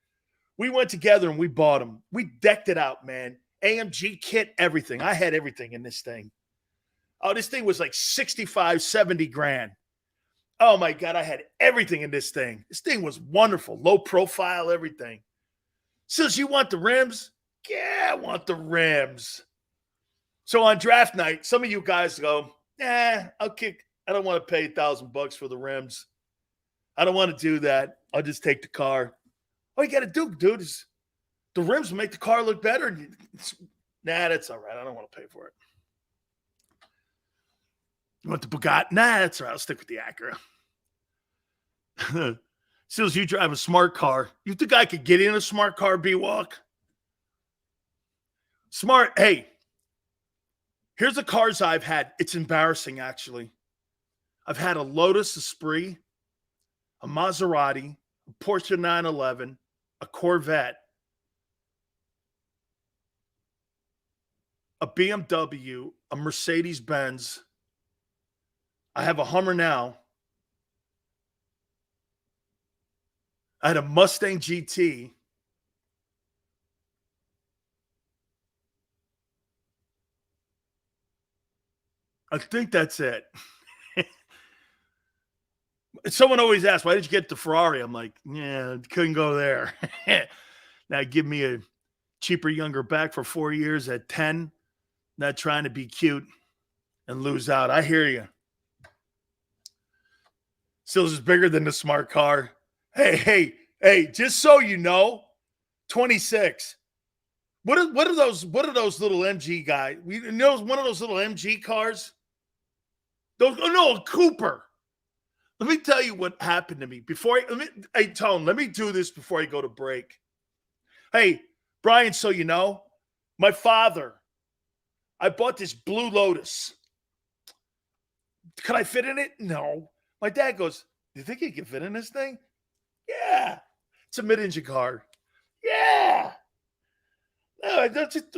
we went together and we bought them. We decked it out, man. AMG kit, everything. I had everything in this thing. Oh, this thing was like 65, 70 grand. Oh, my God, I had everything in this thing. This thing was wonderful. Low profile, everything. Says, you want the rims? Yeah, I want the rims. So on draft night, some of you guys go, I'll kick. I don't want to pay $1,000 for the rims. I don't want to do that. I'll just take the car. All you got to do, dude, is the rims will make the car look better. Nah, that's all right. I don't want to pay for it. You want the Bugatti? Nah, that's all right. I'll stick with the Acura. As soon as you drive a smart car, you think I could get in a smart car, B-Walk? Smart. Hey, here's the cars I've had. It's embarrassing, actually. I've had a Lotus Esprit, a Maserati, a Porsche 911, a Corvette, a BMW, a Mercedes-Benz. I have a Hummer now. I had a Mustang GT. I think that's it. Someone always asks, why did you get the Ferrari? I'm like, yeah, couldn't go there. Now give me a cheaper, younger back for 4 years at 10. Not trying to be cute and lose out. I hear you. Stills is bigger than the smart car. Hey, just so you know, 26. What are those little MG guys? You know, one of those little MG cars? A Cooper. Let me tell you what happened to me hey, Tone, let me do this before I go to break. Hey, Brian, so you know, my father, I bought this Blue Lotus. Could I fit in it? No. My dad goes, you think you can fit in this thing? Yeah. It's a mid-engine car. Yeah. No,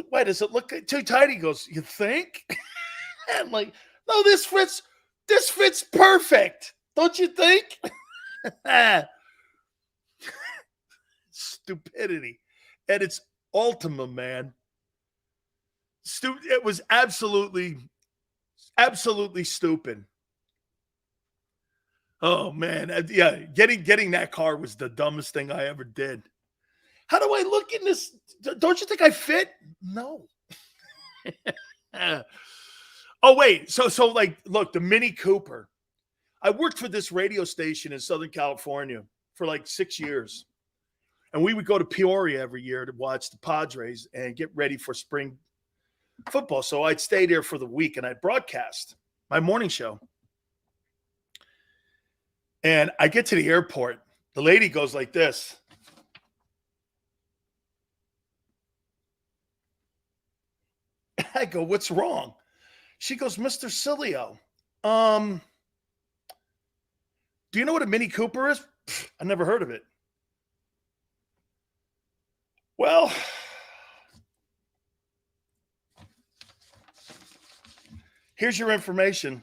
why does it look too tight? He goes, you think? I'm like, no, this fits perfect. Don't you think? Stupidity. And it's Ultima, man. It was absolutely stupid. Oh, man. Yeah, getting that car was the dumbest thing I ever did. How do I look in this? Don't you think I fit? No. Oh, wait. So like, look, the Mini Cooper. I worked for this radio station in Southern California for like 6 years. And we would go to Peoria every year to watch the Padres and get ready for spring football. So I'd stay there for the week and I'd broadcast my morning show. And I get to the airport. The lady goes like this. I go, what's wrong? She goes, Mr. Sileo, do you know what a Mini Cooper is? I never heard of it. Well, here's your information.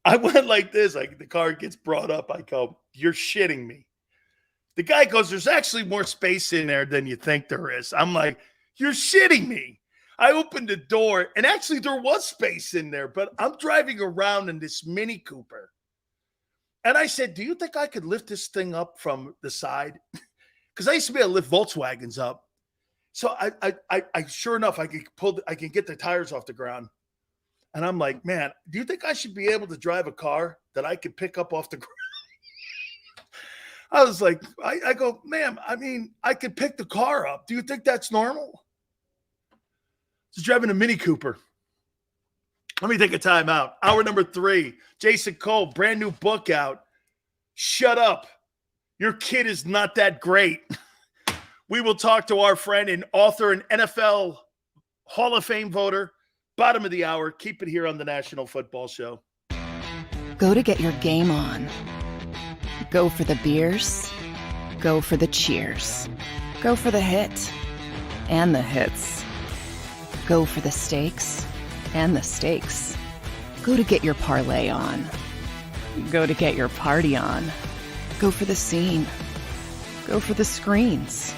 I went like this. Like the car gets brought up. I go, you're shitting me. The guy goes, there's actually more space in there than you think there is. I'm like, you're shitting me. I opened the door, and actually there was space in there, but I'm driving around in this Mini Cooper. And I said, do you think I could lift this thing up from the side? Because I used to be able to lift Volkswagens up. So I sure enough, I can get the tires off the ground. And I'm like, man, do you think I should be able to drive a car that I could pick up off the ground? I was like, I go, ma'am, I mean, I could pick the car up. Do you think that's normal? Just driving a Mini Cooper. Let me take a time out. Hour number 3, Jason Cole, brand new book out. Shut up. Your kid is not that great. We will talk to our friend and author and NFL Hall of Fame voter. Bottom of the hour. Keep it here on the National Football Show. Go to get your game on. Go for the beers. Go for the cheers. Go for the hit and the hits. Go for the stakes and the stakes. Go to get your parlay on. Go to get your party on. Go for the scene. Go for the screens.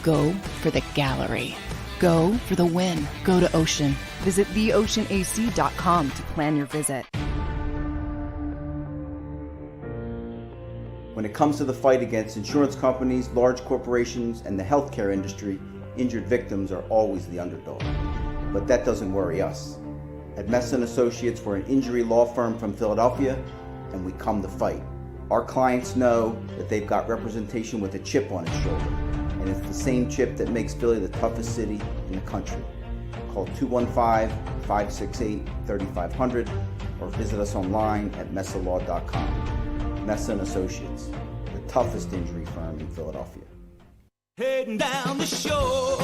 Go for the gallery. Go for the win. Go to Ocean. Visit theoceanac.com to plan your visit. When it comes to the fight against insurance companies, large corporations, and the healthcare industry, injured victims are always the underdog. But that doesn't worry us. At Messon Associates, we're an injury law firm from Philadelphia, and we come to fight. Our clients know that they've got representation with a chip on its shoulder, and it's the same chip that makes Philly the toughest city in the country. Call 215-568-3500 or visit us online at messalaw.com. Messon Associates, the toughest injury firm in Philadelphia. Heading down the shore,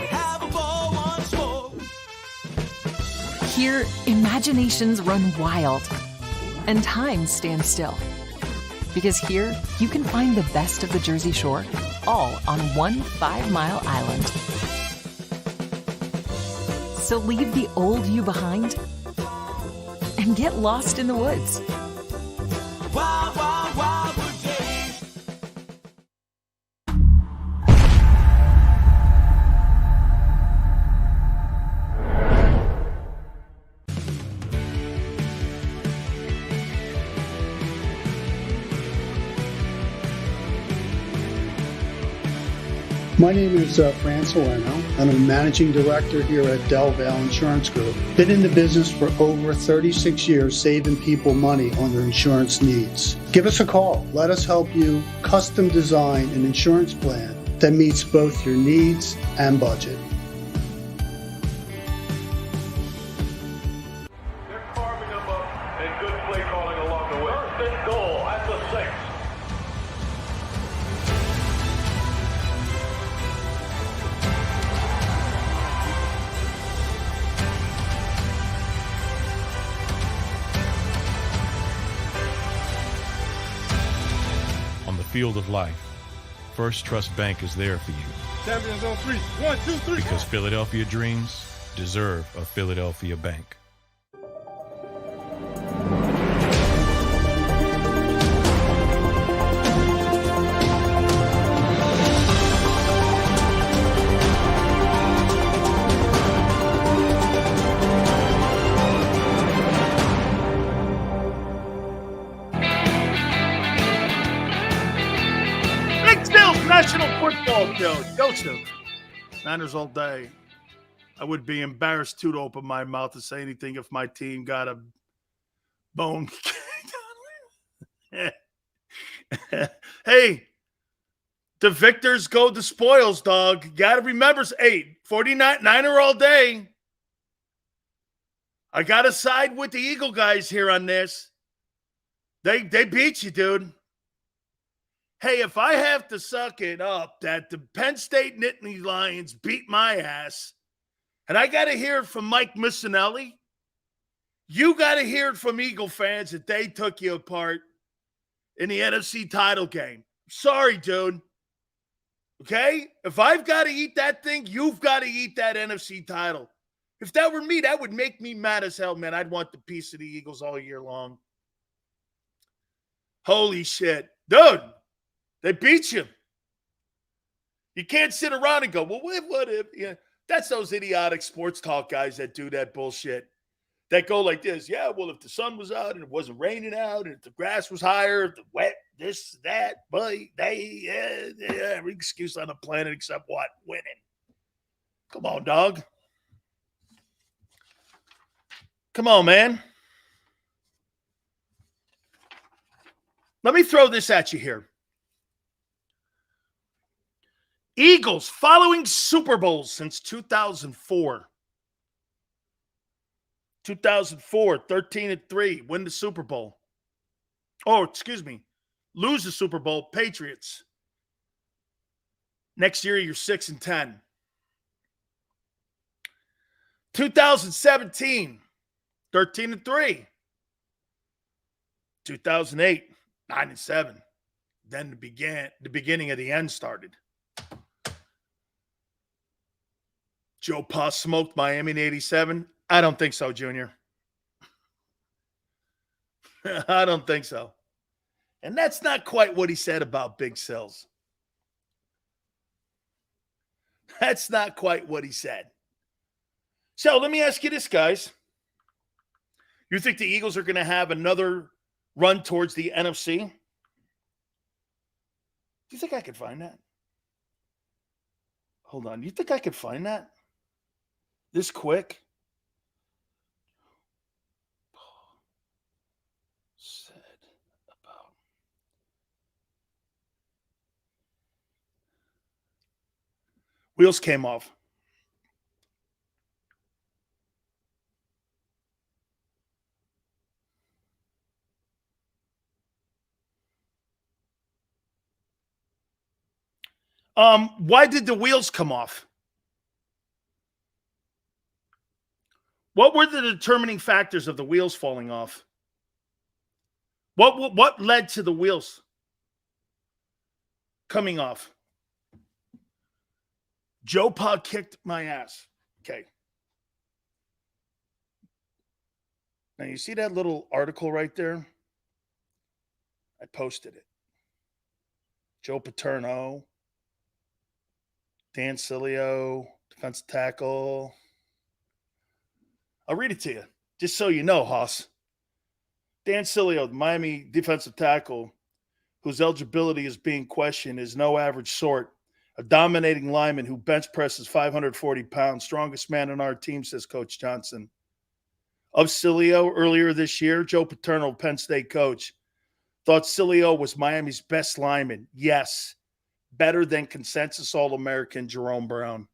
have a ball once more. Here, imaginations run wild and time stands still. Because here, you can find the best of the Jersey Shore, all on one 5-mile island. So leave the old you behind and get lost in the woods. Wild, wild, wild wood days. My name is Fran Salerno, and I'm a managing director here at Del Valle Insurance Group. Been in the business for over 36 years, saving people money on their insurance needs. Give us a call. Let us help you custom design an insurance plan that meets both your needs and budget. They're carving them up and good play calling along the way. First and goal at the 6. On the field of life, First Trust Bank is there for you. Champions on 3. 1, 2, 3. Because Philadelphia dreams deserve a Philadelphia bank. National Football Show. Joseph. Niners all day. I would be embarrassed too to open my mouth to say anything if my team got a bone. Hey, the victors go the spoils, dog. You got to remember, 49 Niner all day. I got to side with the Eagle guys here on this. They beat you, dude. Hey, if I have to suck it up that the Penn State Nittany Lions beat my ass, and I got to hear it from Mike Missinelli, you got to hear it from Eagle fans that they took you apart in the NFC title game. Sorry, dude. Okay? If I've got to eat that thing, you've got to eat that NFC title. If that were me, that would make me mad as hell, man. I'd want the piece of the Eagles all year long. Holy shit. Dude. They beat you. You can't sit around and go, well, what if? Yeah, that's those idiotic sports talk guys that do that bullshit. that go like this. Yeah, well, if the sun was out and it wasn't raining out and if the grass was higher, the wet, this, that, but every excuse on the planet except what? Winning. Come on, dog. Come on, man. Let me throw this at you here. Eagles following Super Bowls since 2004. 2004, 13-3, win the Super Bowl. Oh, excuse me. Lose the Super Bowl, Patriots. Next year, you're 6-10. 2017, 13-3. 2008, 9-7. Then the beginning of the end started. Joe Pa smoked Miami in 87. I don't think so, Junior. I don't think so. And that's not quite what he said about Big Sills. That's not quite what he said. So let me ask you this, guys. You think the Eagles are going to have another run towards the NFC? Do you think I could find that? Hold on. Do you think I could find that? This quick? Said about. Wheels came off. Why did the wheels come off? What were the determining factors of the wheels falling off? What led to the wheels coming off? Joe Pa kicked my ass. Okay. Now you see that little article right there? I posted it. Joe Paterno, Dan Sileo, defensive tackle. I'll read it to you, just so you know, Hoss. Dan Sileo, the Miami defensive tackle, whose eligibility is being questioned, is no average sort. A dominating lineman who bench presses 540 pounds, strongest man on our team, says Coach Johnson. Of Sileo earlier this year, Joe Paterno, Penn State coach, thought Sileo was Miami's best lineman. Yes, better than consensus All-American Jerome Brown.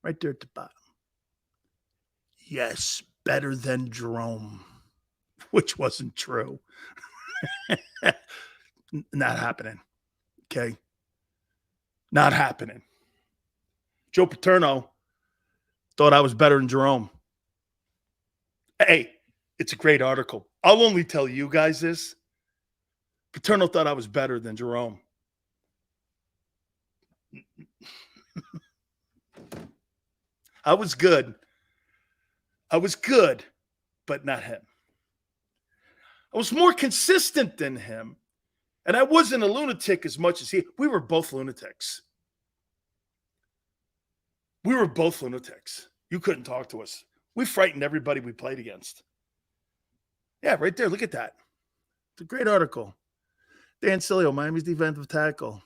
Right there at the bottom. Yes, better than Jerome, which wasn't true. Not happening. Okay? Not happening. Joe Paterno thought I was better than Jerome. Hey, it's a great article. I'll only tell you guys this. Paterno thought I was better than Jerome. I was good. I was good, but not him. I was more consistent than him, and I wasn't a lunatic as much as he. We were both lunatics. We were both lunatics. You couldn't talk to us. We frightened everybody we played against. Yeah, right there. Look at that. It's a great article. Dan Sileo, Miami's defensive tackle,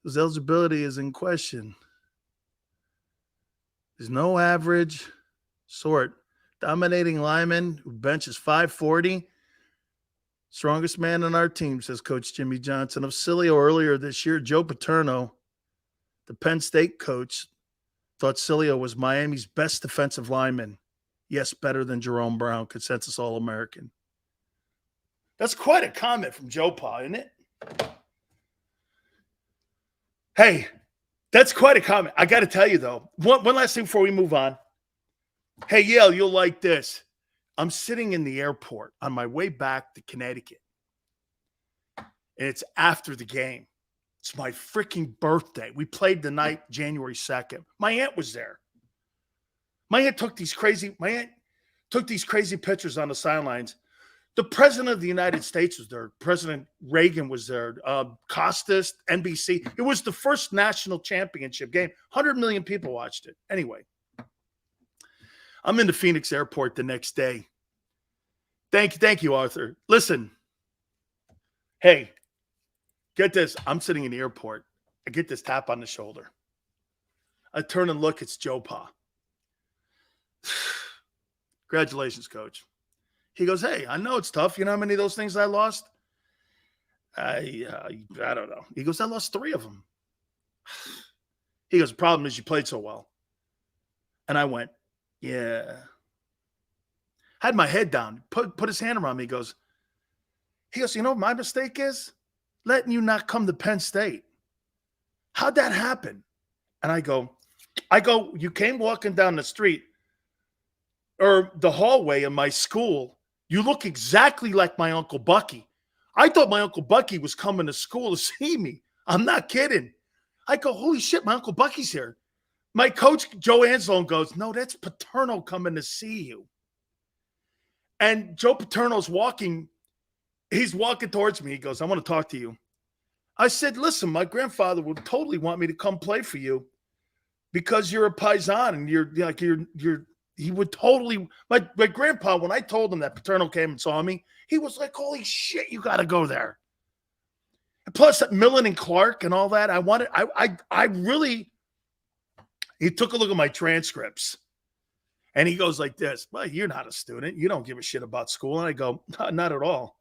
whose eligibility is in question. There's no average sort. Dominating lineman who benches 540. Strongest man on our team, says Coach Jimmy Johnson. Of Sileo earlier this year, Joe Paterno, the Penn State coach, thought Sileo was Miami's best defensive lineman. Yes, better than Jerome Brown, consensus All-American. That's quite a comment from Joe Pa, isn't it? Hey, that's quite a comment. I got to tell you, though, one last thing before we move on. Hey, Yale, you'll like this. I'm sitting in the airport on my way back to Connecticut, and it's after the game. It's my freaking birthday. We played the night January 2nd. My aunt was there. My aunt took these crazy pictures on the sidelines. The president of the United States was there. President Reagan was there. Costas, NBC. It was the first national championship game. 100 million people watched it. Anyway, I'm in the Phoenix airport the next day. Thank you, Arthur. Listen. Hey, get this. I'm sitting in the airport. I get this tap on the shoulder. I turn and look. It's Joe Pa. Congratulations, coach. He goes, hey, I know it's tough. You know how many of those things I lost? I don't know. He goes, I lost 3 of them. He goes, the problem is you played so well. And I went, yeah. Had my head down, put his hand around me. He goes, you know what my mistake is? Letting you not come to Penn State. How'd that happen? And I go, you came walking down the street or the hallway in my school. You look exactly like my Uncle Bucky. I thought my Uncle Bucky was coming to school to see me. I'm not kidding. I go, holy shit, my Uncle Bucky's here. My coach, Joe Anzalone, goes, no, that's Paterno coming to see you. And Joe Paterno's walking. He's walking towards me. He goes, I want to talk to you. I said, listen, my grandfather would totally want me to come play for you because you're a paisan and he would totally, my grandpa, when I told him that Paterno came and saw me, he was like, holy shit, you got to go there. And plus Millen and Clark and all that. I really, he took a look at my transcripts and he goes like this, well, you're not a student. You don't give a shit about school. And I go, not at all.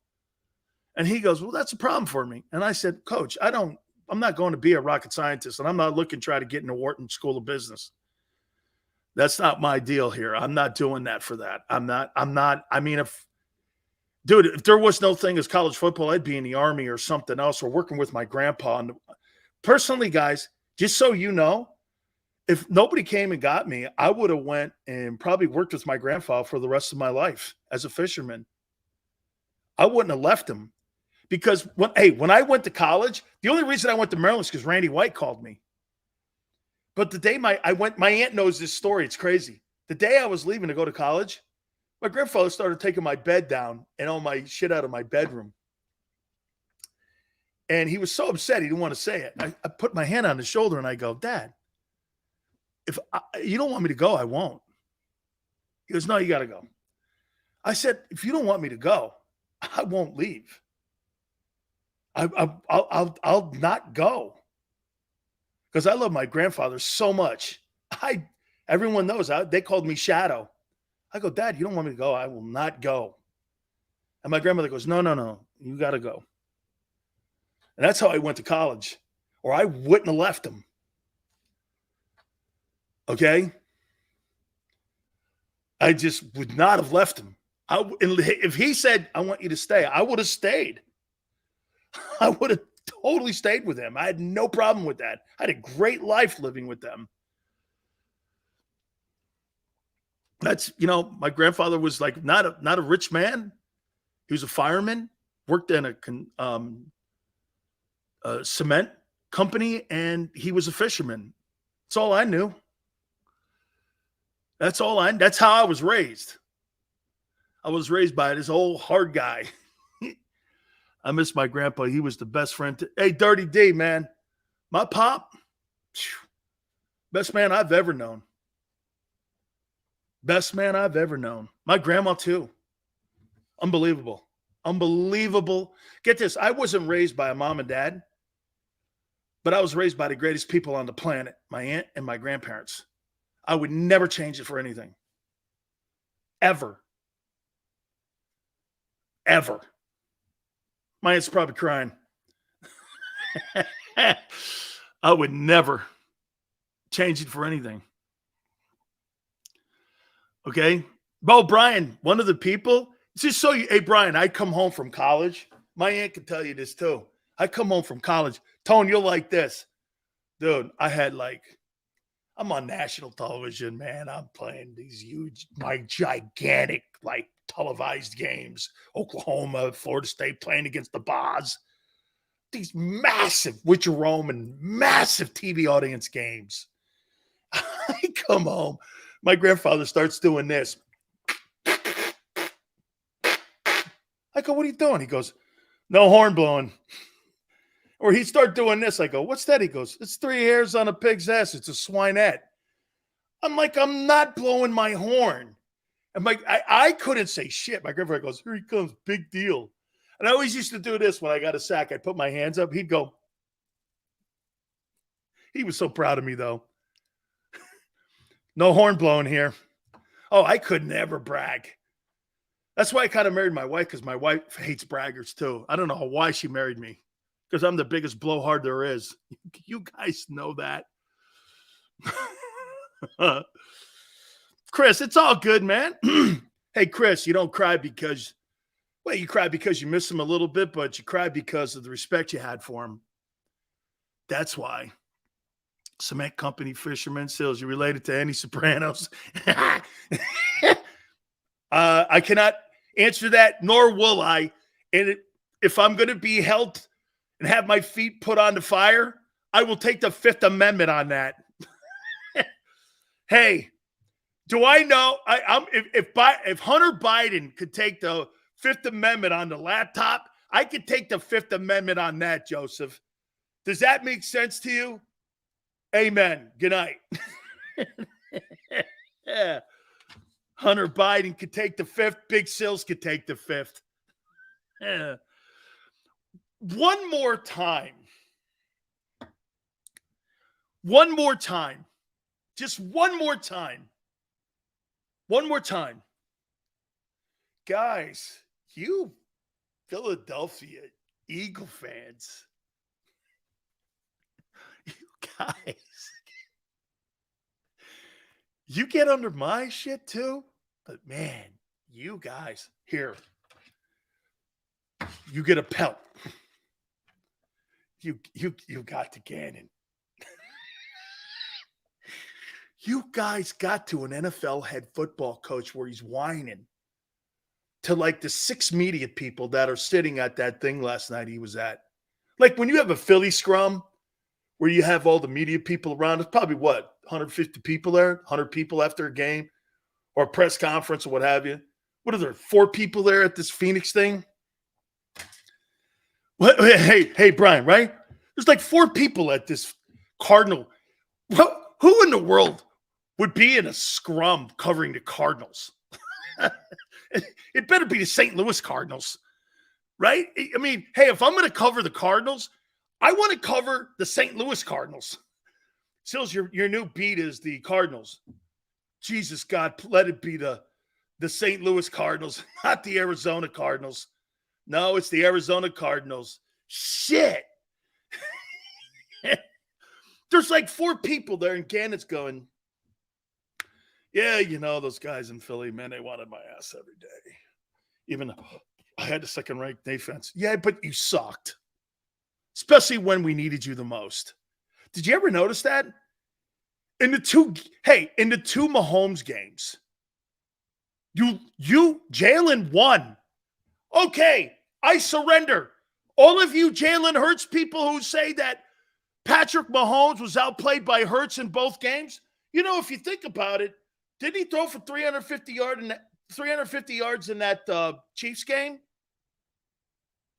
And he goes, well, that's a problem for me. And I said, coach, I'm not going to be a rocket scientist and I'm not looking to try to get into Wharton School of Business. That's not my deal here. I'm not doing that for that. I mean, if there was no thing as college football, I'd be in the Army or something else or working with my grandpa. And personally, guys, just so you know, if nobody came and got me, I would have went and probably worked with my grandfather for the rest of my life as a fisherman. I wouldn't have left him because when I went to college, the only reason I went to Maryland is because Randy White called me. But the day my aunt knows this story. It's crazy. The day I was leaving to go to college, my grandfather started taking my bed down and all my shit out of my bedroom. And he was so upset he didn't want to say it. I put my hand on his shoulder and I go, Dad, if you don't want me to go, I won't. He goes, no, you got to go. I said, if you don't want me to go, I won't leave. I'll not go. Because I love my grandfather so much. Everyone knows they called me Shadow. I go, Dad, you don't want me to go? I will not go. And my grandmother goes, no, you got to go. And that's how I went to college, or I wouldn't have left him. Okay? I just would not have left him. If he said, I want you to stay, I would have stayed. I would have totally stayed with him. I had no problem with that. I had a great life living with them. That's, my grandfather was like not a rich man. He was a fireman, worked in a cement company, and he was a fisherman. That's all I knew. That's how I was raised. I was raised by this old hard guy. I miss my grandpa. He was the best friend. Hey, Dirty D, man. My pop, best man I've ever known. Best man I've ever known. My grandma, too. Unbelievable. Get this. I wasn't raised by a mom and dad, but I was raised by the greatest people on the planet, my aunt and my grandparents. I would never change it for anything. Ever. My aunt's probably crying. I would never change it for anything. Okay? Bo Brian, one of the people, just so you, hey, Brian, I come home from college. My aunt can tell you this too. I come home from college. Tone, you'll like this. Dude, I'm on national television, man. I'm playing these gigantic, televised games. Oklahoma, Florida State playing against the Boz. These massive, with Jerome and massive TV audience games. I come home. My grandfather starts doing this. I go, what are you doing? He goes, no horn blowing. Or he'd start doing this. I go, what's that? He goes, it's 3 hairs on a pig's ass. It's a swinette. I'm like, I'm not blowing my horn. And I couldn't say shit. My grandfather goes, here he comes, big deal. And I always used to do this when I got a sack. I'd put my hands up. He'd go. He was so proud of me, though. No horn blowing here. Oh, I could never brag. That's why I kind of married my wife, because my wife hates braggarts, too. I don't know why she married me, because I'm the biggest blowhard there is. You guys know that. Chris, it's all good, man. Hey, Chris, you don't cry because, well, you cry because you miss him a little bit, but you cry because of the respect you had for him. That's why. Cement company fisherman sales. You related to any Sopranos? I cannot answer that, nor will I. And if I'm going to be held and have my feet put on the fire, I will take the Fifth Amendment on that. Hey, do I know? If Hunter Biden could take the Fifth Amendment on the laptop, I could take the Fifth Amendment on that, Joseph. Does that make sense to you? Amen. Good night. Yeah. Hunter Biden could take the Fifth. Big Sills could take the Fifth. Yeah. One more time. One more time. Just one more time. One more time. Guys, you Philadelphia Eagle fans, you guys, you get under my shit too, but man, you guys, here, you get a pelt. You got to Gannon. You guys got to an NFL head football coach where he's whining to like the 6 media people that are sitting at that thing last night he was at. Like when you have a Philly scrum where you have all the media people around, it's probably what, 150 people there, 100 people after a game or a press conference or what have you. What are there, 4 people there at this Phoenix thing? What? Hey, Brian, right? There's like 4 people at this Cardinal. Who in the world would be in a scrum covering the Cardinals? It better be the St. Louis Cardinals, right? I mean, hey, if I'm going to cover the Cardinals, I want to cover the St. Louis Cardinals. Sills, your new beat is the Cardinals. Jesus, God, let it be the St. Louis Cardinals, not the Arizona Cardinals. No, it's the Arizona Cardinals. Shit. There's like 4 people there, and Gannon's going, yeah, you know, those guys in Philly, man, they wanted my ass every day. Even though I had the second-ranked defense. Yeah, but you sucked. Especially when we needed you the most. Did you ever notice that? In the two Mahomes games, Jalen won. Okay, I surrender. All of you Jalen Hurts people who say that Patrick Mahomes was outplayed by Hurts in both games, you know, if you think about it, didn't he throw for 350 yards in that Chiefs game?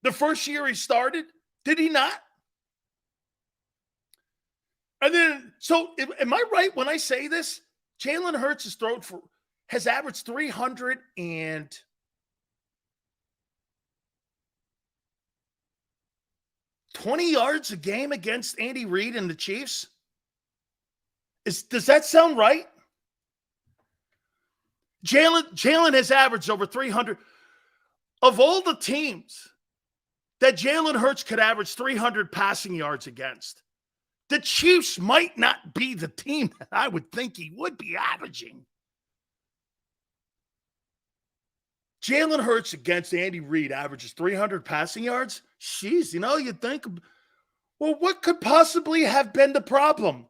The first year he started, did he not? And then, so am I right when I say this? Jalen Hurts has averaged 320 yards a game against Andy Reid and the Chiefs. Does that sound right? Jalen has averaged over 300. Of all the teams that Jalen Hurts could average 300 passing yards against, the Chiefs might not be the team that I would think he would be averaging. Jalen Hurts against Andy Reid averages 300 passing yards. Jeez, you know, you'd think, well, what could possibly have been the problem?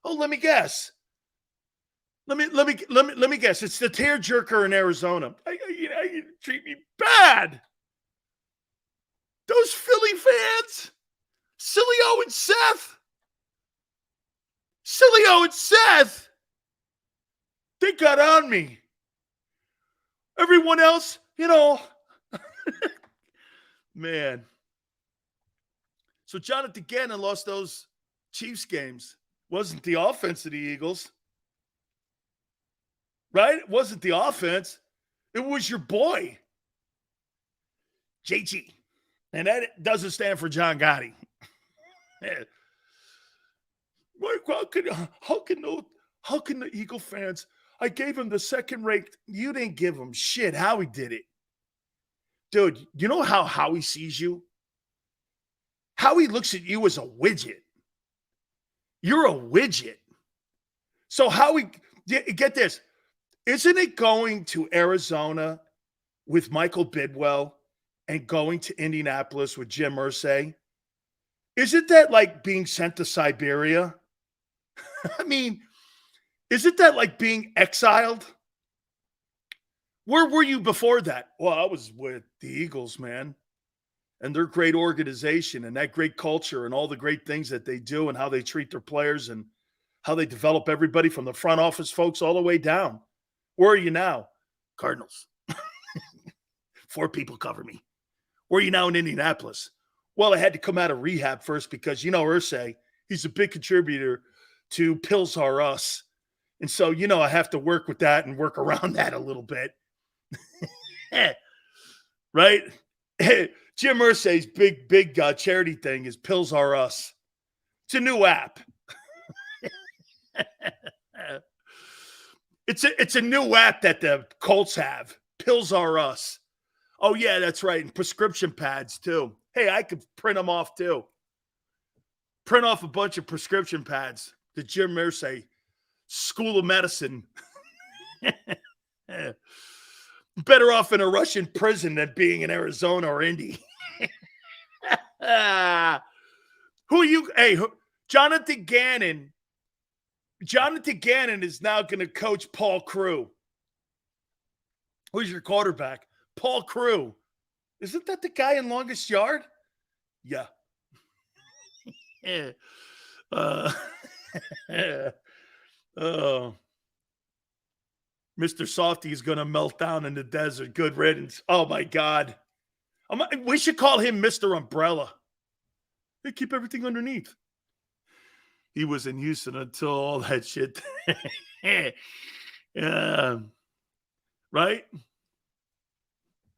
Oh, let me guess. Let me guess. It's the tearjerker in Arizona. You treat me bad. Those Philly fans, Sileo and Seth, they got on me. Everyone else, you know, man. So Jonathan Gannon lost those Chiefs games. Wasn't the offense of the Eagles. right? It wasn't the offense. It was your boy, JG. And that doesn't stand for John Gotti. How can the Eagle fans, I gave him the second rate. You didn't give him shit. Howie did it. Dude, you know how Howie sees you? Howie looks at you as a widget. You're a widget. So Howie, get this. Isn't it going to Arizona with Michael Bidwell and going to Indianapolis with Jim Irsay? Isn't that like being sent to Siberia? I mean, isn't that like being exiled? Where were you before that? Well, I was with the Eagles, man. And their great organization and that great culture and all the great things that they do and how they treat their players and how they develop everybody from the front office folks all the way down. Where are you now? Cardinals. 4 people cover me. Where are you now in Indianapolis? Well, I had to come out of rehab first because, Irsay, he's a big contributor to Pills Are Us. And so, I have to work with that and work around that a little bit. Right? Jim Irsay's big charity thing is Pills Are Us. It's a new app. It's a new app that the Colts have. Pills Are Us. Oh, yeah, that's right. And prescription pads, too. Hey, I could print them off, too. Print off a bunch of prescription pads. The Jim Irsay School of Medicine. Better off in a Russian prison than being in Arizona or Indy. Who are you? Hey, Jonathan Gannon. Jonathan Gannon is now going to coach Paul Crewe. Who's your quarterback? Paul Crewe. Isn't that the guy in Longest Yard? Yeah. Mr. Softy is going to melt down in the desert. Good riddance. Oh, my God. We should call him Mr. Umbrella. They keep everything underneath. He was in Houston until all that shit. Right?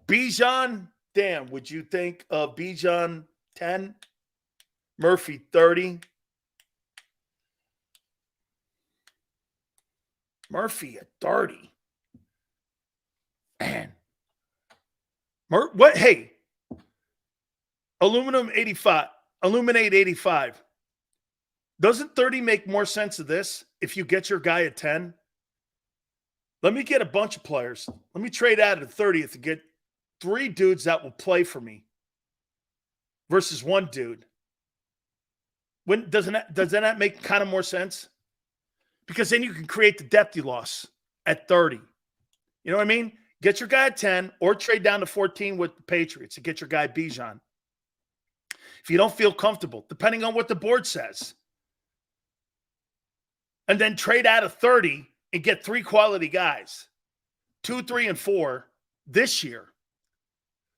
Bijan, damn, would you think of Bijan 10? Murphy 30? Murphy at 30. Man. What? Hey. Illuminate 85. Doesn't 30 make more sense of this if you get your guy at 10? Let me get a bunch of players. Let me trade out at 30th to get 3 dudes that will play for me versus 1 dude. Doesn't that make kind of more sense? Because then you can create the depth you lost at 30. You know what I mean? Get your guy at 10 or trade down to 14 with the Patriots and get your guy Bijan. If you don't feel comfortable, depending on what the board says. And then trade out of 30 and get 3 quality guys, 2, 3, and 4 this year.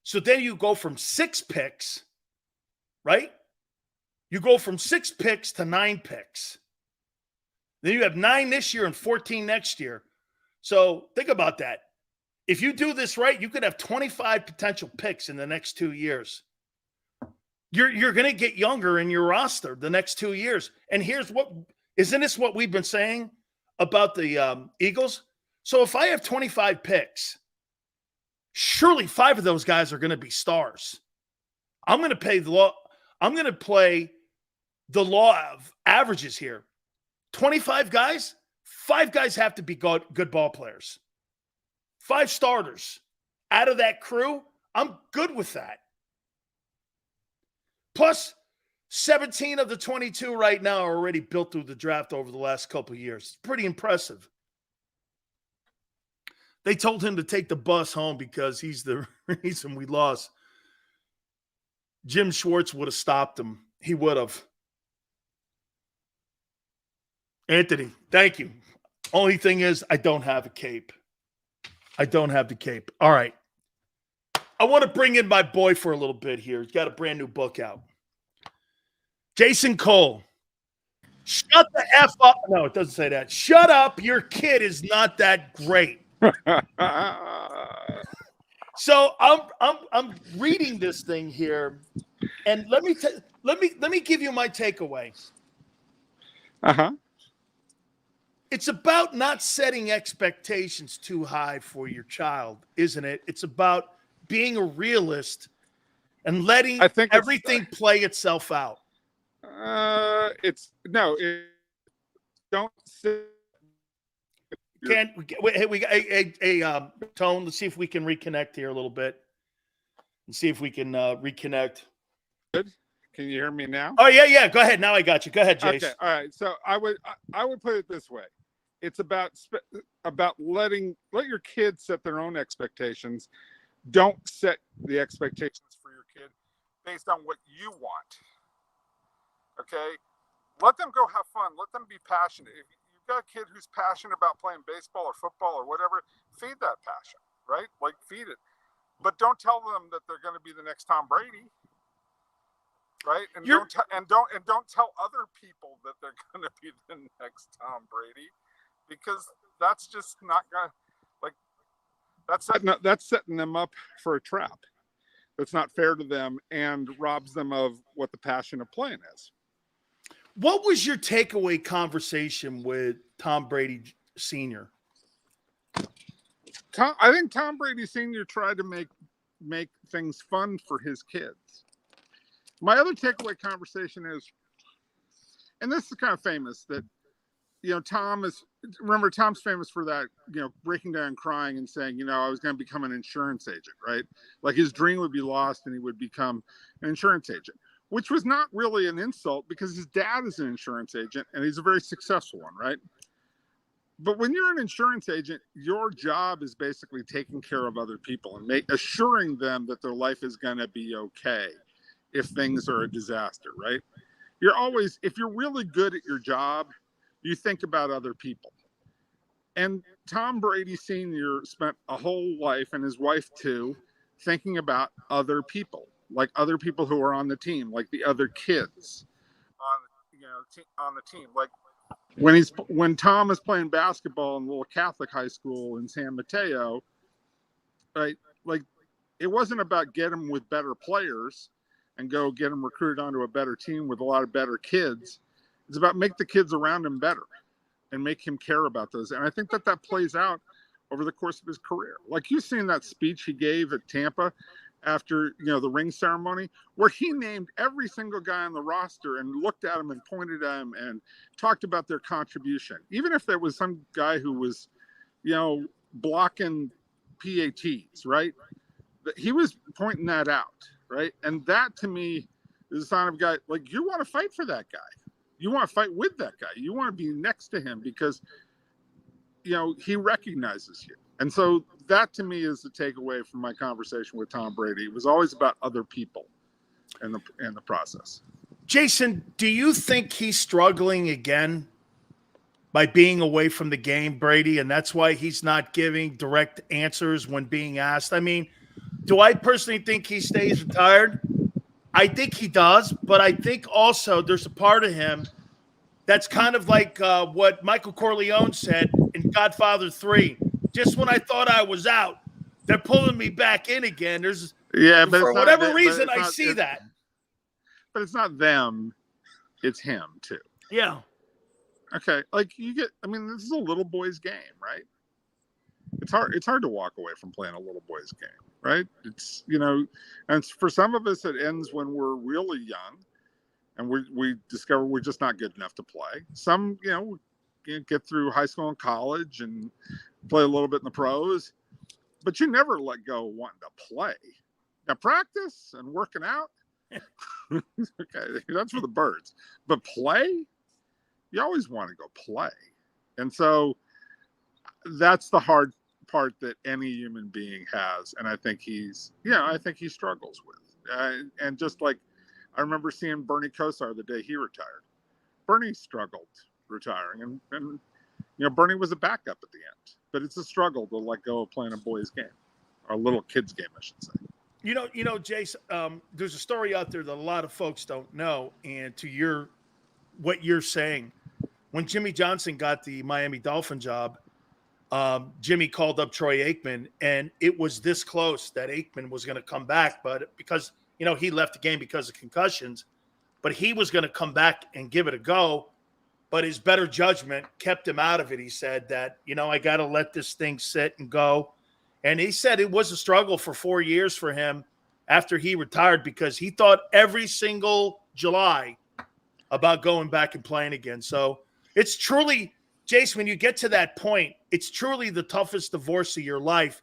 So then you go from 6 picks, right? You go from 6 picks to 9 picks. Then you have 9 this year and 14 next year. So think about that. If you do this right, you could have 25 potential picks in the next 2 years. You're going to get younger in your roster the next 2 years. And isn't this what we've been saying about the Eagles? So if I have 25 picks, surely 5 of those guys are going to be stars. I'm going to play the law of averages here. 25 guys, 5 guys have to be good ball players. 5 starters out of that crew, I'm good with that. Plus, 17 of the 22 right now are already built through the draft over the last couple of years. It's pretty impressive. They told him to take the bus home because he's the reason we lost. Jim Schwartz would have stopped him. He would have. Anthony, thank you. Only thing is, I don't have a cape. I don't have the cape. All right. I want to bring in my boy for a little bit here. He's got a brand new book out. Jason Cole. Shut the F up. No, it doesn't say that. Shut up. Your kid is not that great. So I'm reading this thing here, and let me give you my takeaway. It's about not setting expectations too high for your child, isn't it? It's about being a realist and letting everything play itself out. Don't sit. We got a Tone. Let's see if we can reconnect here a little bit and see if we can reconnect. Good. Can you hear me now? Oh yeah. Go ahead. Now I got you. Go ahead, Jace. Okay. All right. So I would put it this way. It's about let your kids set their own expectations. Don't set the expectations for your kid based on what you want. Okay? Let them go have fun. Let them be passionate. If you've got a kid who's passionate about playing baseball or football or whatever, feed that passion, right? Like, feed it. But don't tell them that they're going to be the next Tom Brady, right? And don't tell other people that they're going to be the next Tom Brady, because that's just not going to, like, that's setting them up for a trap. That's not fair to them and robs them of what the passion of playing is. What was your takeaway conversation with Tom Brady Sr.? I think Tom Brady Sr. tried to make things fun for his kids. My other takeaway conversation is, and this is kind of famous, that, Tom's famous for that, breaking down crying and saying, I was going to become an insurance agent, right? Like, his dream would be lost and he would become an insurance agent, which was not really an insult because his dad is an insurance agent and he's a very successful one, right? But when you're an insurance agent, your job is basically taking care of other people and assuring them that their life is going to be okay if things are a disaster, right? If you're really good at your job, you think about other people. And Tom Brady Sr. spent a whole life, and his wife too, thinking about other people, like other people who are on the team, like the other kids on the team. Like, when Tom is playing basketball in a little Catholic high school in San Mateo, right? Like, it wasn't about get him with better players and go get him recruited onto a better team with a lot of better kids. It's about make the kids around him better and make him care about those. And I think that plays out over the course of his career. Like, you've seen that speech he gave at Tampa after, the ring ceremony, where he named every single guy on the roster and looked at him and pointed at him and talked about their contribution. Even if there was some guy who was, blocking PATs, right? He was pointing that out, right? And that, to me, is a sign of a guy, like, you want to fight for that guy. You want to fight with that guy. You want to be next to him because, he recognizes you. And so that, to me, is the takeaway from my conversation with Tom Brady. It was always about other people in the process. Jason, do you think he's struggling again by being away from the game, Brady, and that's why he's not giving direct answers when being asked? I mean, do I personally think he stays retired? I think he does, but I think also there's a part of him that's kind of like what Michael Corleone said in Godfather 3. Just when I thought I was out, they're pulling me back in again. But for whatever reason, I see that. But it's not them, it's him too. Yeah. Okay. Like, this is a little boy's game, right? It's hard to walk away from playing a little boy's game, right? It's, and for some of us, it ends when we're really young and we discover we're just not good enough to play. Some, get through high school and college and play a little bit in the pros, but you never let go of wanting to play. Now, practice and working out, okay, that's for the birds. But play, you always want to go play. And so that's the hard part that any human being has. And I think he struggles with. And just like, I remember seeing Bernie Kosar the day he retired. Bernie struggled retiring. And Bernie was a backup at the end. But it's a struggle to let go of playing a boy's game. Or a little kid's game, I should say. Jace, there's a story out there that a lot of folks don't know. And to your what you're saying. When Jimmy Johnson got the Miami Dolphin job, Jimmy called up Troy Aikman, and it was this close that Aikman was going to come back, but because, he left the game because of concussions, but he was going to come back and give it a go, but his better judgment kept him out of it. He said that, I got to let this thing sit and go. And he said it was a struggle for 4 years for him after he retired because he thought every single July about going back and playing again. So it's truly, Jason, when you get to that point, it's truly the toughest divorce of your life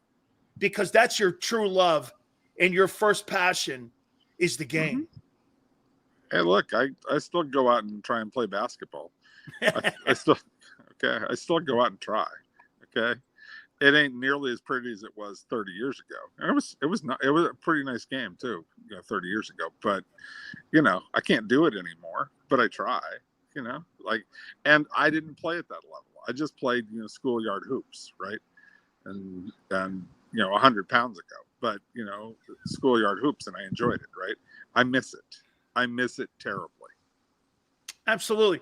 because that's your true love and your first passion is the game. Hey, look, I still go out and try and play basketball. I still go out and try. Okay. It ain't nearly as pretty as it was 30 years ago. And it was a pretty nice game too, 30 years ago, but I can't do it anymore, but I try, and I didn't play at that level. I just played, schoolyard hoops. Right. And 100 pounds ago, but schoolyard hoops, and I enjoyed it. Right. I miss it terribly. Absolutely.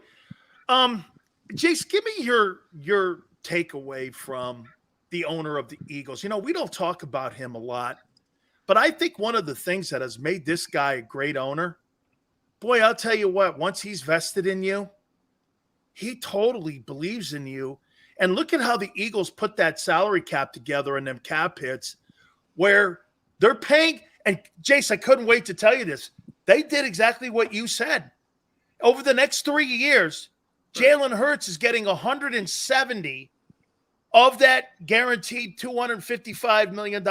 Jace, give me your takeaway from the owner of the Eagles. We don't talk about him a lot, but I think one of the things that has made this guy a great owner, boy, I'll tell you what, once he's vested in you, he totally believes in you. And look at how the Eagles put that salary cap together and them cap hits where they're paying. And Jace, I couldn't wait to tell you this. They did exactly what you said. Over the next 3 years, Jalen Hurts is getting 170 of that guaranteed $255 million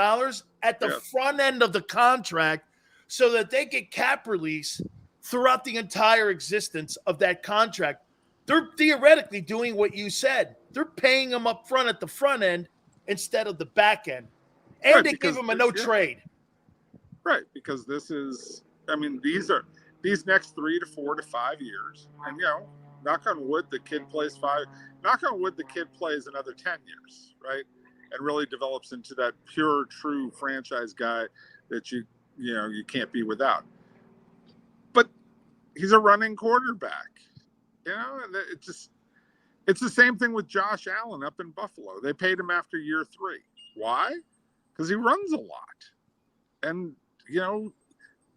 at the front end of the contract so that they get cap release throughout the entire existence of that contract. They're theoretically doing what you said. They're paying them up front at the front end instead of the back end. And they give them a no trade. Right, because this is, these next 3 to 4 to 5 years, and knock on wood, the kid plays another 10 years, right? And really develops into that pure, true franchise guy that you can't be without. But he's a running quarterback, and it's the same thing with Josh Allen up in Buffalo. They paid him after year 3. Why? Because he runs a lot. And,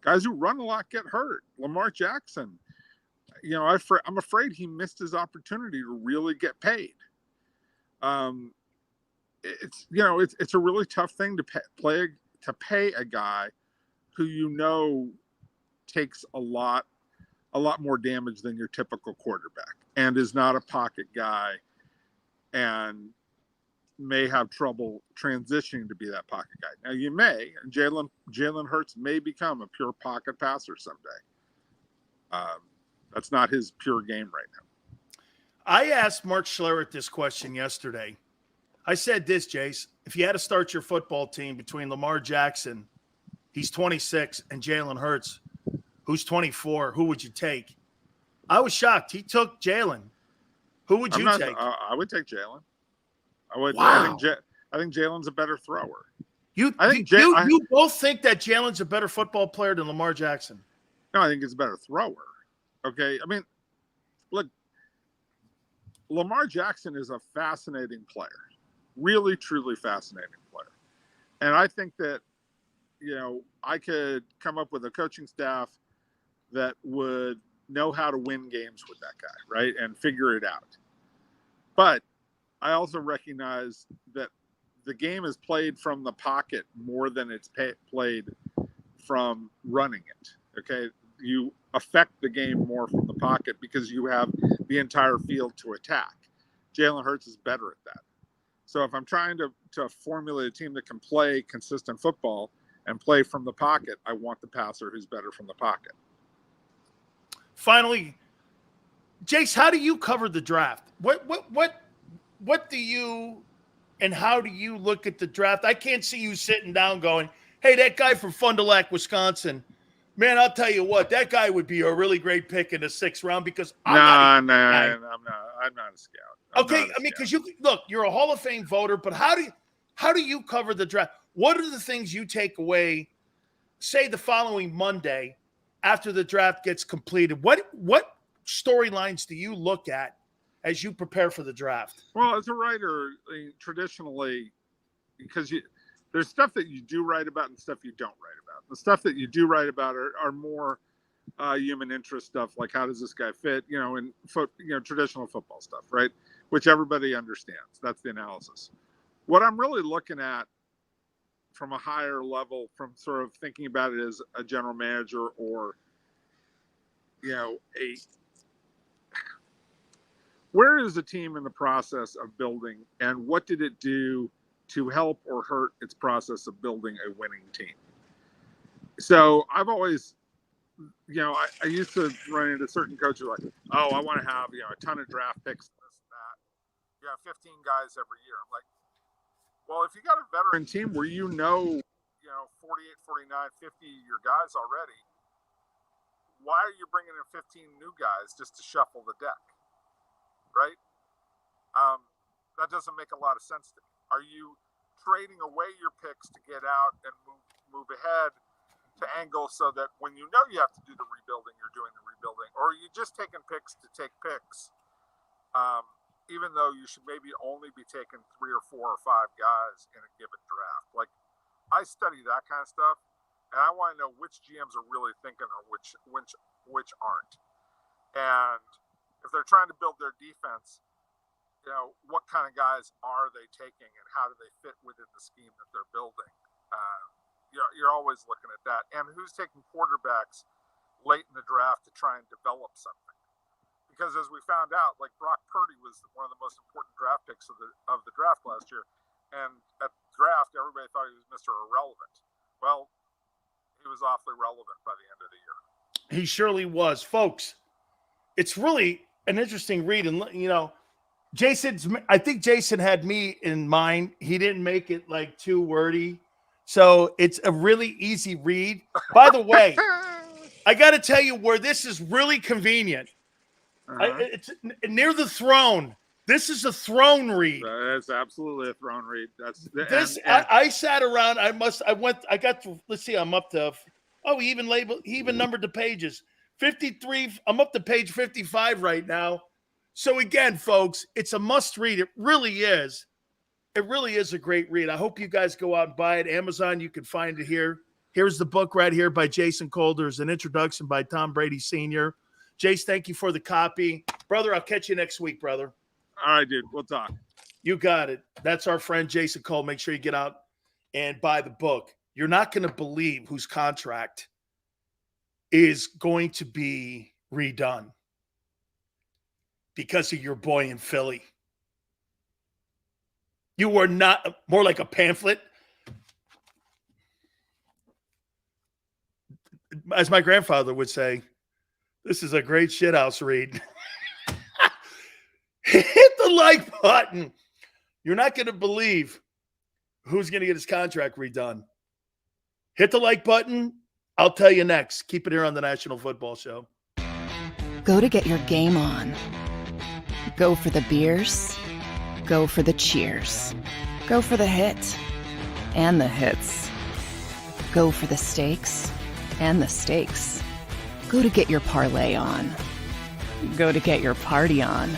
guys who run a lot get hurt. Lamar Jackson, I'm afraid he missed his opportunity to really get paid. It's a really tough thing to pay a guy who takes a lot more damage than your typical quarterback and is not a pocket guy and may have trouble transitioning to be that pocket guy. Now you may, and Jalen Hurts may become a pure pocket passer someday. That's not his pure game right now. I asked Mark Schlereth this question yesterday. I said this, Jace, if you had to start your football team between Lamar Jackson, he's 26, and Jalen Hurts, who's 24, who would you take? I was shocked. He took Jalen. Who would you take? I would take Jalen. I would. Wow. I think Jalen's a better thrower. You both think that Jalen's a better football player than Lamar Jackson? No, I think he's a better thrower. Okay. Look, Lamar Jackson is a fascinating player, really, truly fascinating player. And I think that, I could come up with a coaching staff that would know how to win games with that guy, right? And figure it out. But I also recognize that the game is played from the pocket more than it's played from running it. Okay. You affect the game more from the pocket because you have the entire field to attack. Jalen Hurts is better at that. So if I'm trying to formulate a team that can play consistent football and play from the pocket, I want the passer who's better from the pocket. Finally, Jace, how do you cover the draft? What do you and how do you look at the draft? I can't see you sitting down going, hey, that guy from Fond du Lac, Wisconsin, man, I'll tell you what, that guy would be a really great pick in the 6th round because I'm not a scout. Because you're a Hall of Fame voter, but how do you cover the draft? What are the things you take away, say the following Monday after the draft gets completed? What storylines do you look at as you prepare for the draft? Well, as a writer, traditionally, because there's stuff that you do write about and stuff you don't write about. The stuff that you do write about are more human interest stuff, like how does this guy fit, in traditional football stuff, right? Which everybody understands. That's the analysis. What I'm really looking at from a higher level, from sort of thinking about it as a general manager or, where is the team in the process of building, and what did it do to help or hurt its process of building a winning team? So I've always, I used to run into certain coaches like, oh, I want to have, a ton of draft picks, this and that. 15 guys every year. I'm like, well, if you got a veteran team where 48, 49, 50 of your guys already, why are you bringing in 15 new guys just to shuffle the deck? Right? That doesn't make a lot of sense to me. Are you trading away your picks to get out and move ahead to angle so that when you have to do the rebuilding, you're doing the rebuilding? Or are you just taking picks to take picks, even though you should maybe only be taking 3 or 4 or 5 guys in a given draft? Like, I study that kind of stuff, and I want to know which GMs are really thinking or which aren't. And if they're trying to build their defense, what kind of guys are they taking and how do they fit within the scheme that they're building? You're always looking at that. And who's taking quarterbacks late in the draft to try and develop something? Because as we found out, like Brock Purdy was one of the most important draft picks of the draft last year. And at the draft, everybody thought he was Mr. Irrelevant. Well, he was awfully relevant by the end of the year. He surely was. Folks, it's really an interesting read. And, I think Jason had me in mind. He didn't make it like too wordy. So it's a really easy read. By the way, I got to tell you where this is really convenient. It's near the throne. This is a throne read. That's absolutely a throne read. I sat around. Let's see, I'm up to, he even numbered the pages. 53. I'm up to page 55 right now. So again, folks, it's a must read. It really is. It really is a great read. I hope you guys go out and buy it. Amazon, you can find it here. Here's the book right here by Jason Calder. An introduction by Tom Brady Sr. Jace, thank you for the copy. Brother, I'll catch you next week, brother. All right, dude. We'll talk. You got it. That's our friend Jason Cole. Make sure you get out and buy the book. You're not going to believe whose contract is going to be redone because of your boy in Philly. You are not more like a pamphlet. As my grandfather would say, this is a great shithouse read. Hit the like button. You're not going to believe who's going to get his contract redone. Hit the like button. I'll tell you next. Keep it here on the National Football Show. Go to get your game on. Go for the beers. Go for the cheers. Go for the hit and the hits. Go for the stakes and the stakes. Go to get your parlay on. Go to get your party on.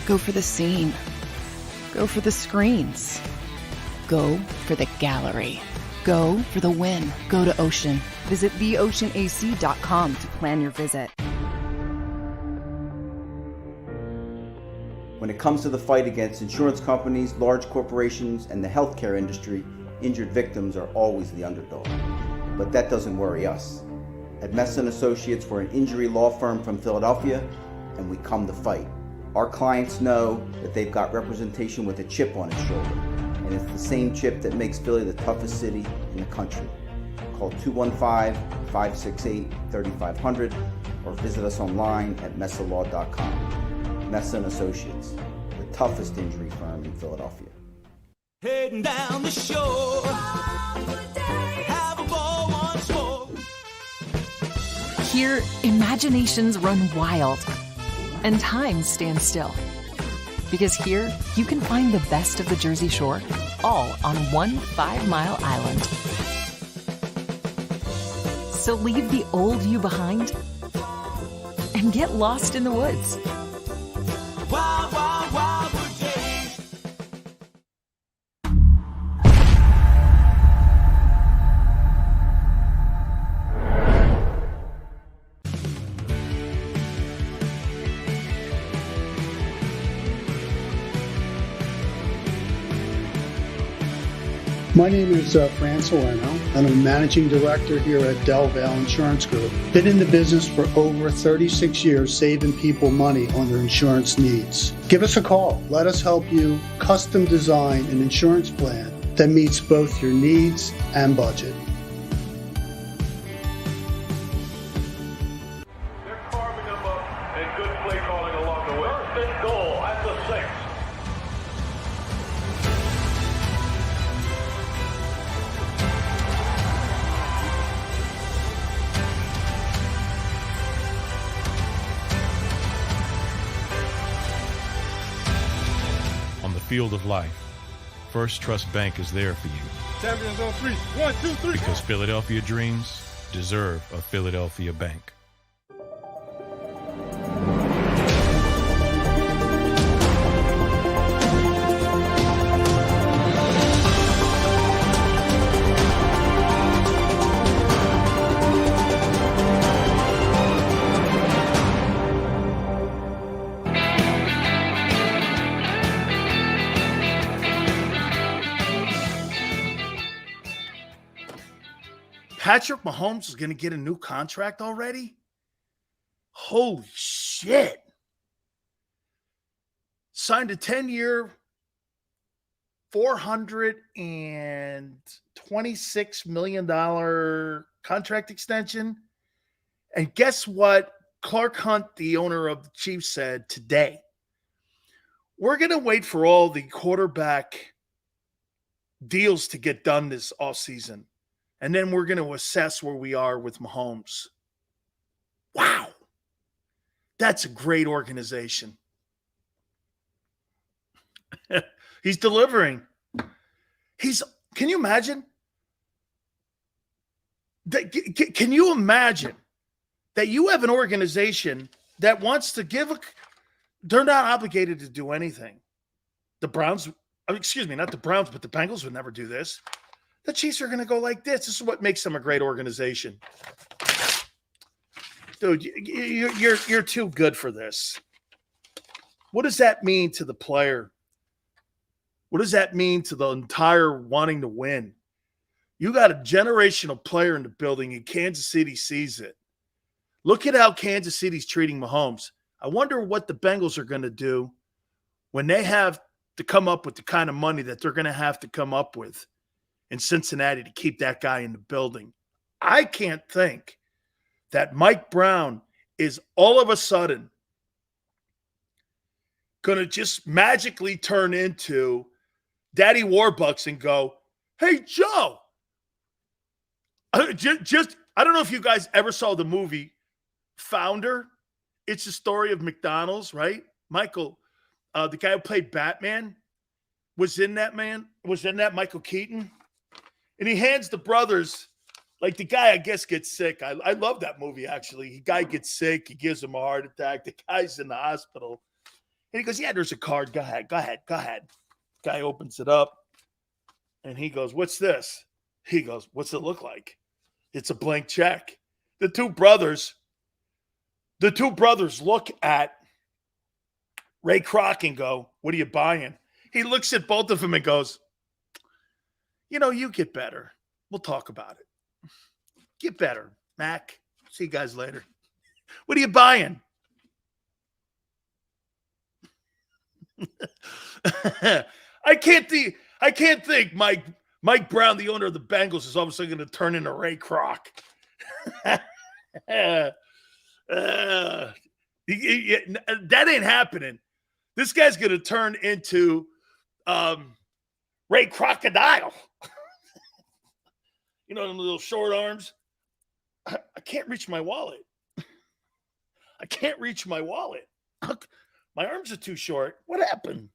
Go for the scene. Go for the screens. Go for the gallery. Go for the win. Go to Ocean. Visit theoceanac.com to plan your visit. When it comes to the fight against insurance companies, large corporations, and the healthcare industry, injured victims are always the underdog. But that doesn't worry us. At Messon Associates, we're an injury law firm from Philadelphia, and we come to fight. Our clients know that they've got representation with a chip on its shoulder, and it's the same chip that makes Philly the toughest city in the country. Call 215-568-3500 or visit us online at messalaw.com. Messon Associates, the toughest injury firm in Philadelphia. Heading down the shore, have a ball once more. Here, imaginations run wild and time stands still. Because here, you can find the best of the Jersey Shore, all on one 5-mile island. So leave the old you behind and get lost in the woods. Wild, wild, wildwood days. My name is Fran Sileo, and I'm a managing director here at Del Valle Insurance Group. Been in the business for over 36 years, saving people money on their insurance needs. Give us a call. Let us help you custom design an insurance plan that meets both your needs and budget. They're carving them up and good play calling along the way. First and goal at the 6. On the field of life, First Trust Bank is there for you Champions on 3. 1, 2, 3. because Philadelphia dreams deserve a Philadelphia bank. Patrick Mahomes is going to get a new contract already? Holy shit. Signed a 10-year, $426 million contract extension. And guess what Clark Hunt, the owner of the Chiefs, said today? We're going to wait for all the quarterback deals to get done this offseason. And then we're going to assess where we are with Mahomes. Wow. That's a great organization. He's delivering. Can you imagine? Can you imagine that you have an organization that wants to they're not obligated to do anything. The Browns, excuse me, not the Browns, but the Bengals would never do this. The Chiefs are going to go like this. This is what makes them a great organization. Dude, you're too good for this. What does that mean to the player? What does that mean to the entire wanting to win? You got a generational player in the building, and Kansas City sees it. Look at how Kansas City's treating Mahomes. I wonder what the Bengals are going to do when they have to come up with the kind of money that they're going to have to come up with in Cincinnati to keep that guy in the building. I can't think that Mike Brown is all of a sudden going to just magically turn into Daddy Warbucks and go, hey, Joe. I don't know if you guys ever saw the movie Founder. It's the story of McDonald's, right? Michael, the guy who played Batman, was in that, Michael Keaton. And he hands the brothers, like the guy, I guess, gets sick. I love that movie, actually. The guy gets sick. He gives him a heart attack. The guy's in the hospital. And he goes, yeah, there's a card. Go ahead. Guy opens it up. And he goes, what's this? He goes, what's it look like? It's a blank check. The two brothers look at Ray Kroc and go, what are you buying? He looks at both of them and goes, you get better. We'll talk about it. Get better, Mac. See you guys later. What are you buying? I can't think Mike Brown, the owner of the Bengals, is obviously going to turn into Ray Kroc. That ain't happening. This guy's going to turn into Ray Crocodile. Them little short arms. I can't reach my wallet. My arms are too short. What happened?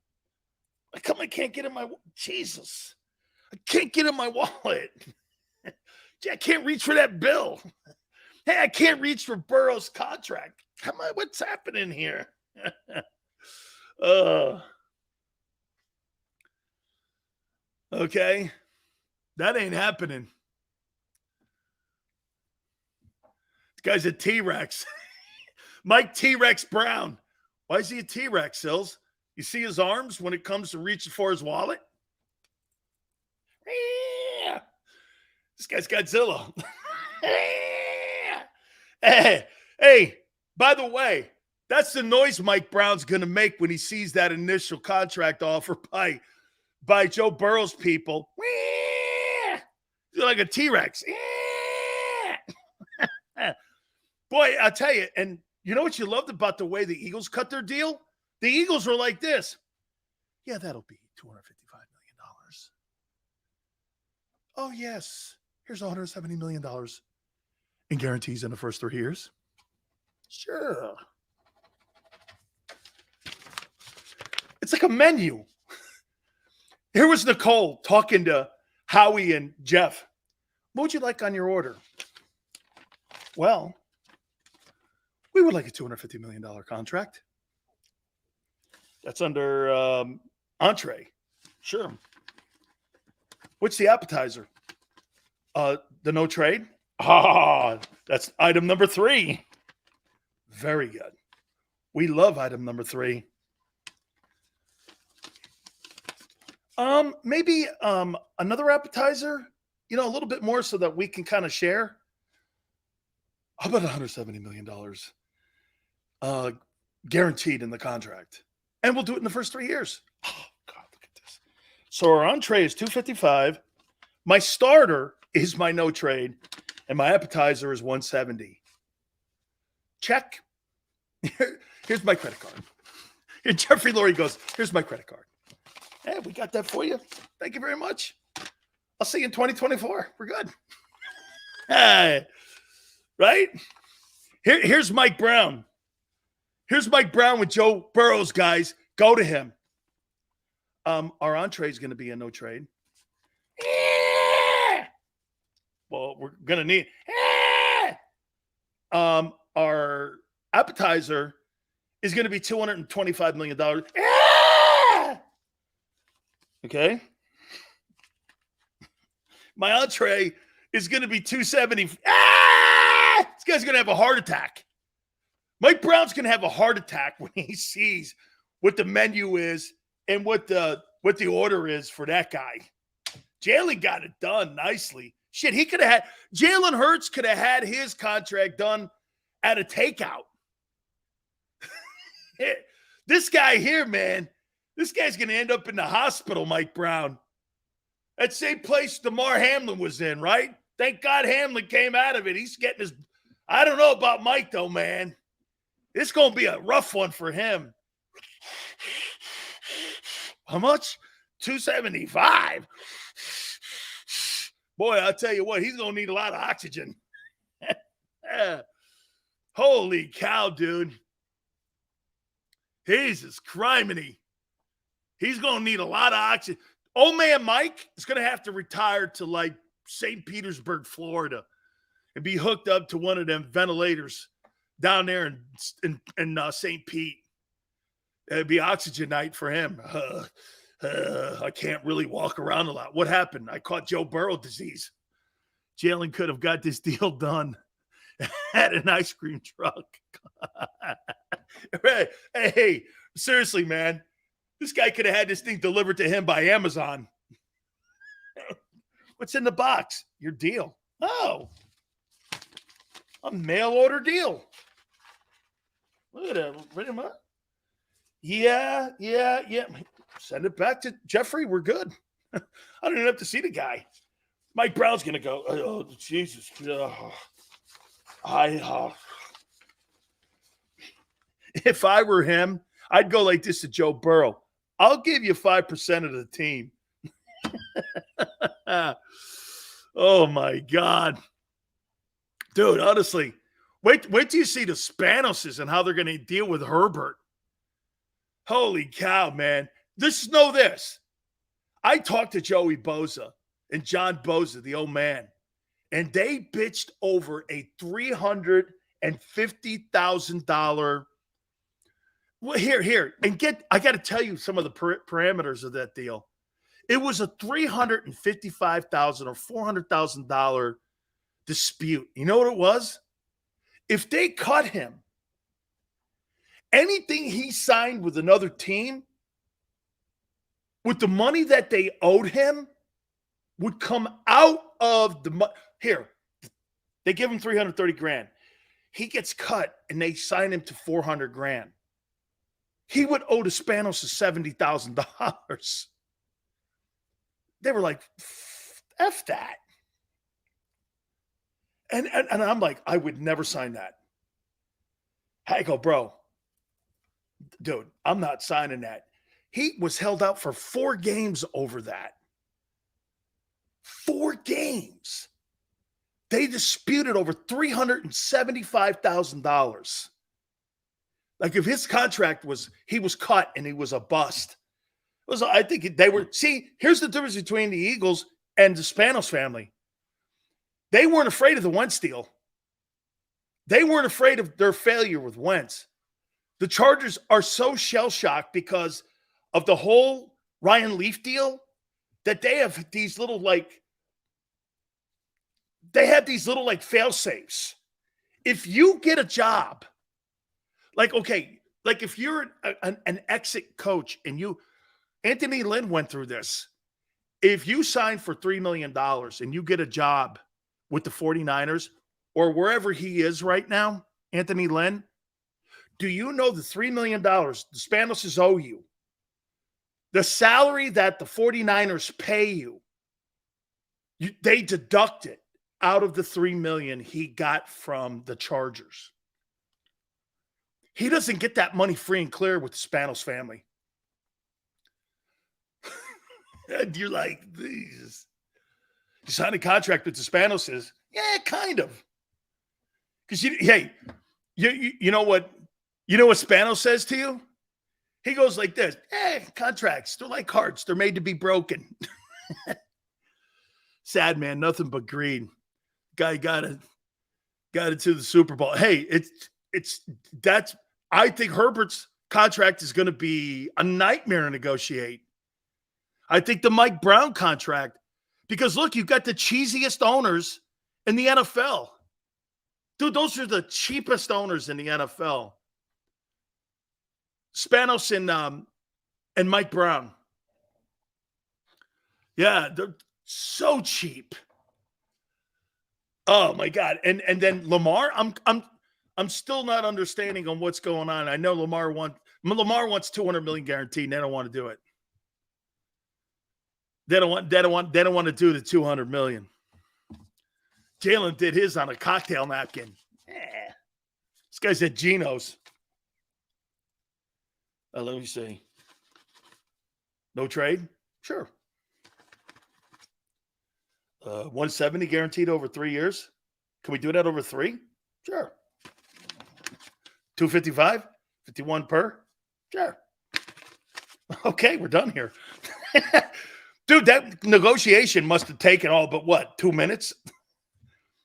I can't get in my Jesus. I can't get in my wallet. I can't reach for that bill. Hey, I can't reach for Burrow's contract. Come on, what's happening here? Okay. That ain't happening. This guy's a T-Rex. Mike T-Rex Brown. Why is he a T-Rex, Sills? You see his arms when it comes to reaching for his wallet? This guy's Godzilla. Hey, by the way, that's the noise Mike Brown's going to make when he sees that initial contract offer by Joe Burrow's people. He's like a T-Rex. Boy, I'll tell you, and you know what you loved about the way the Eagles cut their deal? The Eagles were like this. Yeah, that'll be $255 million. Oh, yes. Here's $170 million in guarantees in the first 3 years. Sure. It's like a menu. Here was Nicole talking to Howie and Jeff. What would you like on your order? Well, we would like a $250 million contract. That's under entree. Sure. What's the appetizer? The no trade? That's item number 3. Very good. We love item number 3. Maybe another appetizer, a little bit more so that we can kind of share. How about $170 million guaranteed in the contract? And we'll do it in the first 3 years. Oh, God, look at this. So our entree is $255. My starter is my no trade, and my appetizer is $170. Check. Here's my credit card. Here, Jeffrey Lurie goes, here's my credit card. Hey, we got that for you. Thank you very much. I'll see you in 2024. We're good. Hey, right? Here's Mike Brown. Here's Mike Brown with Joe Burrow's guys. Go to him. Our entree is going to be a no trade. Well, we're going to need. Our appetizer is going to be $225 million. Okay. My entree is going to be $270. This guy's going to have a heart attack. Mike Brown's going to have a heart attack when he sees what the menu is and what the order is for that guy. Jalen got it done nicely. Shit, he could have had Jalen Hurts could have had his contract done at a takeout. This guy here, man, this guy's going to end up in the hospital, Mike Brown. That same place DeMar Hamlin was in, right? Thank God Hamlin came out of it. He's getting his – I don't know about Mike, though, man. It's going to be a rough one for him. How much? $275. Boy, I'll tell you what, he's going to need a lot of oxygen. Holy cow, dude. Jesus criminy. He's going to need a lot of oxygen. Old man Mike is going to have to retire to like St. Petersburg, Florida, and be hooked up to one of them ventilators down there in St. Pete. It'd be oxygen night for him. I can't really walk around a lot. What happened? I caught Joe Burrow disease. Jalen could have got this deal done at an ice cream truck. Hey, seriously, man. This guy could have had this thing delivered to him by Amazon. What's in the box? Your deal. Oh, a mail order deal. Look at that. Ready, man? Yeah. Send it back to Jeffrey. We're good. I don't even have to see the guy. Mike Brown's going to go, oh, Jesus. If I were him, I'd go like this to Joe Burrow. I'll give you 5% of the team. Oh, my God. Dude, honestly, wait till you see the Spanoses and how they're going to deal with Herbert. Holy cow, man. Just know this. I talked to Joey Bosa and John Bosa, the old man, and they bitched over a $350,000. Well, here, and I got to tell you some of the parameters of that deal. It was a $355,000 or $400,000 dispute. You know what it was? If they cut him, anything he signed with another team, with the money that they owed him, would come out of the money. Here, they give him $330,000. He gets cut, and they sign him to $400,000. He would owe the Spanos $70,000. They were like, F that. And I'm like, I would never sign that. I go, bro, dude, I'm not signing that. He was held out for 4 games over that. 4 games. They disputed over $375,000. Like if his contract he was cut and he was a bust. I think they were, see, here's the difference between the Eagles and the Spanos family. They weren't afraid of the Wentz deal. They weren't afraid of their failure with Wentz. The Chargers are so shell-shocked because of the whole Ryan Leaf deal that they have these little fail-safes. If you get a job, if you're an exit coach and Anthony Lynn went through this. If you sign for $3 million and you get a job with the 49ers or wherever he is right now, Anthony Lynn, do you know the $3 million the Spanos owe you? The salary that the 49ers pay you, they deduct it out of the $3 million he got from the Chargers. He doesn't get that money free and clear with the Spanos family. And you're like, Jesus. You signed a contract with the Spanos? Yeah, kind of. Because you know what Spanos says to you? He goes like this: contracts, they're like cards, they're made to be broken. Sad man, nothing but greed. Guy got it to the Super Bowl. Hey, I think Herbert's contract is going to be a nightmare to negotiate. I think the Mike Brown contract, because look, you've got the cheesiest owners in the NFL. Dude, those are the cheapest owners in the NFL. Spanos and Mike Brown. Yeah, they're so cheap. Oh my God. And then Lamar, I'm still not understanding on what's going on. I know Lamar wants $200 million guaranteed, and they don't want to do it. They don't want to do the $200 million. Jalen did his on a cocktail napkin. This guy's at Geno's. Let me see. No trade? Sure. 170 guaranteed over 3 years. Can we do that over 3? Sure. 255, 51 per. Sure. Okay, we're done here. Dude, that negotiation must have taken all but what, 2 minutes?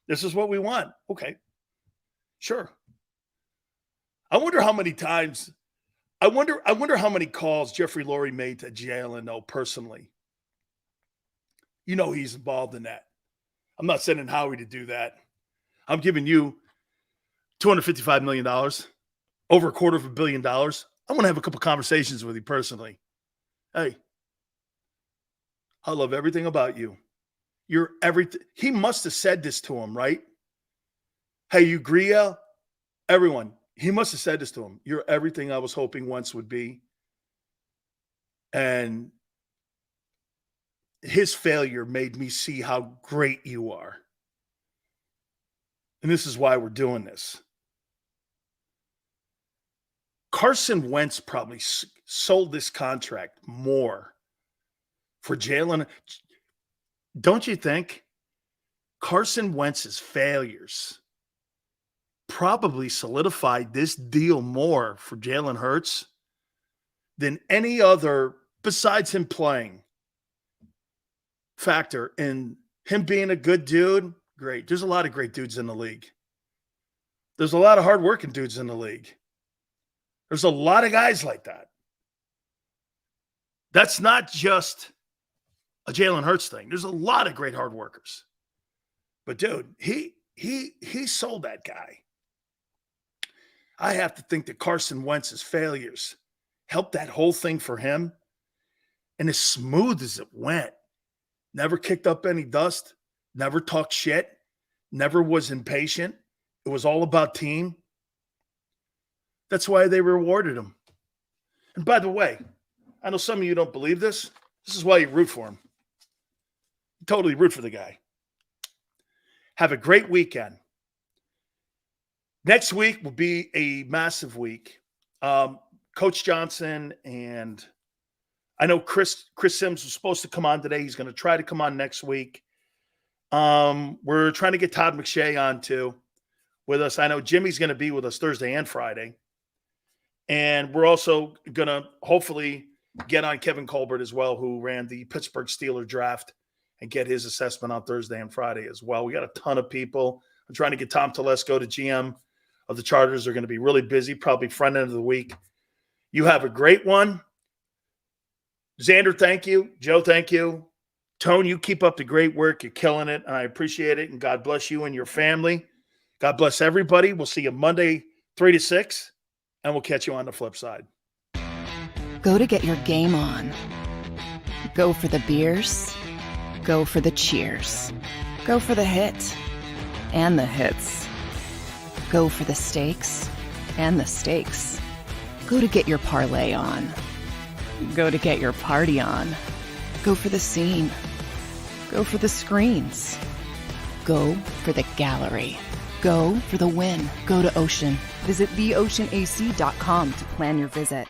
This is what we want. Okay. Sure. I wonder how many times, I wonder how many calls Jeffrey Lurie made to Jalen, though, personally. You know he's involved in that. I'm not sending Howie to do that. I'm giving you $255 million, over $250 million. I want to have a couple conversations with you personally. Hey, I love everything about you. You're everything. He must have said this to him, right? Hey, you Gria, everyone. He must have said this to him. You're everything I was hoping Wentz would be. And his failure made me see how great you are. And this is why we're doing this. Carson Wentz probably sold this contract more for Jalen. Don't you think? Carson Wentz's failures probably solidified this deal more for Jalen Hurts than any other, besides him playing, factor in him being a good dude, great. There's a lot of great dudes in the league. There's a lot of hardworking dudes in the league. There's a lot of guys like that. That's not just a Jalen Hurts thing. There's a lot of great hard workers. But dude, he sold that guy. I have to think that Carson Wentz's failures helped that whole thing for him. And as smooth as it went, never kicked up any dust, never talked shit, never was impatient. It was all about team. That's why they rewarded him. And by the way, I know some of you don't believe this. This is why you root for him. You totally root for the guy. Have a great weekend. Next week will be a massive week. Coach Johnson and I know Chris Sims was supposed to come on today. He's going to try to come on next week. We're trying to get Todd McShay on too with us. I know Jimmy's going to be with us Thursday and Friday. And we're also going to hopefully get on Kevin Colbert as well, who ran the Pittsburgh Steelers draft, and get his assessment on Thursday and Friday as well. We got a ton of people. I'm trying to get Tom Telesco, the GM of the Chargers. They're going to be really busy, probably front end of the week. You have a great one. Xander, thank you. Joe, thank you. Tone, you keep up the great work. You're killing it, and I appreciate it. And God bless you and your family. God bless everybody. We'll see you Monday, 3 to 6, and we'll catch you on the flip side. Go to get your game on. Go for the beers. Go for the cheers. Go for the hit and the hits. Go for the stakes and the stakes. Go to get your parlay on. Go to get your party on. Go for the scene. Go for the screens. Go for the gallery. Go for the win. Go to Ocean. Visit theoceanac.com to plan your visit.